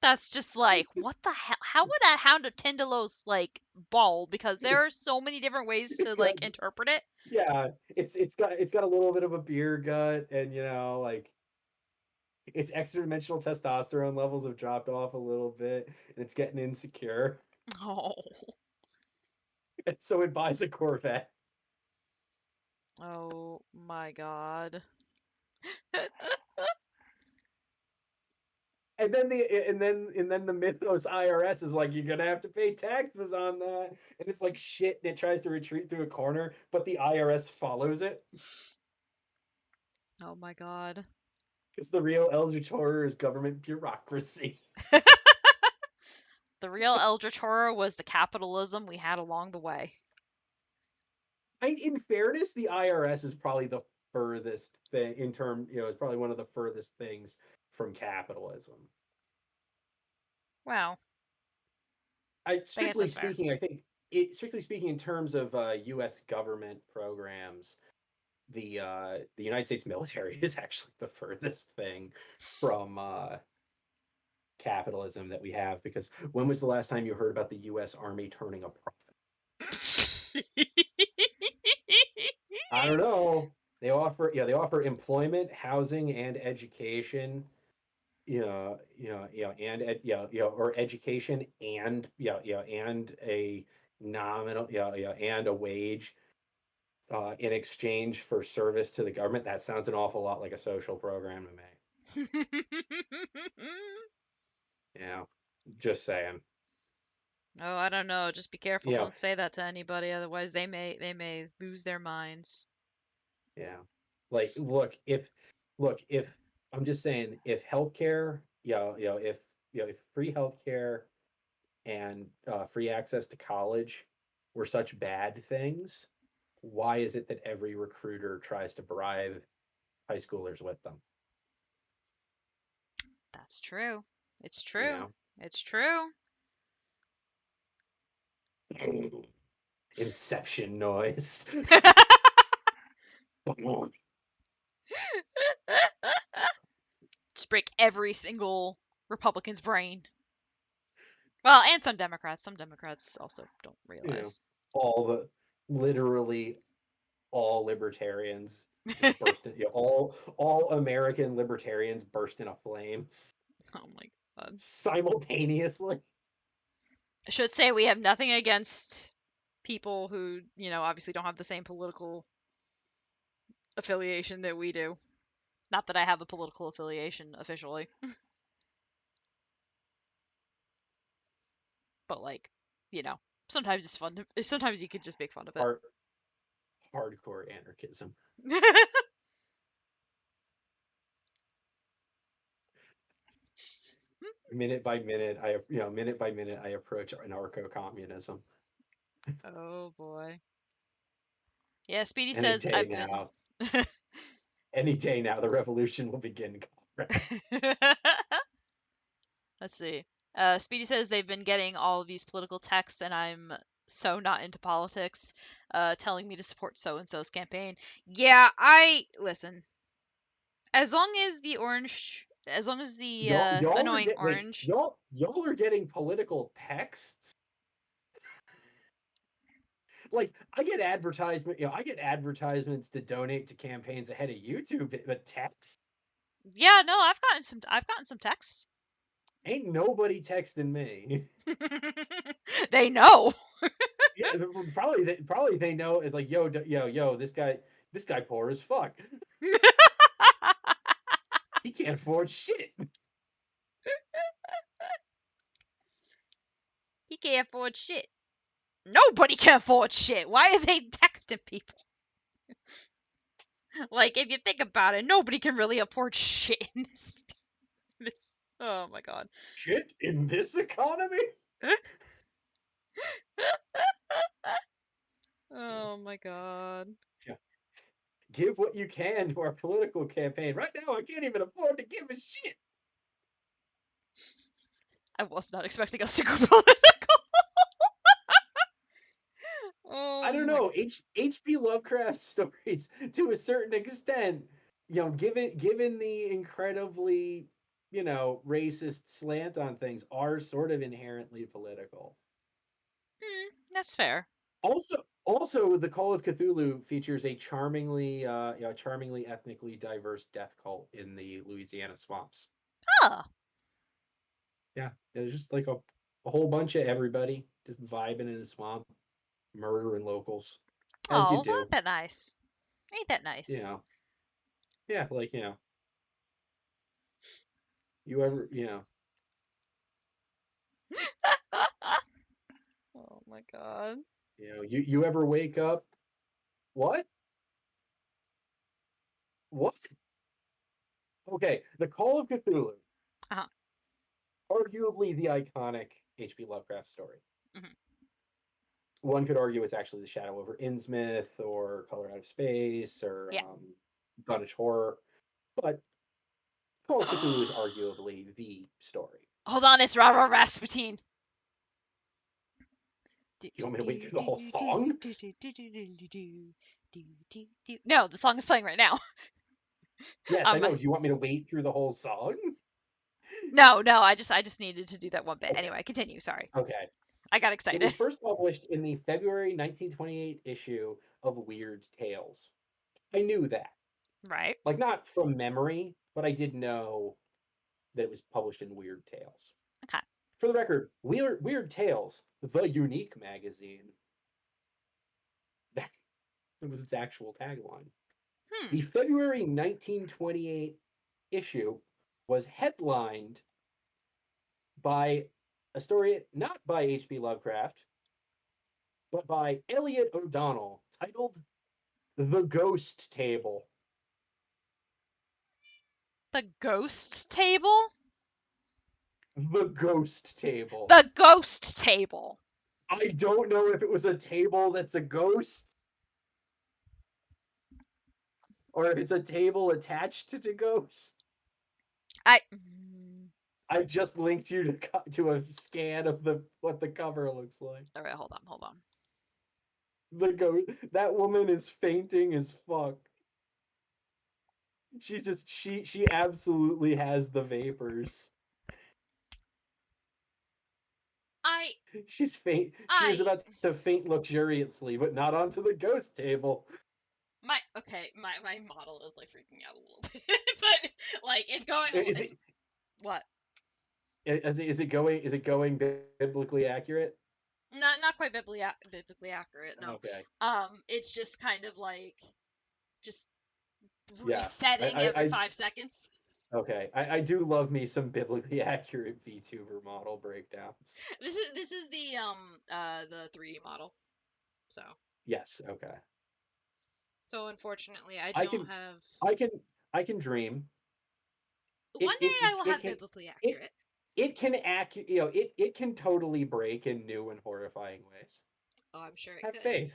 That's just like, what the hell? How would a Hound of Tindalos like bald? Because there are so many different ways to It's got, like interpret it. yeah, it's got a little bit of a beer gut, and like its extra dimensional testosterone levels have dropped off a little bit, and it's getting insecure, Oh, and so it buys a Corvette. oh my god. And then the Mythos IRS is like, you're gonna have to pay taxes on that, and it's like shit, and it tries to retreat through a corner, but the IRS follows it Oh my god. because the real Eldritch horror is government bureaucracy. The real Eldritch horror was the capitalism we had along the way. In fairness, the IRS is probably the furthest thing in term. It's probably one of the furthest things from capitalism. Wow. Strictly that's fair. speaking, I think strictly speaking, in terms of U.S. government programs, the United States military is actually the furthest thing from capitalism that we have. Because when was the last time you heard about the U.S. Army turning a profit? I don't know. They offer employment, housing, and education. Or education and and a nominal, and a wage in exchange for service to the government. That sounds an awful lot like a social program to me. Just saying. Oh, I don't know. Just be careful. You know, Don't say that to anybody, otherwise they may lose their minds. yeah. Like, if I'm just saying, if healthcare, if free healthcare and free access to college were such bad things, why is it that every recruiter tries to bribe high schoolers with them? That's true. It's You true. It's true. know, Inception noise. Just break every single Republican's brain. Well, and some Democrats. Some Democrats also don't realize. Literally all libertarians just burst in, all American libertarians burst into flames Oh my god. simultaneously. I should say we have nothing against people who, obviously don't have the same political affiliation that we do. Not that I have a political affiliation officially. But sometimes it's fun sometimes you could just make fun of it. Hardcore anarchism. Minute by minute, I approach anarcho-communism. Oh boy. Yeah, Speedy Any says day I've now. been Any day now, the revolution will begin. Let's see. Speedy says they've been getting all of these political texts, and I'm so not into politics, telling me to support so and so's campaign. Yeah, listen. As long as the annoying orange. Y'all are getting political texts. Like, I get advertisements to donate to campaigns ahead of YouTube, but text? Yeah, no, I've gotten some texts. Ain't nobody texting me. They know. Yeah, probably they know. It's like, yo, this guy poor as fuck. He can't afford shit. He can't afford shit. Nobody can afford shit. Why are they texting people? Like, if you think about it, nobody can really afford shit in this. Oh my god. Shit in this economy? Oh my god. Yeah. Give what you can to our political campaign. Right now, I can't even afford to give a shit. I was not expecting us to go political. Oh, I don't know. H.P. Lovecraft stories, to a certain extent, given the incredibly, racist slant on things, are sort of inherently political. That's fair. Also, the Call of Cthulhu features a charmingly ethnically diverse death cult in the Louisiana swamps. Oh, Yeah, there's just like a whole bunch of everybody just vibing in the swamp, murdering locals, as you oh, do. ain't that nice? Ain't that You nice? know, yeah, like you ever, Oh my god. you ever wake up? What? What? Okay, the Call of Cthulhu, Uh-huh. arguably the iconic H.P. Lovecraft story. Mhm. One could argue it's actually The Shadow over Innsmouth or Color Out of Space or Yeah. Dunwich Horror, but Call of Cthulhu is arguably the story. Hold on, it's Rara Rasputin. You want me to wait through the whole song? No, the song is playing right now. Yes, I know. Do you want me to wait through the whole song? No, I just needed to do that one bit. Okay. Anyway, continue. Sorry, Okay. I got It excited. was first published in the February 1928 issue of Weird Tales. I knew that. Right. Like, not from memory, but I did know that it was published in Weird Tales. Okay. For the record, Weird Tales, the unique magazine. That was its actual tagline. The February 1928 issue was headlined by a story not by H.P. Lovecraft, but by Elliot O'Donnell, titled The Ghost Table. The ghost table? The Ghost Table. The ghost table. I don't know if it was a table that's a ghost, or if it's a table attached to ghosts. I just linked you to a scan of what the cover looks like. All right, hold on. That woman is fainting as fuck. She absolutely has the vapors. She's faint. She was about to faint luxuriously, but not onto the ghost table. My model is like freaking out a little bit, but like it's going. What? Is it going biblically accurate? Not quite biblically accurate. No. Okay. It's just kind of like just Yeah, resetting every 5 seconds. Okay, I do love me some biblically accurate VTuber model breakdowns. This is the 3D model. So. Yes. Okay. So unfortunately, I don't have. I can dream. One day I will have biblically accurate. It can it can totally break in new and horrifying ways. Oh, I'm sure it Have could. faith.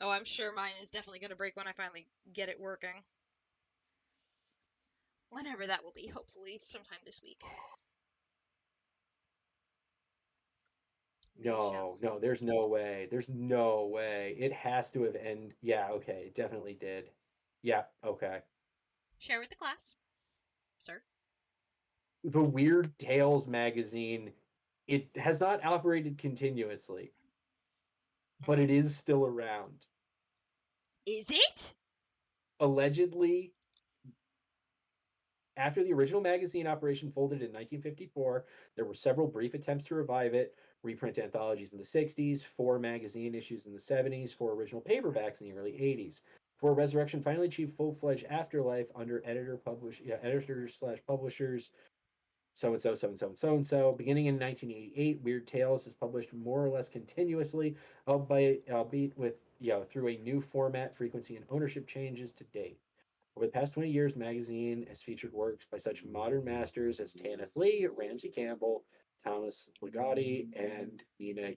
Oh, I'm sure mine is definitely going to break when I finally get it working. Whenever that will be, hopefully sometime this week. No, there's no way. There's no way. It has to have ended. Yeah, okay, it definitely did. Yeah, okay. Share with the class, sir. The Weird Tales magazine, it has not operated continuously, but it is still around. Is it? Allegedly, after the original magazine operation folded in 1954, there were several brief attempts to revive it, reprint anthologies in the 60s, 4 magazine issues in the 70s, 4 original paperbacks in the early 80s. Before Resurrection finally achieved full-fledged afterlife under editors/publishers, so-and-so. Beginning in 1988, Weird Tales is published more or less continuously, albeit with through a new format, frequency, and ownership changes to date. Over the past 20 years, the magazine has featured works by such modern masters as Tanith Lee, Ramsey Campbell, Thomas Ligotti, and Nina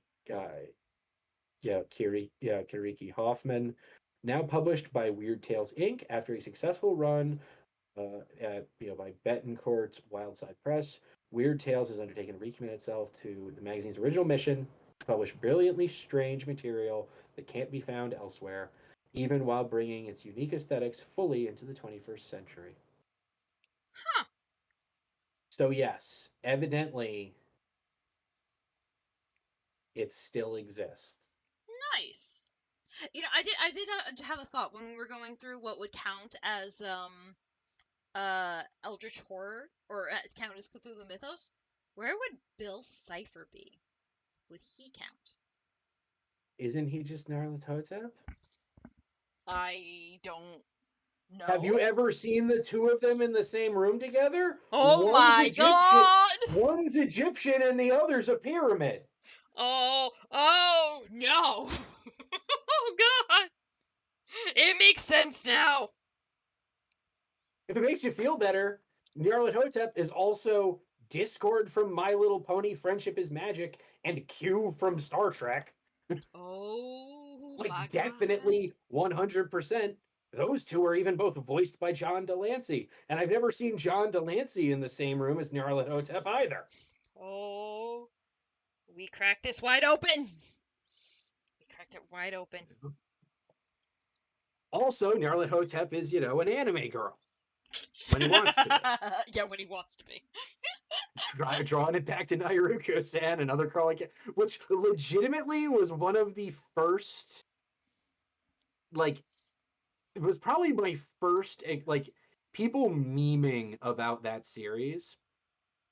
Kiriki Hoffman. Now published by Weird Tales Inc. after a successful run by Betancourt's Wildside Press, Weird Tales has undertaken to recommit itself to the magazine's original mission to publish brilliantly strange material that can't be found elsewhere, even while bringing its unique aesthetics fully into the 21st century. Huh. So, yes, evidently it still exists. Nice. I did have a thought when we were going through what would count as eldritch horror or count as Cthulhu Mythos. Where would Bill Cipher be? Would he count? Isn't he just Nyarlathotep? I don't know. Have you ever seen the two of them in the same room together? Oh my god! One's Egyptian and the other's a pyramid. Oh no! Oh god! It makes sense now. If it makes you feel better, Nyarlathotep is also Discord from My Little Pony, Friendship is Magic, and Q from Star Trek. Oh Like, my definitely 100%. Those two are even both voiced by John Delancey. And I've never seen John Delancey in the same room as Nyarlathotep either. god. Oh, we cracked this wide open. We cracked it wide open. Also, Nyarlathotep is, an anime girl. When he wants to be. Yeah, when he wants to be. Drawing it back to Nairuko-san, another girl like it, which legitimately was one of the first, like, it was probably my first, like, people memeing about that series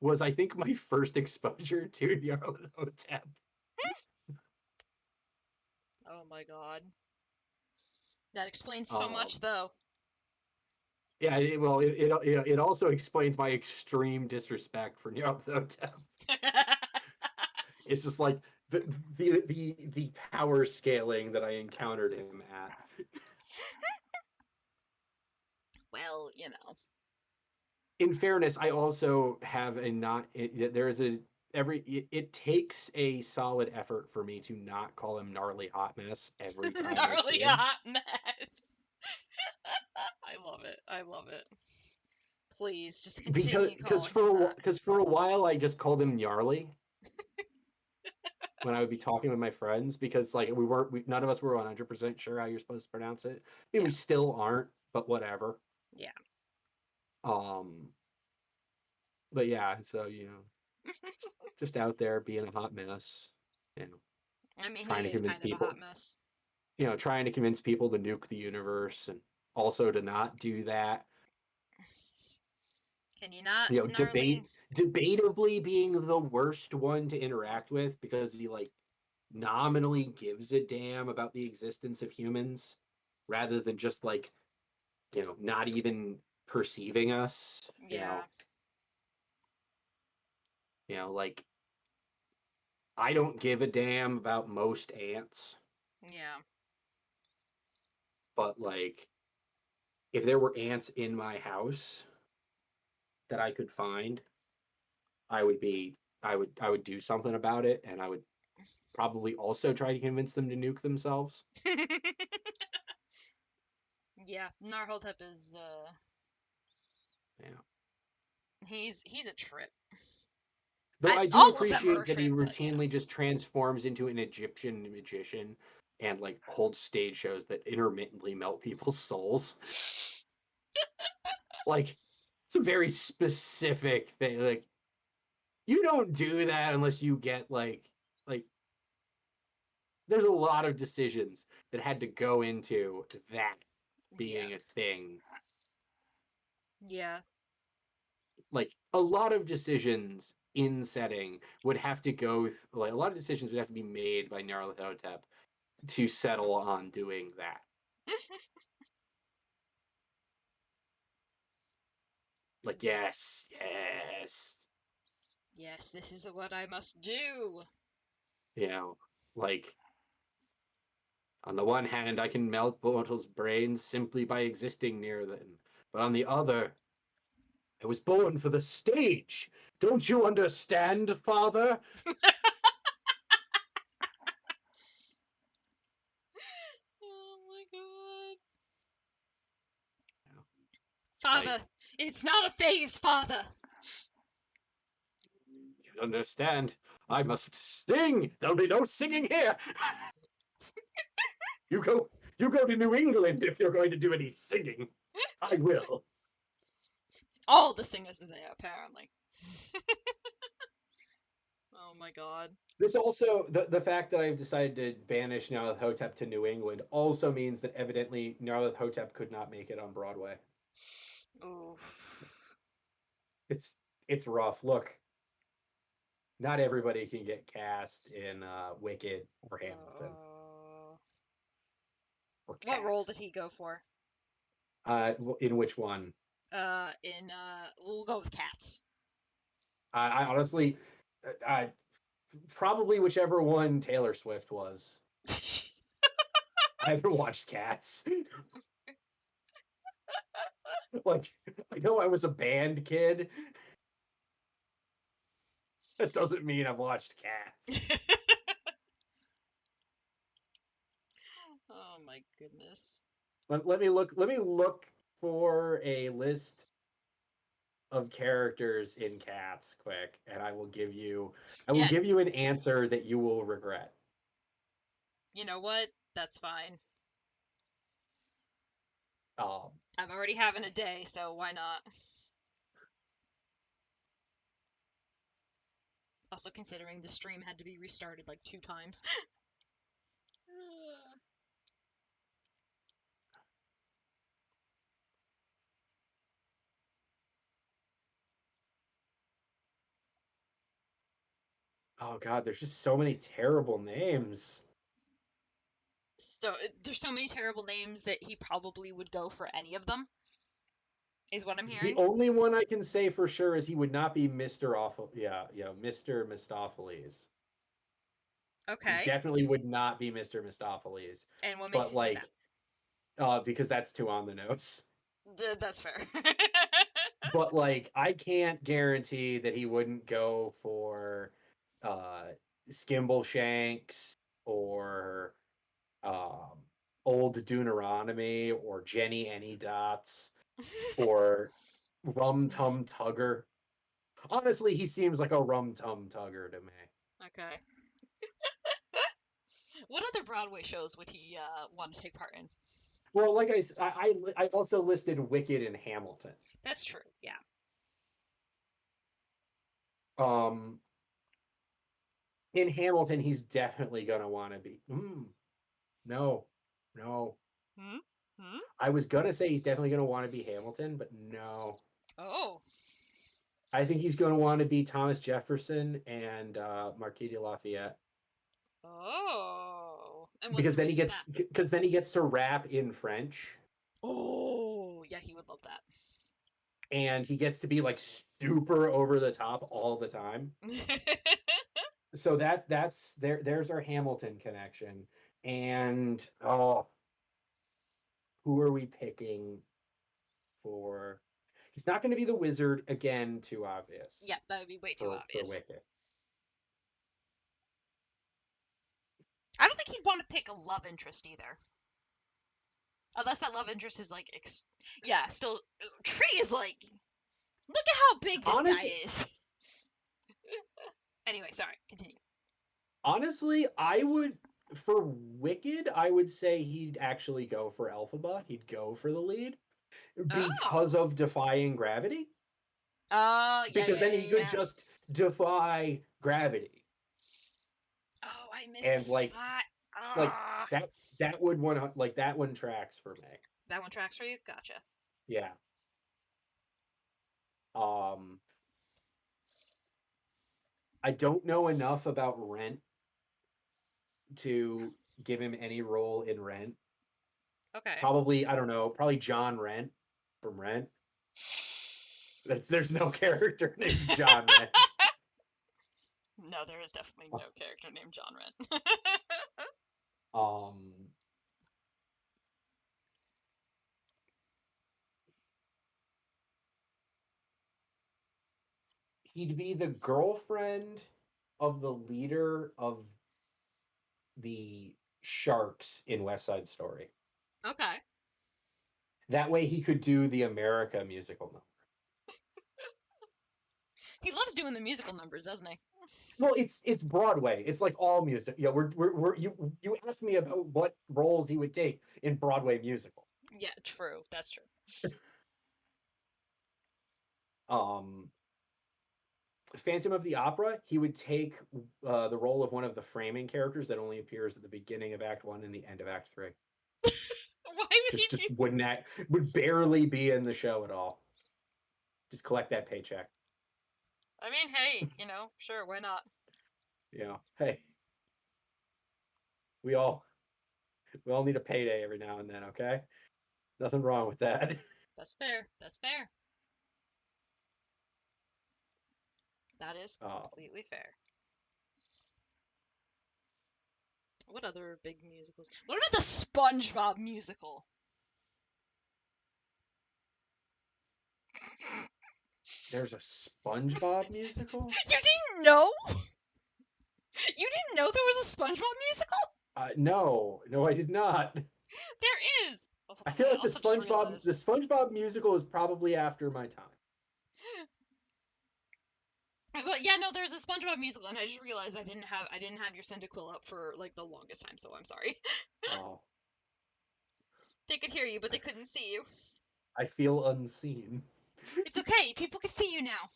was, I think, my first exposure to Nyarlathotep. Oh my god. That explains so much, though. Yeah, it also explains my extreme disrespect for Nyarlathotep. It's just like the power scaling that I encountered him at. Well, In fairness, I also have it takes a solid effort for me to not call him gnarly hot mess every time I Gnarly see him. hot mess. I love it. Please just continue Because for a while I just called him gnarly when I would be talking with my friends, because like none of us were 100% sure how you're supposed to pronounce it. I mean, we still aren't, but whatever. Yeah. But yeah, so just out there being a hot mess, I mean, trying he to is convince kind of a people, hot mess. trying to convince people to nuke the universe, and also to not do that. Can you not? Debatably being the worst one to interact with, because he like nominally gives a damn about the existence of humans, rather than just like, not even perceiving us. Yeah. Like, I don't give a damn about most ants. Yeah. But like, if there were ants in my house that I could find, I would do something about it, and I would probably also try to convince them to nuke themselves. Yeah, Nyarlathotep is Yeah. He's a trip. Though I do appreciate that he routinely just transforms into an Egyptian magician and like holds stage shows that intermittently melt people's souls. Like, it's a very specific thing. Like, you don't do that unless you get like there's a lot of decisions that had to go into that being a thing. Yeah. Like, a lot of decisions in setting would have to go like a lot of decisions would have to be made by Nyarlathotep to settle on doing that. Like, yes, this is what I must do. Like, on the one hand, I can melt mortals' brains simply by existing near them, but on the other, I was born for the stage. Don't you understand, Father? Oh my god. Father, it's not a phase, Father. You understand? I must sing. There'll be no singing here. You go to New England if you're going to do any singing. I will. All the singers are there, apparently. Oh my god. This also, the fact that I've decided to banish Nyarlathotep to New England also means that evidently Nyarlathotep could not make it on Broadway. Oof. It's rough. Look, not everybody can get cast in Wicked or Hamilton. Or What role Cats. did he go for? In which one? We'll go with Cats. I honestly, I probably whichever one Taylor Swift was. I haven't watched Cats. Like, I know I was a band kid. That doesn't mean I've watched Cats. Oh my goodness. Let me look for a list of characters in Cats quick, and I will give you an answer that you will regret. You know what? That's fine. Um, I'm already having a day, so why not? Also considering the stream had to be restarted like 2 times. oh god, there's just so many terrible names. So there's so many terrible names that he probably would go for any of them. Is what I'm hearing. The only one I can say for sure is he would not be Mr. Awful. Mr. Mistopheles. Okay. He definitely would not be Mr. Mistopheles. And what makes you say that? Because that's too on the nose. That's fair. But like, I can't guarantee that he wouldn't go for Skimbleshanks or Old Deuteronomy or Jenny Anydots or Rum Tum Tugger. Honestly, he seems like a Rum Tum Tugger to me. Okay. What other Broadway shows would he want to take part in? Well, like I also listed Wicked and Hamilton. That's true. Yeah. In Hamilton, he's definitely gonna want to be. No. I was gonna say he's definitely gonna want to be Hamilton, but no. Oh. I think he's gonna want to be Thomas Jefferson and Marquis de Lafayette. Oh. And Because then he gets to rap in French. Oh, yeah, he would love that. And he gets to be like super over the top all the time. So there's our Hamilton connection. And who are we picking for? He's not going to be the wizard again. Too obvious. Yeah, that would be way too obvious. For Wicked. I don't think he'd want to pick a love interest either. Unless that love interest is like, still, Tree is like, look at how big this guy is. Anyway, sorry, continue. Honestly, for Wicked, I would say he'd actually go for Elphaba. He'd go for the lead because of defying gravity. Because then he could just defy gravity. Oh, I missed and like that would one that one tracks for me. That one tracks for you? Gotcha. Yeah. I don't know enough about Rent to give him any role in Rent. Okay. Probably, I don't know, probably John Rent from Rent. There's no character named John Rent. No, there is definitely no character named John Rent. He'd be the girlfriend of the leader of the Sharks in West Side Story. Okay. That way he could do the America musical number. He loves doing the musical numbers, doesn't he? Well, it's Broadway. It's like all music. Yeah, you asked me about what roles he would take in Broadway musical. Yeah, true. That's true. Phantom of the Opera, he would take the role of one of the framing characters that only appears at the beginning of Act 1 and the end of Act 3. Why would he Just do? would barely be in the show at all. Just collect that paycheck. I mean, hey, sure, why not? Hey, we all need a payday every now and then, okay? Nothing wrong with that. That's fair. That's fair. That is completely fair. What other big musicals? What about the SpongeBob musical? There's a SpongeBob musical? You didn't know? You didn't know there was a SpongeBob musical? No, I did not. There is. I feel like the SpongeBob musical is probably after my time. But yeah, no, there's a SpongeBob musical, and I just realized I didn't have your Cyndaquil up for like the longest time, so I'm sorry. Oh, They could hear you, but they couldn't see you. I feel unseen. It's okay. People can see you now.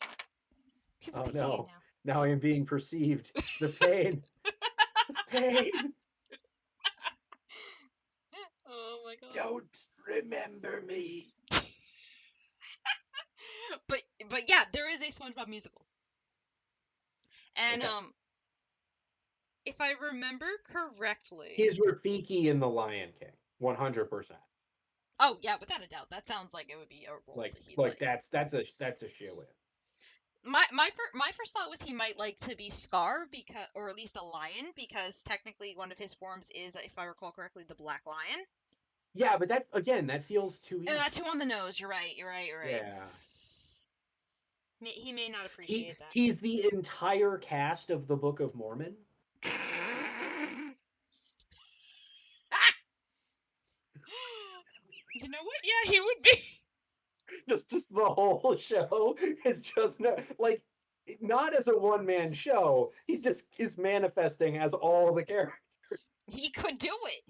People can see you now. Now I am being perceived. The pain. The pain. Oh my god. Don't remember me. But yeah, there is a SpongeBob musical. And Okay. if I remember correctly, He's Rafiki in The Lion King. 100%. oh yeah, without a doubt, that sounds like it would be a role that he'd Like that's a shoe-in. My first thought was he might like to be Scar, because, or at least a lion, because technically one of his forms is, if I recall correctly, the Black Lion. Yeah, but that feels too easy. Too on the nose. You're right. Yeah. He may not appreciate that. He's the entire cast of the Book of Mormon. You know what? Yeah, he would be. Just the whole show is just not as a one-man show. He just is manifesting as all the characters. He could do it.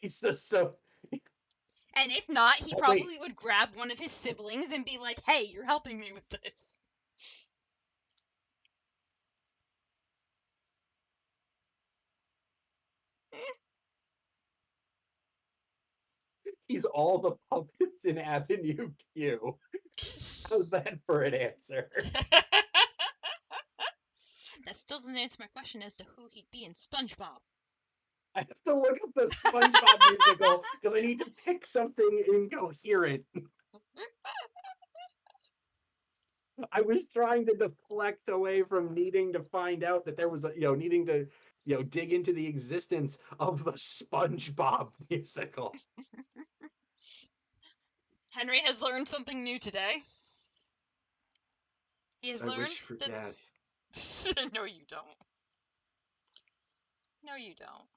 He's just so. And if not, he probably would grab one of his siblings and be like, "Hey, you're helping me with this." He's all the puppets in Avenue Q. How's that for an answer? That still doesn't answer my question as to who he'd be in SpongeBob. I have to look up the SpongeBob musical because I need to pick something incoherent. I was trying to deflect away from needing to find out that there was needing to dig into the existence of the SpongeBob musical. Henry has learned something new today. He has learned that. Yes. No, you don't. No, you don't.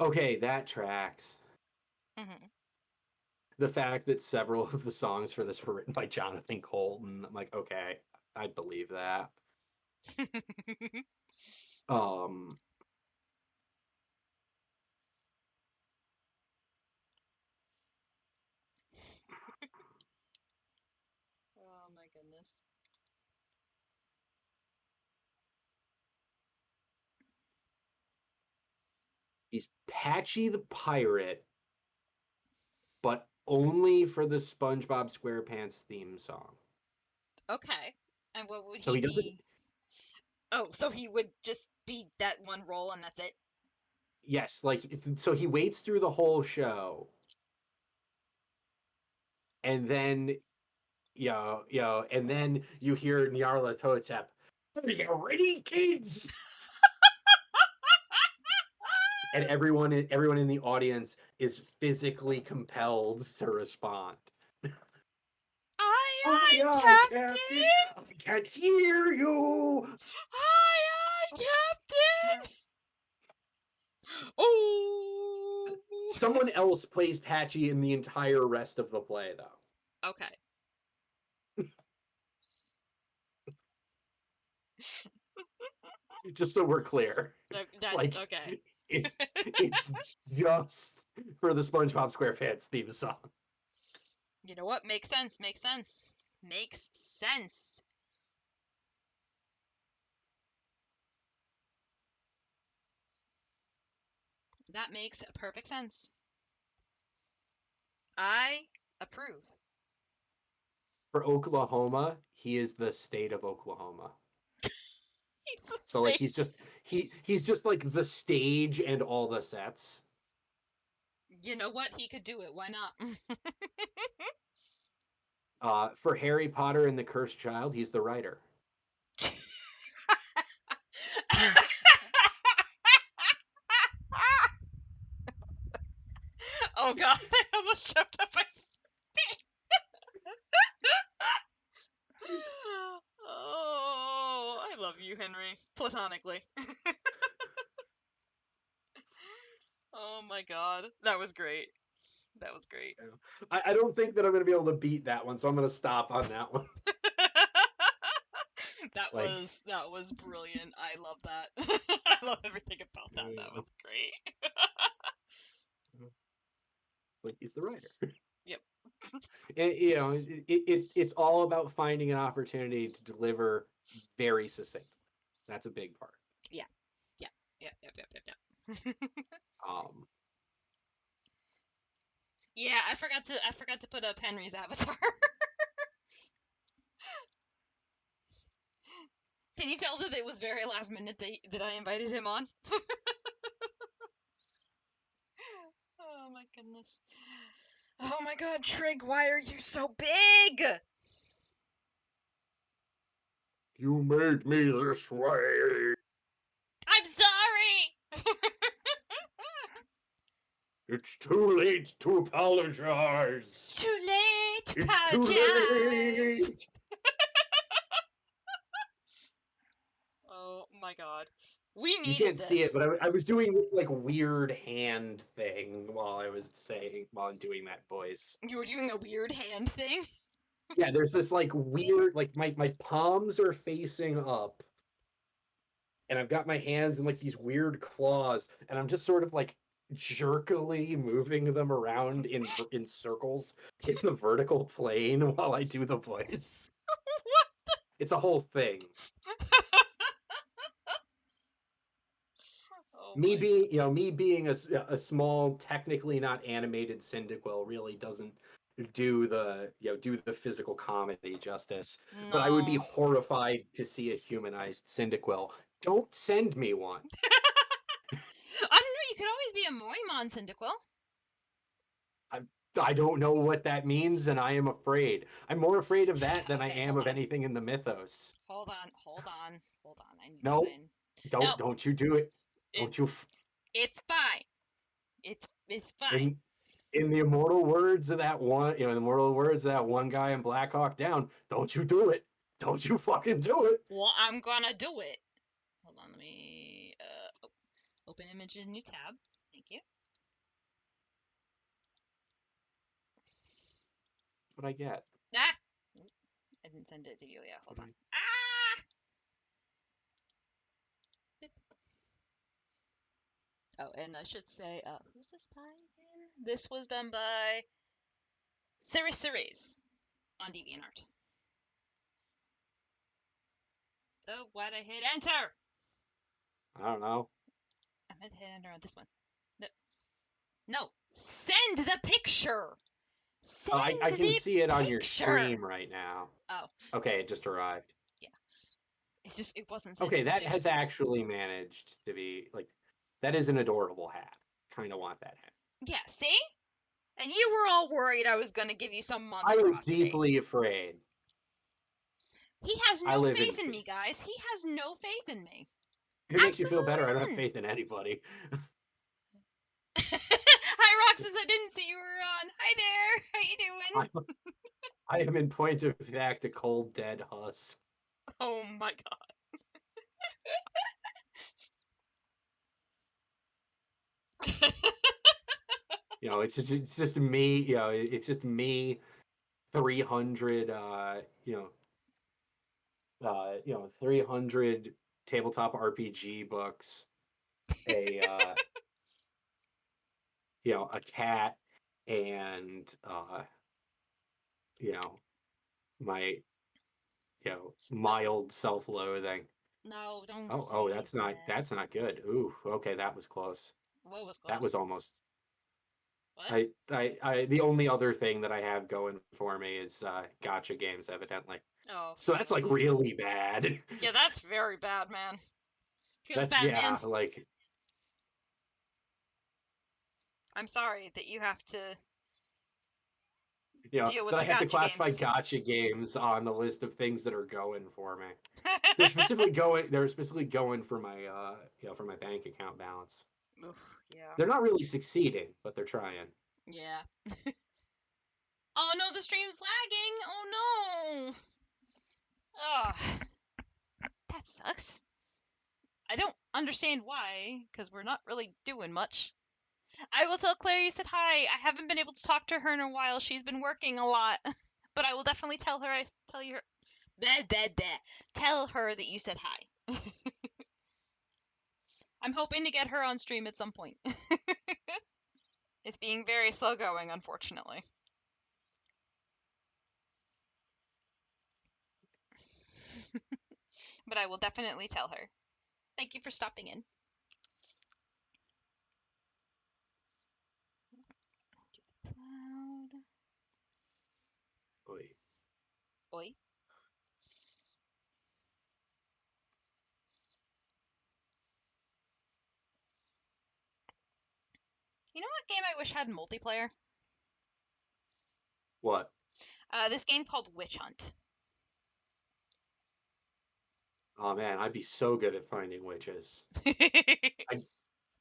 Okay, that tracks. Mm-hmm. The fact that several of the songs for this were written by Jonathan Colton, I'm like, okay, I'd believe that. Oh my goodness. He's Patchy the Pirate, but only for the SpongeBob SquarePants theme song. Okay. And what would he doesn't be? Oh, so he would just be that one role and that's it? Yes, so he waits through the whole show. And then and then you hear Nyarlathotep. Are you ready, kids? And everyone in the audience is physically compelled to respond. Aye, Captain! I can't hear you! Aye, Captain! Someone else plays Patchy in the entire rest of the play, though. Okay. Just so we're clear. Like, Okay. it's just for the SpongeBob SquarePants theme song. You know what? Makes sense. Makes sense. Makes sense. That makes perfect sense. I approve. For Oklahoma, he is the state of Oklahoma. He's the So like state. he's just like the stage and all the sets. You know what? He could do it. Why not? For Harry Potter and the Cursed Child, he's the writer. Oh god, I almost choked up my spit. Oh, I love you, Henry. Platonically. Oh my god. That was great. That was great. I don't think that I'm going to be able to beat that one, so I'm going to stop on that one. Like- that was brilliant. I love that. I love everything about that. Yeah. That was great. Like he's the writer. Yep. And, you know, it's all about finding an opportunity to deliver very succinctly. That's a big part. Yep. Yeah, I forgot to put up Henry's avatar. Can you tell that it was very last minute that I invited him on? Oh my goodness. Oh my god, Trig, why are you so big? You made me this way. I'm sorry! It's too late to apologize. It's too late to It's too apologize. late. Oh my god. We needed You can't this. see it, but I was doing this like weird hand thing while I'm doing that voice. You were doing a weird hand thing? Yeah, there's this like weird, like my palms are facing up, and I've got my hands in like these weird claws, and I'm just sort of like jerkily moving them around in circles in the vertical plane while I do the voice. What? It's a whole thing. Oh Me my- being a small, technically not animated Cyndaquil really doesn't do the physical comedy justice. But I would be No. horrified to see a humanized Cyndaquil. Don't send me one. I don't know, you could always be a Moimon Cyndaquil. I don't know what that means, and I am afraid. I'm more afraid of that than I Okay, am hold of on. anything in the mythos. Hold on. I need No. to find... No. Don't you do it. Don't you It's fine. It's fine. in the immortal words of that one, the immortal words of that one guy in Black Hawk Down, don't you do it. Don't you fucking do it. Well, I'm gonna do it. Hold on, let me open images, new tab. Thank you. That's what I get. Ah! I didn't send it to you. Yeah, hold on. Ah! Oh, and I should say, who's this by again? This was done by Series on DeviantArt. Oh, why'd I hit enter? I don't know. I meant to hit enter on this one. No. Send the picture! Send I can the see it on your picture! stream right now. Oh. Okay, it just arrived. It wasn't sending Okay, the that picture. has actually managed to be like, that is an adorable hat. Kind of want that hat. Yeah, see? And you were all worried I was gonna give you some I monstrosity. was deeply afraid. He has I no live faith in in me, guys. He has no faith in me. If it makes you feel better, I don't have Absolutely faith in anybody. Hi, Roxas. I didn't see you were on. Hi there. How you doing? I am in point of fact a cold dead husk. Oh my god. It's just me. It's just me. 300. 300 tabletop RPG books. A a cat, and my mild self-loathing. No, don't Oh, say that's not that. good. Ooh, okay, that was close. What was That close? was almost. What? The only other thing that I have going for me is gotcha games, evidently. Oh, So that's like fantasy. really bad. Yeah, that's very bad, man. Feels That's bad, man. yeah, like I'm sorry that you have to deal with that I the have to gotcha classify games. gotcha games on the list of things that are going for me. They're specifically going for my for my bank account balance. Oof, yeah. They're not really succeeding, but they're trying. Yeah. Oh no, the stream's lagging. Oh no. Ugh, that sucks. I don't understand why, because we're not really doing much. I will tell Claire you said hi. I haven't been able to talk to her in a while. She's been working a lot, but I will definitely tell her. Tell her that you said hi. I'm hoping to get her on stream at some point. It's being very slow going, unfortunately. But I will definitely tell her. Thank you for stopping in. Cloud. Oy. Oi. You know what game I wish had multiplayer? What? This game called Witch Hunt. Oh man, I'd be so good at finding witches.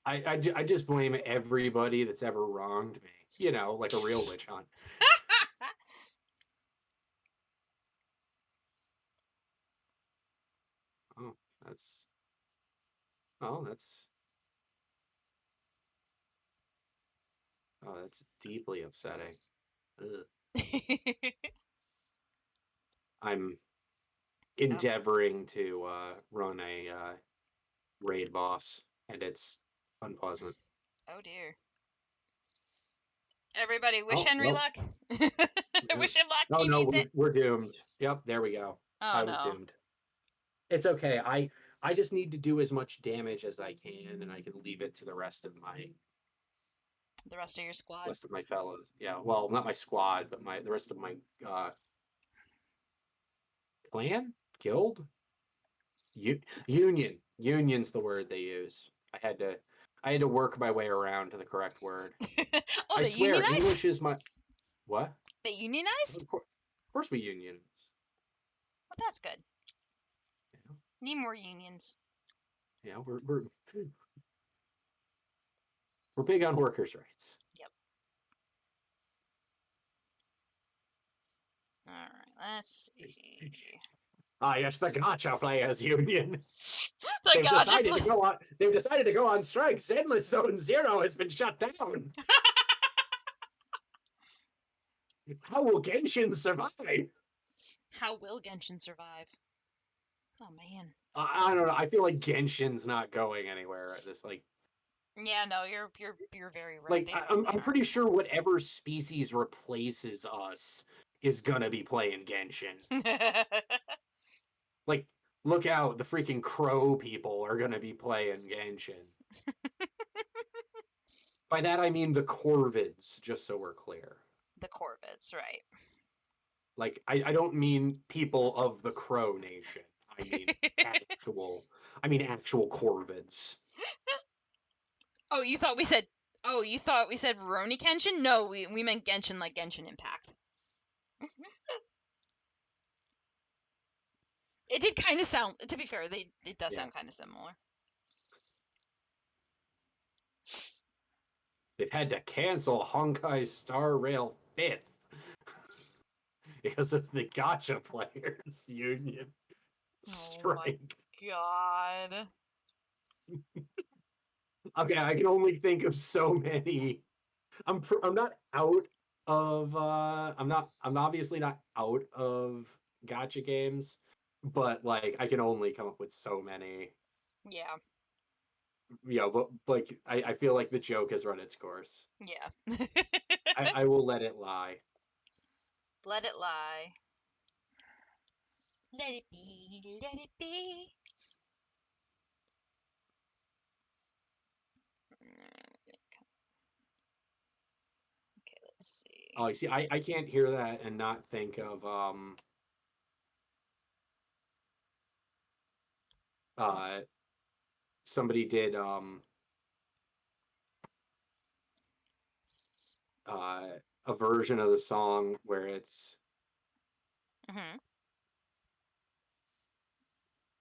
I just blame everybody that's ever wronged me. Like a real witch hunt. Oh, that's. Oh, that's. Oh, that's deeply upsetting. Ugh. I'm endeavoring to run a raid boss, and it's unpleasant. Oh dear. Everybody, wish Oh Henry no, luck. no, Wish him luck. no, He no, needs it. we're doomed. Yep, there we go. Oh I was no. doomed. It's okay. I just need to do as much damage as I can, and I can leave it to the rest of The rest of your squad. fellows. Yeah, well, not my squad, but the rest of my clan, guild, union. Union's the word they use. I had to work my way around to the correct word. Oh, I they swear, unionize? English is my what? They unionized? Of course we unionize. Well, that's good. Yeah, Need more unions. yeah, we're big on workers' rights. Yep. All right, let's see. Ah, yes, the Gotcha Players Union. The gotcha They've decided to go on strike. Zenless Zone Zero has been shut down. How will Genshin survive? How will Genshin survive? Oh man. I don't know. I feel like Genshin's not going anywhere at this. Yeah, no, you're very right. I'm pretty sure whatever species replaces us is gonna be playing Genshin. Like, look out! The freaking crow people are gonna be playing Genshin. By that I mean the Corvids, just so we're clear. The Corvids, right? Like, I don't mean people of the Crow Nation. I mean actual Corvids. Oh, you thought we said Rurouni Kenshin? No, we meant Genshin like Genshin Impact. It did kind of sound, to be fair, it does sound kind of similar. They've had to cancel Honkai Star Rail 5th because of the Gotcha Players Union strike. Oh my god. Okay, I can only think of so many I'm not out of I'm obviously not out of gotcha games, but like I can only come up with so many. Yeah. But like I feel like the joke has run its course. Yeah. I will let it lie. Let it lie. Let it be. Let it be. Okay, let's see. Oh, you see, I can't hear that and not think of uh somebody did uh a version of the song where Mm-hmm.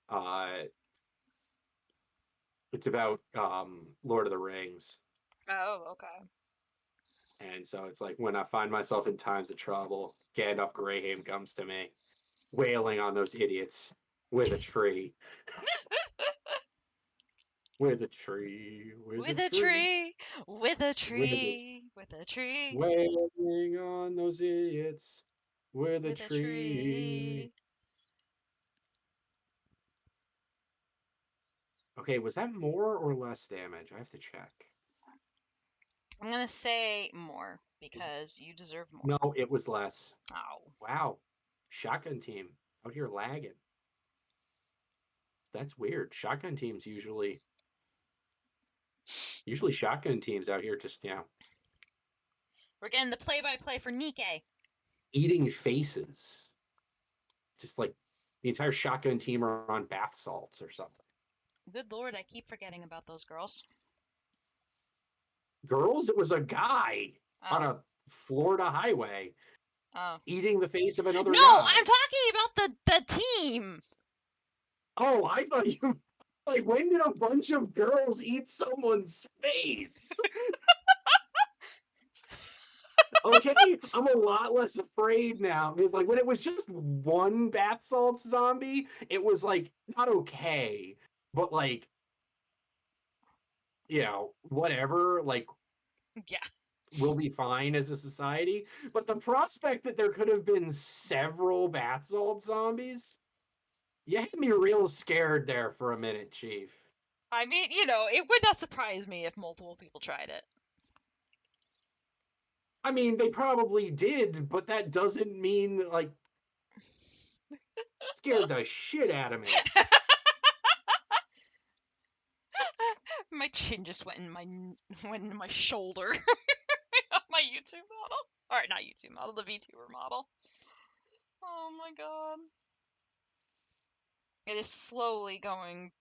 uh it's about Lord of the Rings. Oh, okay. And so it's like when I find myself in times of trouble, Gandalf Greyhaim comes to me, wailing on those idiots with a tree. With a tree, with a With a tree, tree, with a with a tree, with a tree, wailing on those idiots with a with a tree. tree. Okay, was that more or less damage? I have to check. I'm gonna say more because you deserve more. No, it was less. Ow. Wow. Shotgun team out here lagging. That's weird. Shotgun teams usually shotgun teams out here just We're getting the play-by-play for Nikke. eating faces. Just like the entire shotgun team are on bath salts or something. Good lord, I keep forgetting about those girls. Girls, it was a guy on Oh. a Florida highway Oh. eating the face of another No, guy. I'm talking about the team. Oh, I thought you like when did a bunch of girls eat someone's face? Okay, I'm a lot less afraid now because like when it was just one bath salts zombie, it was like not okay, but like whatever, like Yeah. we'll be fine as a society. But the prospect that there could have been several bath salt zombies, you had me real scared there for a minute, Chief. I mean, it would not surprise me if multiple people tried it. I mean, they probably did, but that doesn't mean like scared the shit out of me. My chin just went in my shoulder of my YouTube model. Or not YouTube model, the VTuber model. Oh my god. It is slowly going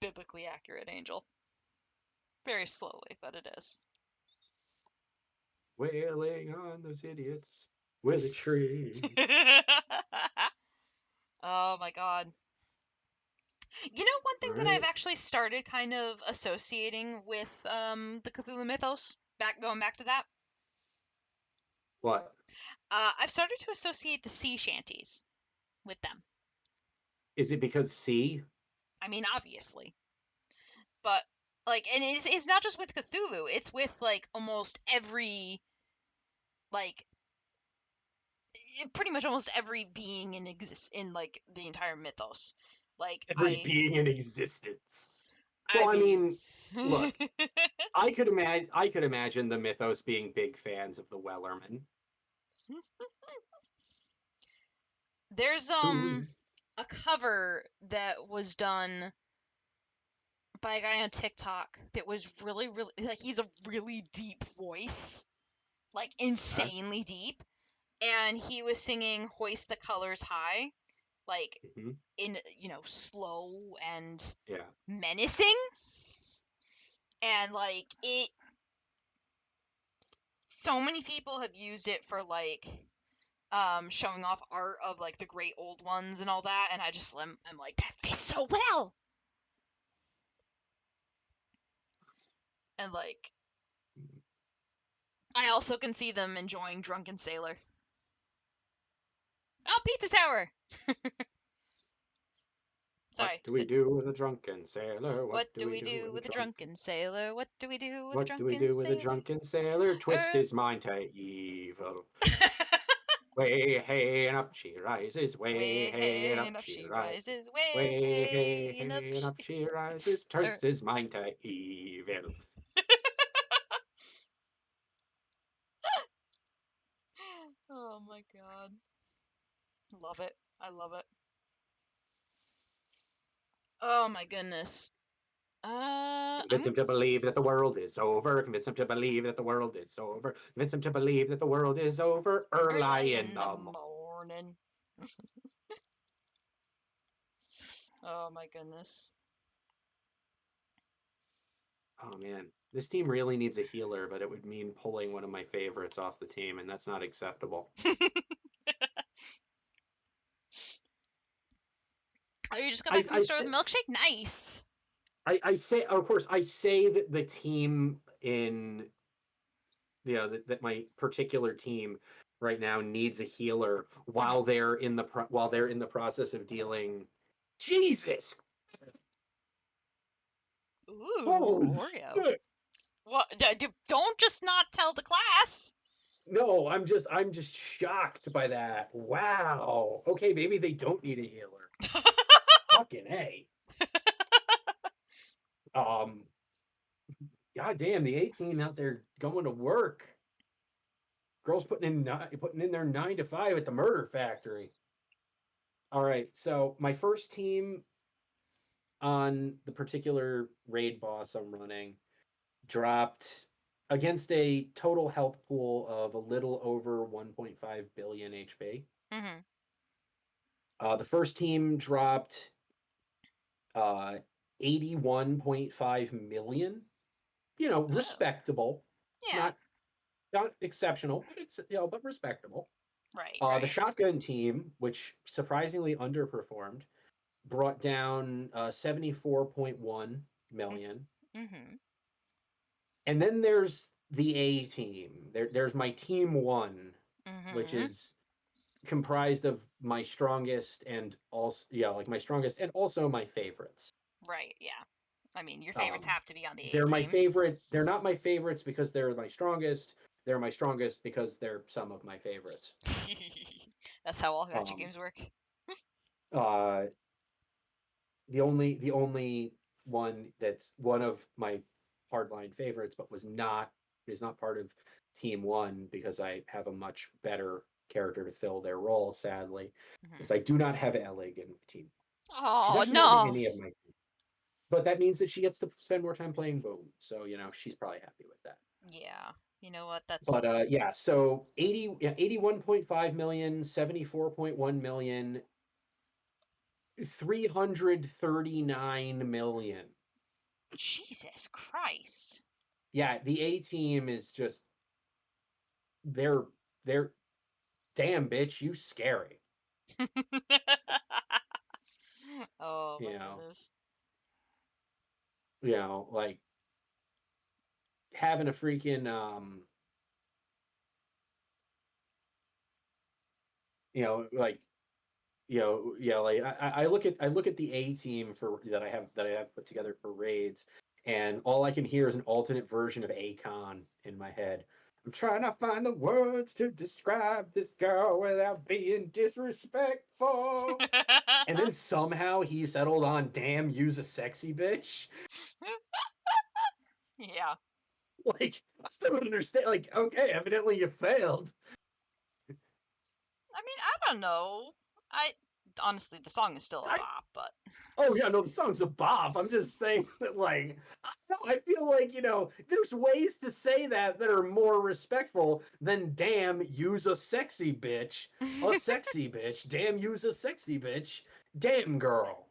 biblically accurate, Angel. Very slowly, but it is. Wailing on those idiots with a tree. Oh my god. One thing that I've Right? actually started kind of associating with the Cthulhu mythos, going back to that, What? I've started to associate the sea shanties with them. Is it because C? I mean, obviously, but like, and it's not just with Cthulhu; it's with like almost every like pretty much almost every being in like the entire mythos. Like Every being in existence. I Well, I mean, mean, look, I could imagine the mythos being big fans of the Wellerman. there's Cthulhu. a cover that was done by a guy on TikTok that was really, really like he's a really deep voice, like Huh? insanely deep, and he was singing "Hoist the Colors High," like Mhm. in slow and Yeah. menacing, and like it. So many people have used it for like showing off art of like the great old ones and all that, and I'm like that fits so well, and like I also can see them enjoying Drunken Sailor. Oh, Pizza Tower! Sorry. What do we do with a drunken sailor? What do we do with a drunken sailor? What do we do with a What do we drunken do with a sailor? drunken sailor? Twist Er. his mind to evil. Way hey and up she rises. Way hey and up she rises. Way hey hey and up she rises. Twist his mind to evil. Oh my god. Love it. I love it. Oh my goodness. Convince him to believe that the world is over. Convince him to believe that the world is over. Convince him to believe that the world is over. Early in the morning. Oh my goodness. Oh man, this team really needs a healer, but it would mean pulling one of my favorites off the team, and that's not acceptable. Oh, you just got back from the store with a milkshake? Nice. I say, of course, I say that the team in, that my particular team right now needs a healer while they're in the process of dealing. Jesus. Ooh, Holy Oreo. shit. What? Don't just not tell the class. No, I'm just shocked by that. Wow. Okay, maybe they don't need a healer. Fucking A. God damn, the 18 out there going to work. Girls putting in their 9 to 5 at the murder factory. All right, so my first team on the particular raid boss I'm running dropped against a total health pool of a little over 1.5 billion HP. The first team dropped 81.5 million. Respectable. Yeah. Not exceptional, but it's but respectable. Right. The shotgun team, which surprisingly underperformed, brought down 74.1 million. And then there's the A team. There's my team 1, which is comprised of my strongest and also my strongest and also my favorites. Right. Yeah. I mean, your favorites have to be on the A team. They're my favorite. They're not my favorites because they're my strongest. They're my strongest because they're some of my favorites. That's how all gacha games work. The only one that's one of my hardline favorites, but is not part of Team 1 because I have a much better character to fill their role. Sadly, is I do not have Elig in my team. Oh no! Any of my team. But that means that she gets to spend more time playing Boom, so she's probably happy with that. Yeah, you know what? That's. But so 81.5 million, 74.1 million, 339 million. Jesus Christ. Yeah, the A team is just they're damn bitch, you scary. Oh my goodness. Like having a freaking I look at the A team that I have put together for raids, and all I can hear is an alternate version of Akon in my head. I'm trying to find the words to describe this girl without being disrespectful. And then somehow he settled on damn use a sexy bitch. Yeah. Like, I still don't understand. Like, okay, evidently you failed. I mean, I don't know. Honestly, the song is still a bop, but. Oh yeah, no, the song's a bop. I'm just saying that, like, I feel like there's ways to say that are more respectful than "damn, use a sexy bitch," a sexy bitch. Damn, use a sexy bitch. Damn girl.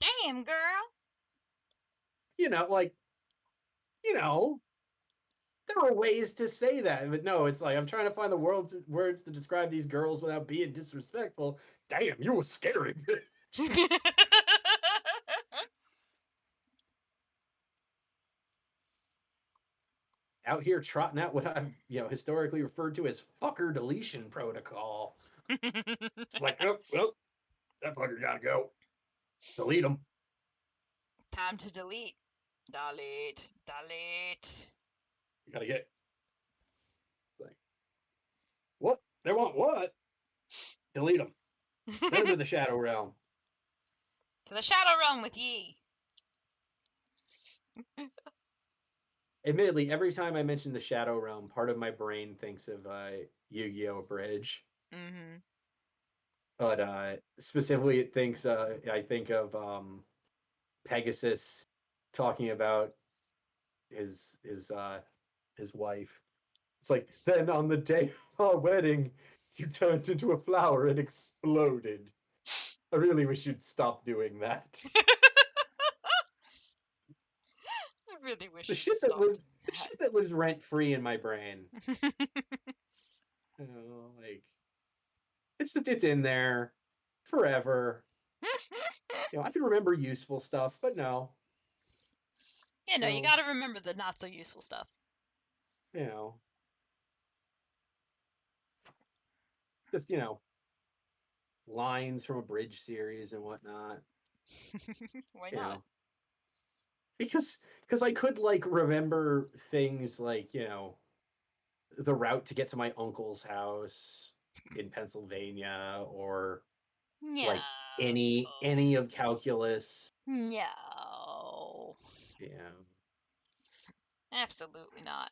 Damn girl. There are ways to say that, but no, it's like I'm trying to find the words to describe these girls without being disrespectful. Damn, you a scary bitch. Out here trotting out what I've historically referred to as fucker deletion protocol. It's like, oh, well, that fucker gotta go. Delete them. Time to delete. Delete. Delete. You gotta get. Like, what? They want what? Delete them. Send them to the Shadow Realm. To the Shadow Realm with ye. Admittedly, every time I mention the Shadow Realm, part of my brain thinks of Yu-Gi-Oh! Bridge. Mm-hmm. But specifically, it thinks I think of Pegasus talking about his wife. It's like, then on the day of our wedding, you turned into a flower and exploded. I really wish you'd stop doing that. I really wish The you'd shit that stop lives, doing the shit that lives rent free in my brain. You know, like it's in there forever. You know, I can remember useful stuff, but no, Yeah, no, you no, gotta remember the not so useful stuff. you know, just lines from a bridge series and whatnot. Why You not? know, because I could like remember things like the route to get to my uncle's house in Pennsylvania, or No. like any of calculus. No. Yeah, Absolutely not.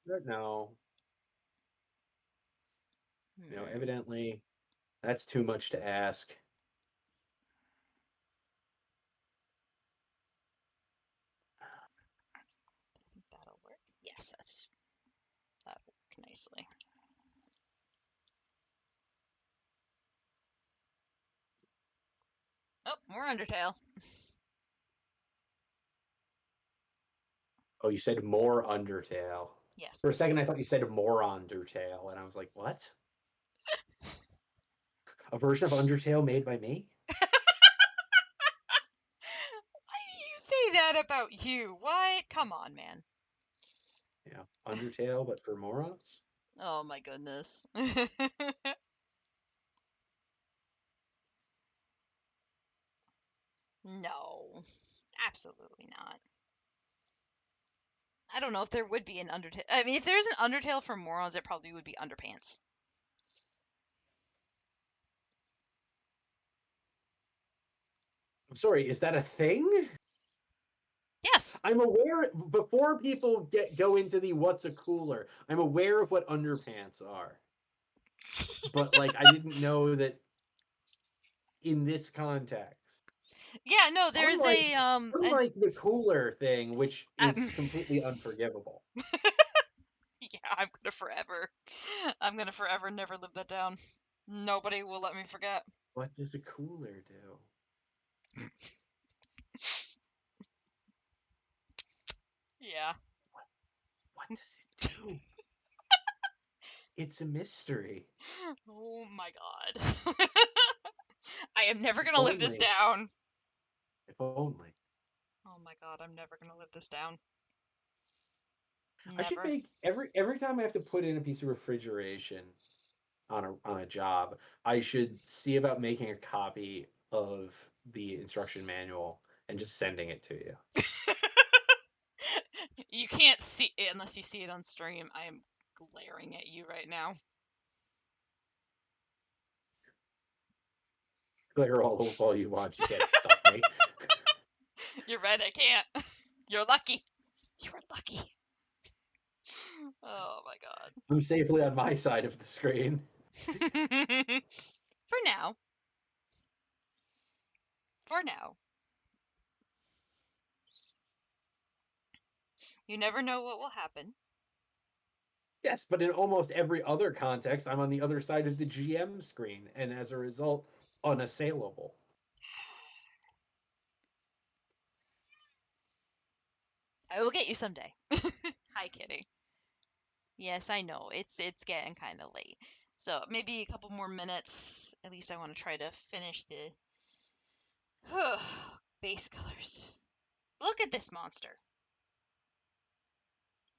but no, evidently that's too much to ask. I think that'll work. Yes, that'll work nicely. Oh, more Undertale. Oh, you said more Undertale. Yes. For a second, I thought you said more Undertale, and I was like, what? A version of Undertale made by me? Why do you say that about you? What? Come on, man. Yeah, Undertale, but for morons? Oh my goodness. No. Absolutely not. I don't know if there would be an Undertale. I mean, if there's an Undertale for morons, it probably would be Underpants. I'm sorry, is that a thing? Yes. I'm aware, before people go into the what's a cooler, I'm aware of what underpants are. But like I didn't know that in this context. Yeah, no, there's Unlike the cooler thing, which is um, completely unforgivable. yeah, I'm gonna forever never live that down. Nobody will let me forget. What does a cooler do? Yeah. What does it do? It's a mystery. Oh my god. I am never If gonna live this only. down. If only. Oh my god, I'm never gonna live this down. I should Never. make every time I have to put in a piece of refrigeration on a job, I should see about making a copy of the instruction manual and just sending it to you. You can't see it unless you see it on stream. I am glaring at you right now. Glare all you want, you can't stop me. You're right, I can't. You're lucky. You are lucky. Oh my god. I'm safely on my side of the screen. For now. For now. You never know what will happen. Yes, but in almost every other context, I'm on the other side of the GM screen, and as a result, unassailable. I will get you someday. Hi, Kitty. Yes, I know. It's getting kind of late. So maybe a couple more minutes. At least I want to try to finish the base colors. Look at this monster.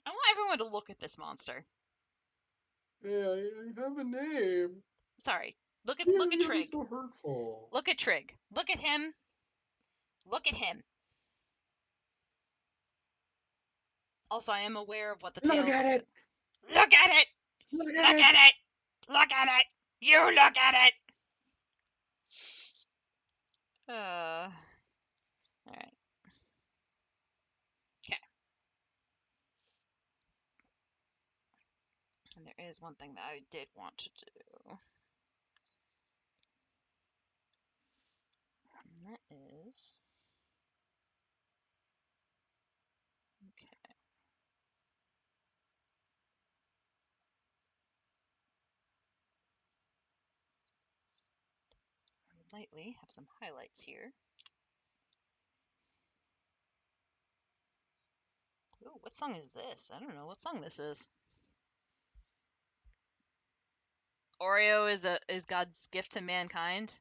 I want everyone to look at this monster. Yeah, I have a name. Sorry. Look at You're Trig. so hurtful. Look at Trig. Look at him. Look at him. Also, I am aware of what the tail Look at looks it. like. Look at it. Look Look at it. at it. Look at it. You look at it. All right. Okay. And there is one thing that I did want to do. And that is... Okay. I would lightly have some highlights here. Ooh, what song is this? I don't know what song this is. Oreo is God's gift to mankind.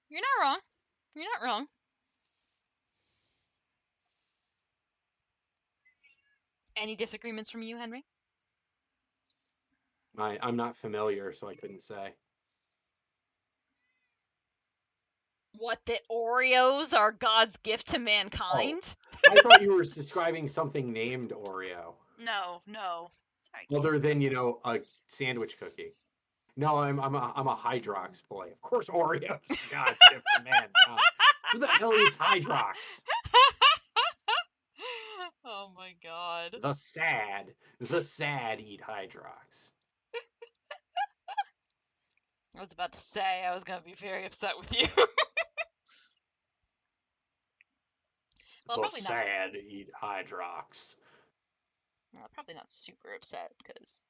You're not wrong. You're not wrong. Any disagreements from you, Henry? I'm not familiar, so I couldn't say. What, that Oreos are God's gift to mankind? I thought you were describing something named Oreo, No. Sorry, kid. other than a sandwich cookie. No, I'm a Hydrox boy. Of course, Oreos. God's gift to mankind. Who the hell eats Hydrox? Oh my god. The sad eat Hydrox. I was about to say I was gonna be very upset with you. Well, The probably not. sad eat Hydrox. Well, probably not super upset because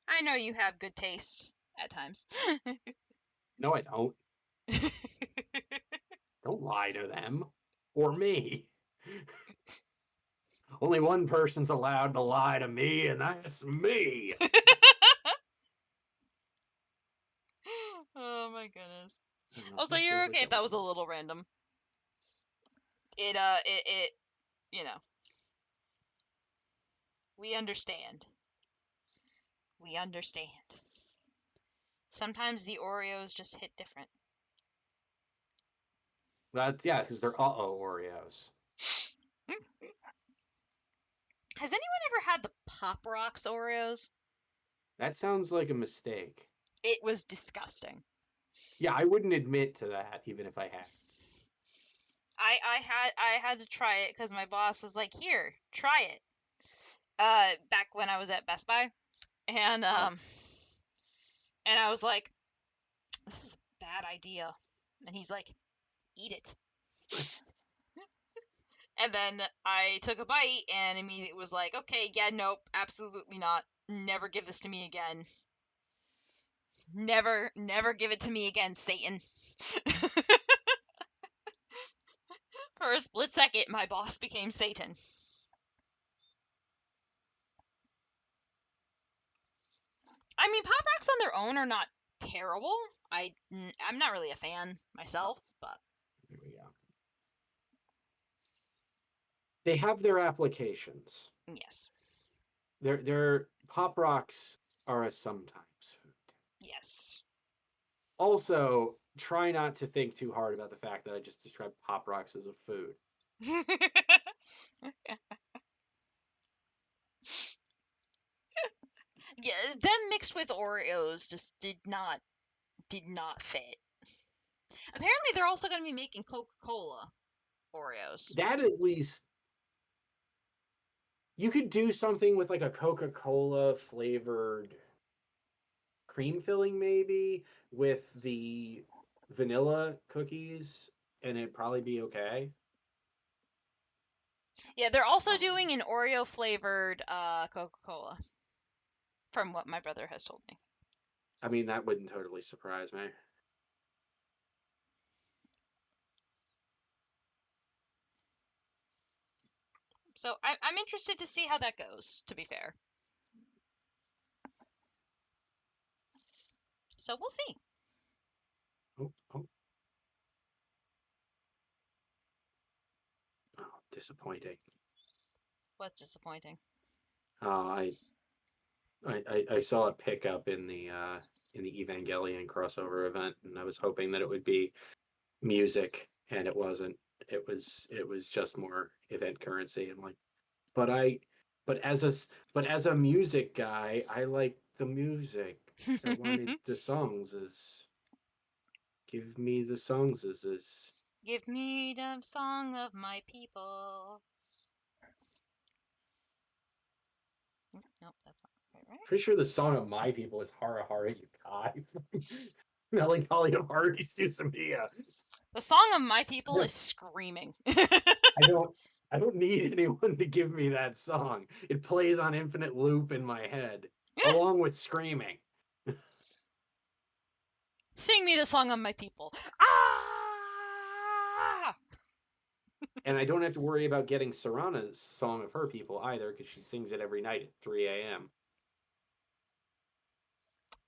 I know you have good taste at times. No, I don't. Don't lie to them or me. Only one person's allowed to lie to me, and that's me. Oh my goodness. Oh, Also, that you're feels like okay if that was a all. little random. It we understand. We understand. Sometimes the Oreos just hit different. Yeah, because they're Oreos. Has anyone ever had the Pop Rocks Oreos? That sounds like a mistake. It was disgusting. Yeah, I wouldn't admit to that even if I had. I had to try it because my boss was like, "Here, try it." Back when I was at Best Buy, and and I was like, "This is a bad idea," and he's like, "Eat it." And then I took a bite and immediately was like, "Okay, yeah, nope, absolutely not. Never give this to me again. Never give it to me again, Satan." For a split second, my boss became Satan. I mean, Pop Rocks on their own are not terrible. I'm not really a fan myself, but There we go. They have their applications. yes. Their Pop Rocks are a sometimes food. Yes. Also, try not to think too hard about the fact that I just described Pop Rocks as a food. Yeah, them mixed with Oreos just did not fit. Apparently, they're also going to be making Coca-Cola Oreos. That at least you could do something with like a Coca-Cola flavored cream filling maybe with the vanilla cookies and it'd probably be okay. Yeah, they're also doing an Oreo flavored Coca-Cola, from what my brother has told me. I mean, that wouldn't totally surprise me. So I'm interested to see how that goes, to be fair. So we'll see. Oh, disappointing. What's disappointing? I saw a pickup in the in the Evangelion crossover event, and I was hoping that it would be music, and it wasn't. It was just more event currency, and like, but I, but as a but as a music guy, I like the music. I wanted the songs. Is give me the songs. Is Give me the song of my people. Nope, that's not quite right. pretty sure the song of my people is Hara Hara Yukai. Melancholy of Hardy Suzumiya. The song of my people is screaming. I don't need anyone to give me that song. It plays on infinite loop in my head, along with screaming. Sing me the song of my people. Ah! And I don't have to worry about getting Sarana's song of her people either, because she sings it every night at 3 a.m.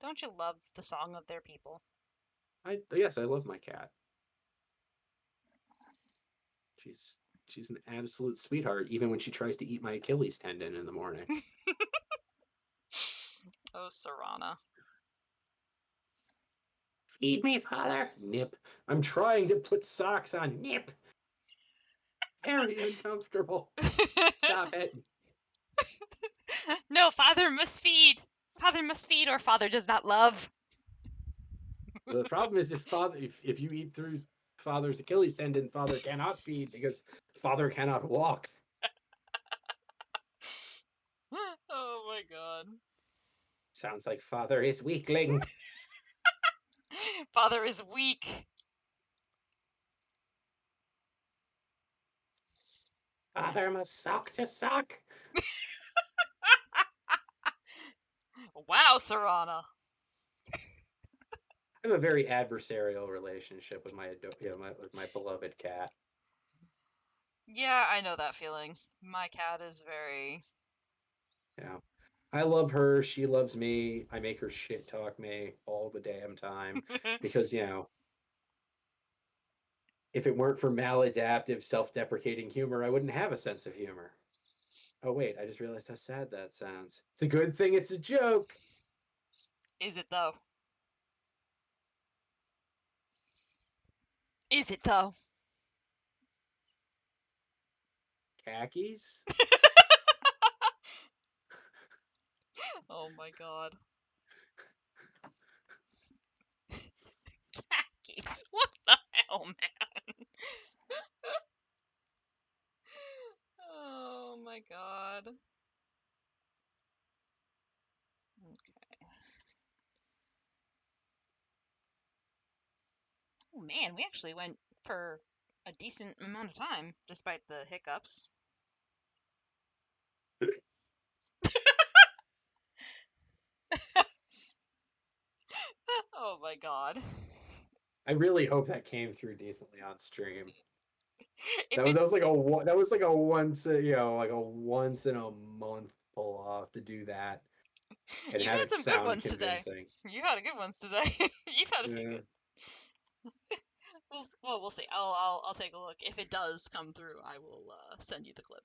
Don't you love the song of their people? Yes, I love my cat. She's an absolute sweetheart, even when she tries to eat my Achilles tendon in the morning. Oh, Sarana. Feed me, father. Nip. I'm trying to put socks on. Nip. Very uncomfortable. Stop it. No, father must feed. Father must feed, or father does not love. The problem is if you eat through father's Achilles tendon, father cannot feed because father cannot walk. Oh my god. Sounds like father is weakling. Father is weak. Father must sock to sock. Wow, Sarana. I have a very adversarial relationship with with my beloved cat. Yeah, I know that feeling. My cat is very. Yeah. I love her. She loves me. I make her shit talk me all the damn time because, if it weren't for maladaptive, self deprecating humor, I wouldn't have a sense of humor. Oh, wait, I just realized how sad that sounds. It's a good thing it's a joke. Is it though? Is it though? Khakis? Oh my god. Khakis. What the hell, man? Oh my god. Okay. Oh man, we actually went for a decent amount of time, despite the hiccups. Oh my god. I really hope that came through decently on stream. If That was like a once like a once in a month pull off to do that and You've have had it some good sound ones today. convincing. You had a good ones today. You've had a few Yeah. good. We'll see. I'll take a look. If it does come through, I will send you the clip.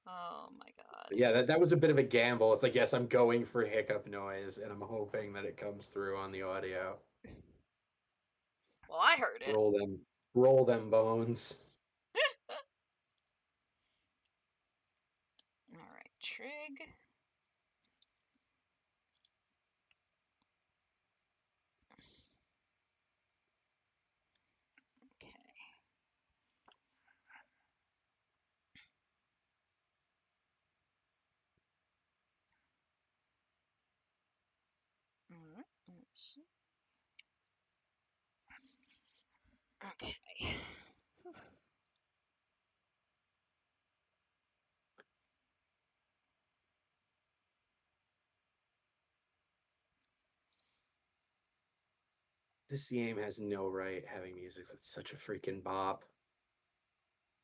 Oh my god. Yeah, that was a bit of a gamble. It's like, yes, I'm going for hiccup noise, and I'm hoping that it comes through on the audio. Well, I heard it. Roll them bones. All right, Trig. Okay. All right. Let's see. Okay. This game has no right having music that's such a freaking bop.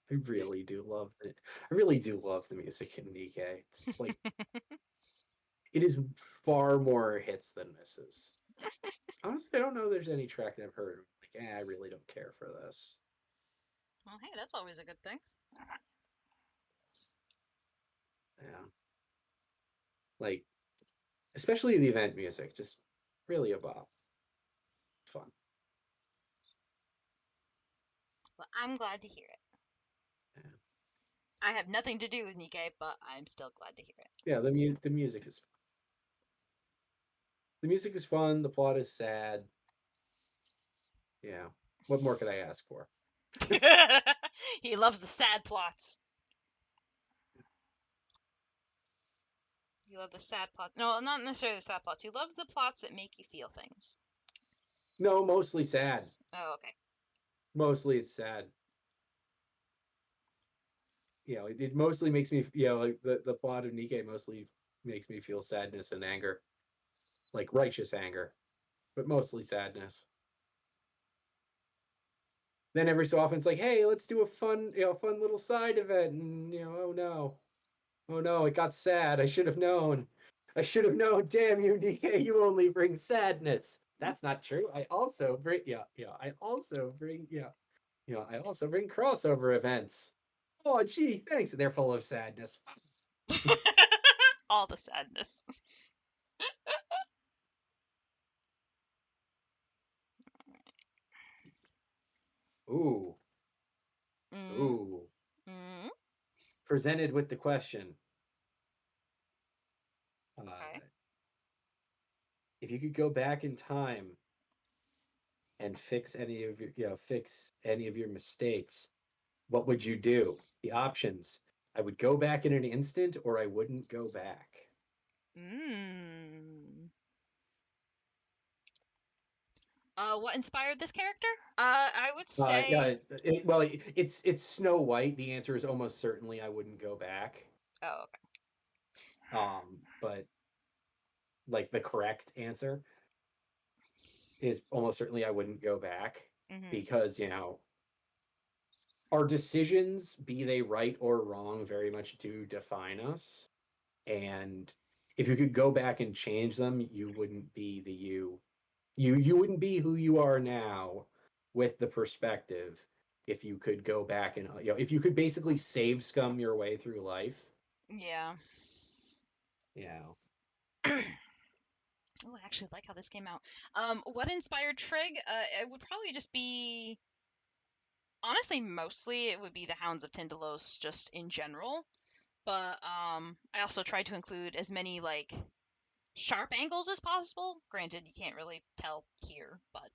I really do love it. I really do love the music in Nikkei. It's like it is far more hits than misses. Honestly, I don't know there's any track that I've heard. Like, I really don't care for this. Well, hey, that's always a good thing. Yeah. Like, especially the event music, just really a bop. It's fun. Well, I'm glad to hear it. Yeah. I have nothing to do with Nikkei, but I'm still glad to hear it. Yeah, the music is fun. The plot is sad. Yeah. What more could I ask for? He loves the sad plots. You love the sad plots. No, not necessarily the sad plots. You love the plots that make you feel things. No, mostly sad. Oh, okay. Mostly it's sad. It mostly makes me, like the plot of Nikkei mostly makes me feel sadness and anger, like righteous anger, but mostly sadness. Then every so often it's like, hey, let's do a fun little side event, and oh no, it got sad. I should have known. I should have known. Damn you, Nikkei, you only bring sadness. That's not true. I also bring I also bring I also bring crossover events. Oh gee, thanks. They're full of sadness. All the sadness. Ooh, Mm, ooh. mm, Presented with the question, okay. if you could go back in time and fix any of your mistakes, what would you do? The options: I would go back in an instant, or I wouldn't go back. Mm. What inspired this character? I would Yeah, say. it's Snow White. The answer is almost certainly I wouldn't go back. Oh, okay. But like the correct answer is almost certainly I wouldn't go back Mm-hmm. because our decisions, be they right or wrong, very much do define us. And if you could go back and change them, you wouldn't be the you. You wouldn't be who you are now with the perspective if you could go back and if you could basically save scum your way through life. Yeah. Yeah. Oh, I actually like how this came out. What inspired Trig? It would probably just be, honestly, mostly it would be the Hounds of Tindalos just in general. But I also tried to include as many like sharp angles as possible. Granted, you can't really tell here, but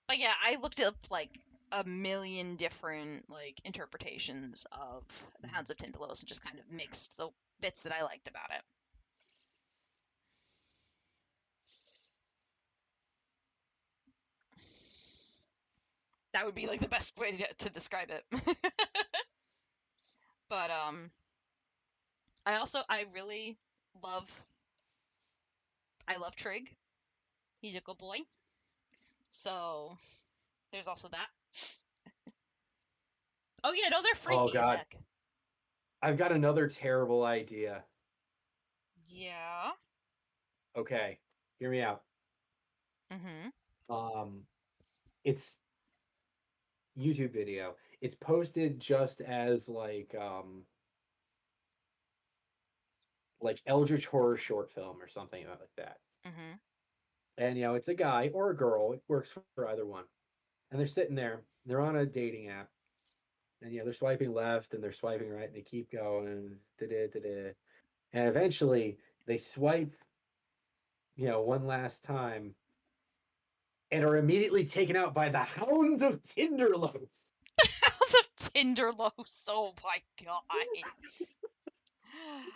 but yeah, I looked up like a million different like interpretations of the Hounds of Tindalos and just kind of mixed the bits that I liked about it. That would be like the best way to describe it. But I really love I love Trig. He's a good boy. So there's also that. Oh yeah, no, they're Oh freaky as God, heck. I've got another terrible idea. Yeah. Okay, hear me out. Mm-hmm. Um, it's YouTube video. It's posted just as like Eldritch horror short film or something like that. Mm-hmm. And it's a guy or a girl. It works for either one. And they're sitting there. They're on a dating app, and they're swiping left and they're swiping right, and they keep going. Da-da, da-da. And eventually, they swipe, one last time, and are immediately taken out by the Hounds of Tinderlos. House of Tinderlos. Oh my god.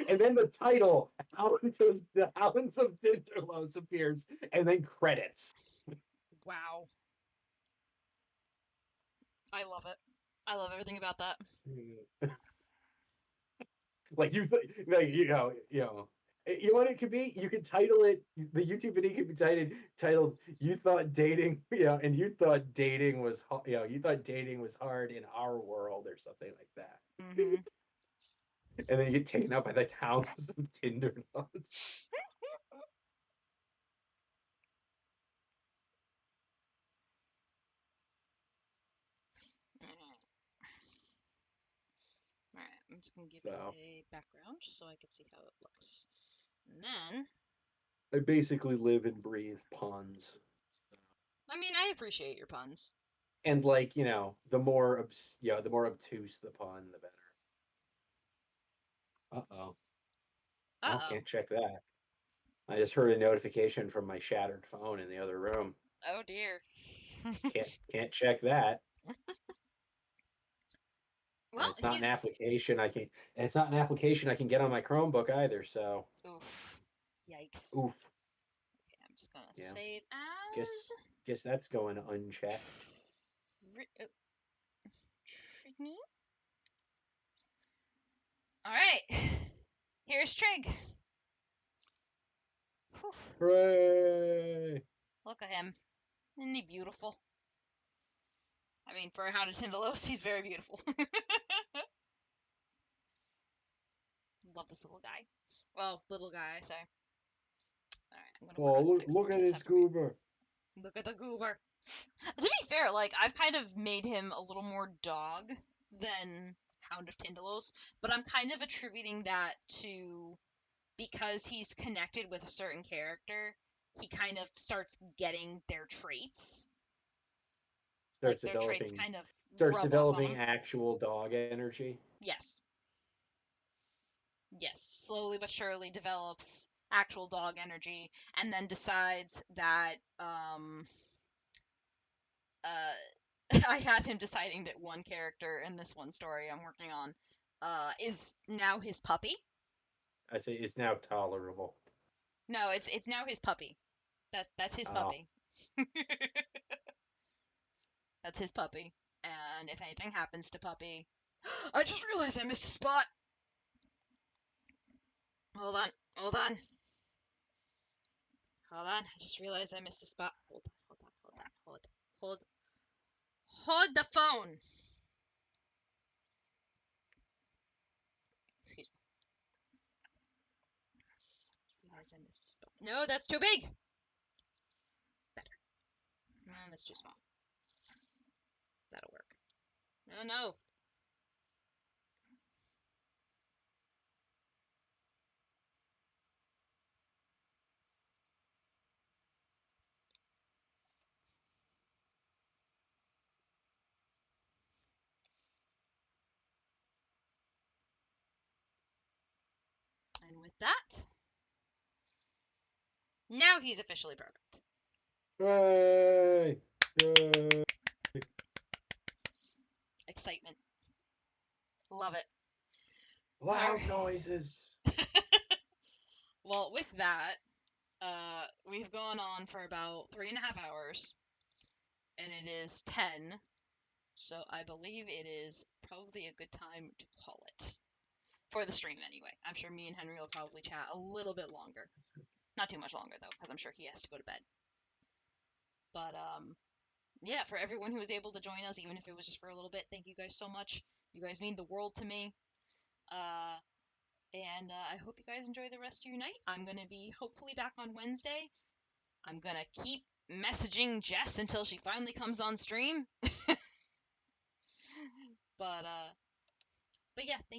And then the title, the Hounds of Tinderlos, appears, and then credits. Wow. I love it. I love everything about that. Like you know what it could be? You could title it. The YouTube video could be titled "You thought dating," and you thought dating was, you thought dating was hard in our world, or something like that. Mm-hmm. And then you get taken out by the Hounds of Tinderlos. Alright, I'm just gonna give So. it a background just so I can see how it looks. And then, I basically live and breathe puns. I mean, I appreciate your puns. And like, the more the more obtuse the pun, the better. Uh-oh. Oh, Uh-oh. can't check that. I just heard a notification from my shattered phone in the other room. Oh dear. Can't check that. Well, And it's not he's... an application I can and it's not an application I can get on my Chromebook either, so Oof. Yikes. oof. Okay, I'm just gonna Yeah. save Guess as... guess that's going unchecked. Trig. Alright. Here's Trig. Whew. Hooray! Look at him. Isn't he beautiful? I mean, for a Hound of Tindalos, he's very beautiful. Love this little guy. Well, little guy, I say. Alright, I'm gonna work on the next Look one at in a this separate video. goober. Look at the goober. To be fair, like, I've kind of made him a little more dog than Hound of Tindalos, but I'm kind of attributing that to because he's connected with a certain character, he kind of starts getting their traits. Starts Like, their traits developing kind of starts rub off on developing him. actual dog energy. Yes. Yes, slowly but surely develops actual dog energy, and then decides that, I had him deciding that one character in this one story I'm working on, is now his puppy. I say it's now tolerable. No, it's now his puppy. That's his Oh. puppy. That's his puppy. And if anything happens to Puppy... I just realized I missed a spot! Hold on, hold on. Hold on, I just realized I missed a spot. Hold the phone! Excuse me. Realized I missed a spot. No, that's too big! Better. No, that's too small. That'll work. No, no. And with that, now he's officially perfect. Hooray! Yay! Excitement. Love it. Loud noises. Well, with that, we've gone on for about 3.5 hours, and it is 10, so I believe it is probably a good time to call it. For the stream, anyway. I'm sure me and Henry will probably chat a little bit longer. Not too much longer, though, because I'm sure he has to go to bed. But, yeah, for everyone who was able to join us, even if it was just for a little bit, thank you guys so much. You guys mean the world to me. And I hope you guys enjoy the rest of your night. I'm going to be hopefully back on Wednesday. I'm going to keep messaging Jess until she finally comes on stream. But yeah, thank you.